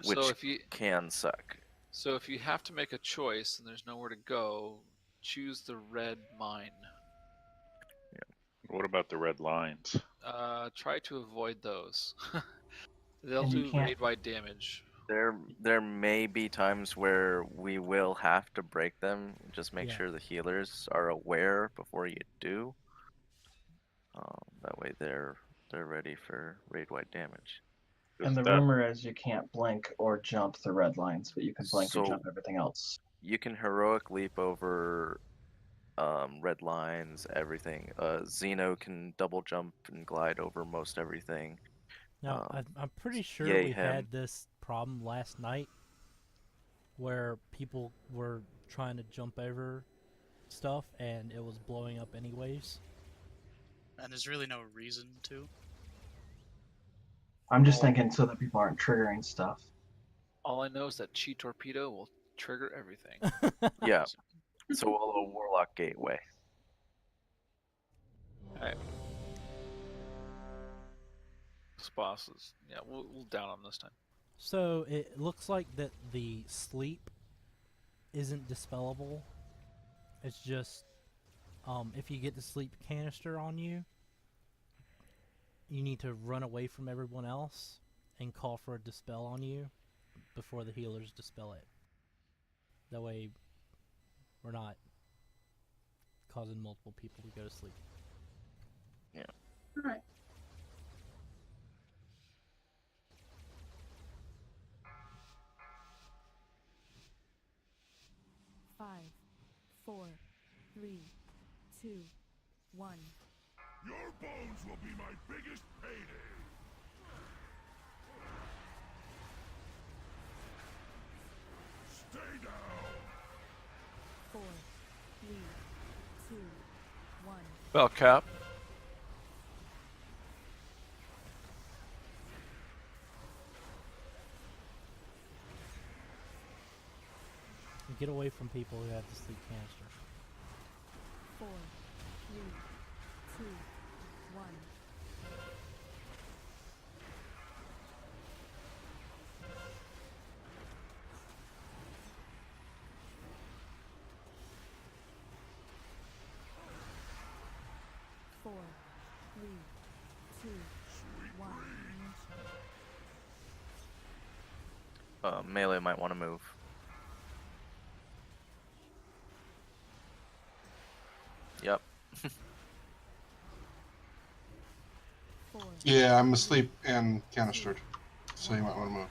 Which So if you can suck. So if you have to make a choice and there's nowhere to go, choose the red mine. What about the red lines? Try to avoid those. They'll And you do can't- raid-wide damage. There may be times where we will have to break them. Just make Yeah. sure the healers are aware before you do. That way they're ready for raid-wide damage. And the rumor is you can't blink or jump the red lines, but you can blink or So- jump everything else. You can heroic leap over red lines, everything. Xeno can double jump and glide over most everything. Now, I'm pretty sure yay we him. had this problem last night where people were trying to jump over stuff and it was blowing up anyways. And there's really no reason to. I'm just thinking so that people aren't triggering stuff. All I know is that Chi Torpedo will trigger everything. Yeah. So we'll Warlock Gateway. Alright. This boss is, yeah, we'll down him this time. So it looks like that the sleep isn't dispellable. It's just if you get the sleep canister on you, you need to run away from everyone else and call for a dispel on you before the healers dispel it. That way we're not causing multiple people to go to sleep. Yeah. Alright. Five, 4, 3, 2, 1. Your bones will be my biggest payday. Stay down. 4, 3, 2, 1. Bell cap. Get away from people who have the sleep canister. 4, 3, 2, 1. Four, 3, 2, 1. Melee might want to move. Yep. Yeah, I'm asleep and canistered, so you might want to move.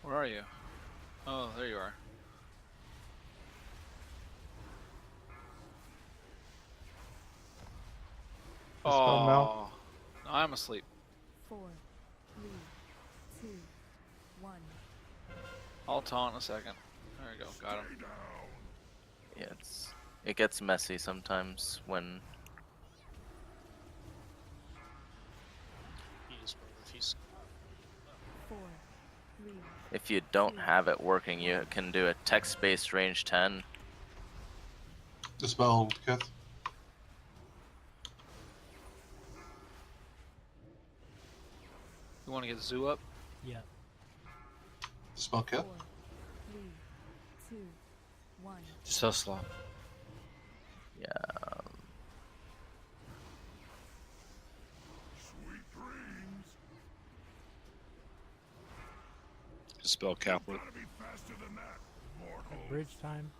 Where are you? Oh, there you are. Dispel Mel. Oh, I'm asleep. 4, 3, 2, 1. I'll taunt in a second. There we go. Got him. Yeah, it gets messy sometimes when He just if he's 4, 3. if you don't have it working, you can do a text-based range 10. Dispel, Kith. You want to get Zoo up? Yeah. Dispel, Kith. 4, 3, 2, 1. So slow. Yeah. Dispel Kaplan. Bridge time.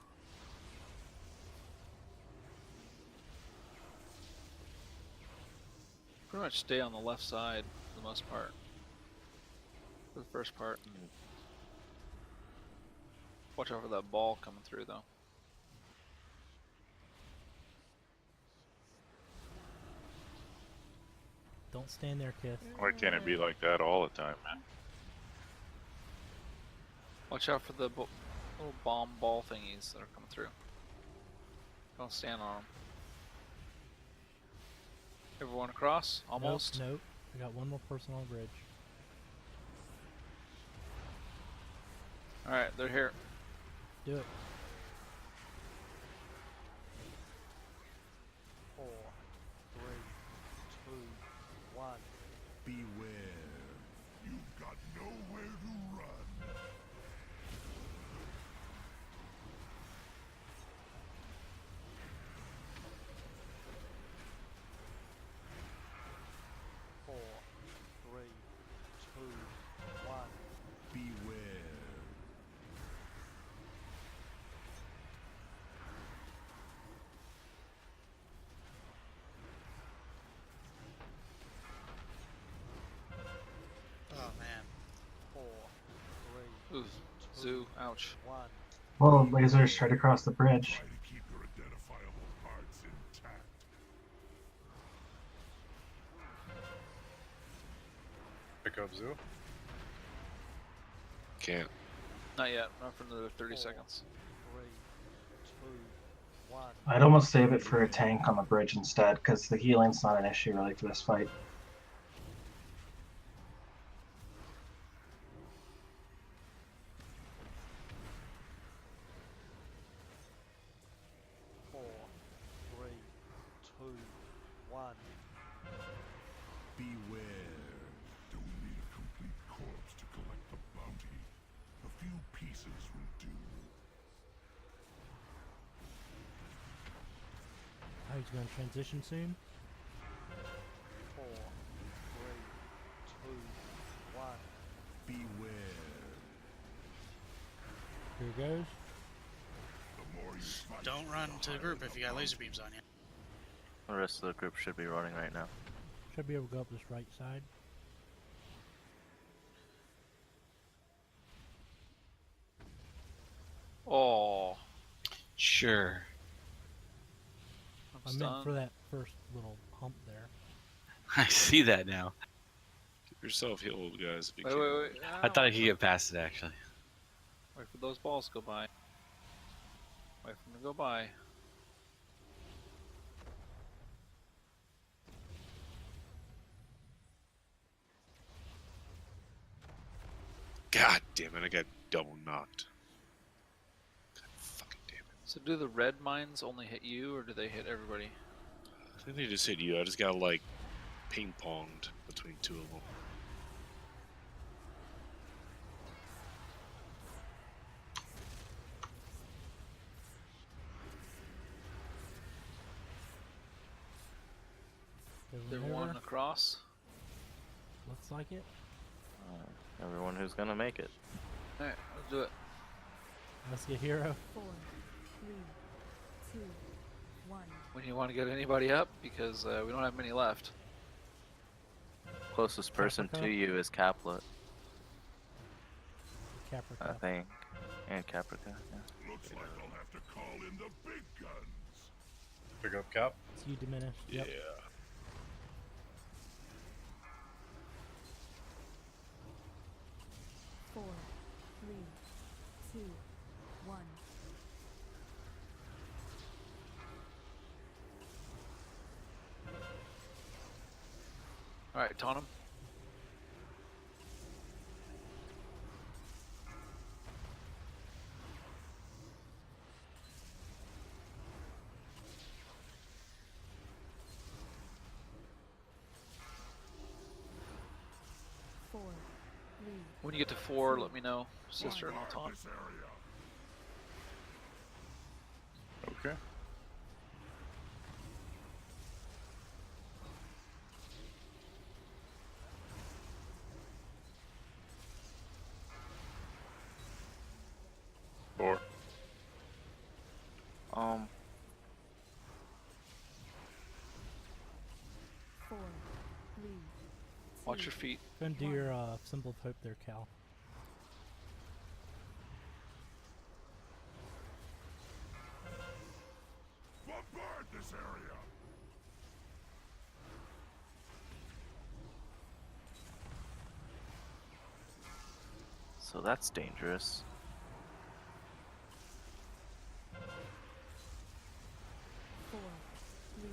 Pretty much stay on the left side for the most part. For the first part. Watch out for that ball coming through though. Don't stand there, Kith. Why can't it be like that all the time, man? Watch out for the little bomb ball thingies that are coming through. Don't stand on them. Everyone across? Almost? Nope. I got one more person on the bridge. Alright, they're here. Do it. 4, 3, 2, 1. Beware. You've got nowhere to run. Four, 3, 2, 1. Beware. oh man. 4, 3, Ooh, Zoo, ouch. 1. Well, laser straight across the bridge. Try to keep your identifiable parts intact. Pick up Zoo. Can't. Not yet, not for another 30 seconds. 3, 2, 1. I'd almost save it for a tank on the bridge instead, because the healing's not an issue really for this fight. Four, 3, 2, 1. Beware. Don't need a complete corpse to collect the bounty. A few pieces will do. Oh, he's going to transition soon. 4, 3, 2, 1. Beware. Here goes. The more you fight, Don't run to the group if you got laser beams on you. The rest of the group should be running right now. Should be able to go up this right side. Oh, Sure. I'm I meant stunned. for that first little hump there. I see that now. Keep yourself healed, guys. If you Wait, can. wait, wait. I thought I could get past it actually. Wait for those balls to go by. Wait for them to go by. God damn it! I got double knocked. God fucking damn it! So do the red mines only hit you, or do they hit everybody? I think they just hit you. I just got like ping ponged between two of them. There There. one across. Looks like it. Everyone who's gonna make it. Alright, let's do it. Let's get hero. 4, 3, 2, 1. When you want to get anybody up, because we don't have many left. Closest person to Caprica? you is Caplet, I Caprica. think, and Caprica. Yeah. Looks like I'll have to call in the big guns. Pick up Cap. It's you diminished. Yep. Yeah. Four, three, two, one. All right, Taunt him. Four, three, When you get to 4, let me know, sister, and I'll taunt. This area. Okay. Four. four, three. Watch your feet. Go and do your symbol of hope there, Cal. Bombard this area. So that's dangerous. Four, three,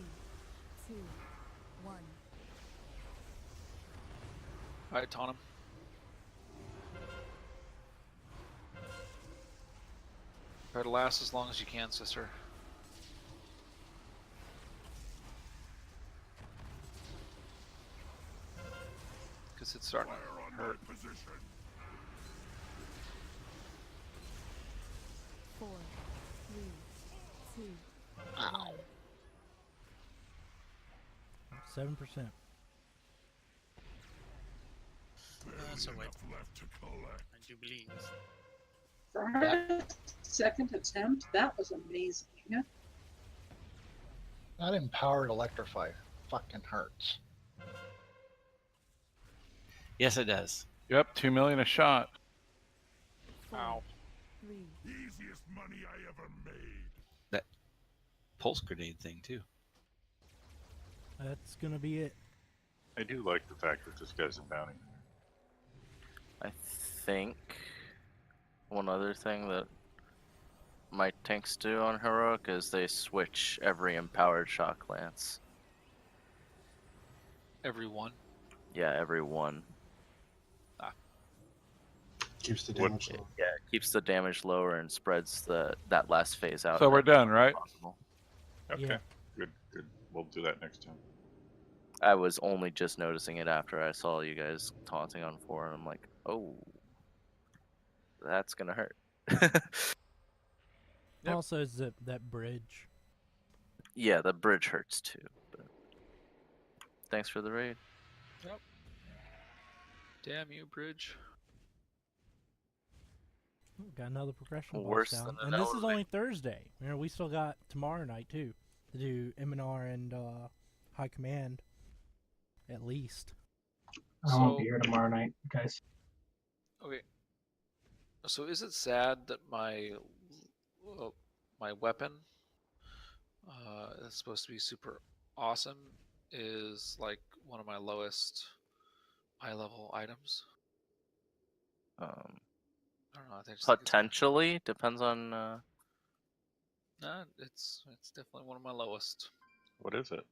two, one. All right, taunt him. Try to last as long as you can, sister. Because it's starting to hurt. Position. Four, three, two, one. 7%. That's a wait. Left to collect. I do believe. For her second attempt, that was amazing. That empowered electrify fucking hurts. Yes, it does. Yep, 2 million a shot. Ow. Three. Easiest money I ever made. That pulse grenade thing too. That's gonna be it. I do like the fact that this guy's a bounty. I think one other thing that my tanks do on heroic is they switch every empowered shock lance. Every one. Yeah, every one. Keeps the damage low. Yeah, it keeps the damage lower and spreads that last phase out. So of we're it done, right? possible. Okay, Yeah. good, good. We'll do that next time. I was only just noticing it after I saw you guys taunting on 4, and I'm like, oh, that's gonna hurt. Yep. Also, is that bridge. Yeah, the bridge hurts too. But thanks for the raid. Yep. Damn you, Bridge. Ooh, got another progression boss Worse down. than And an this is elevator. only Thursday. You know, we still got tomorrow night too to do MNR and High Command, at least. I won't be here tomorrow night, guys. Okay. So is it sad that my weapon that's supposed to be super awesome is like one of my lowest eye level items? I don't know. I think Potentially depends on. Nah, it's definitely one of my lowest. What is it?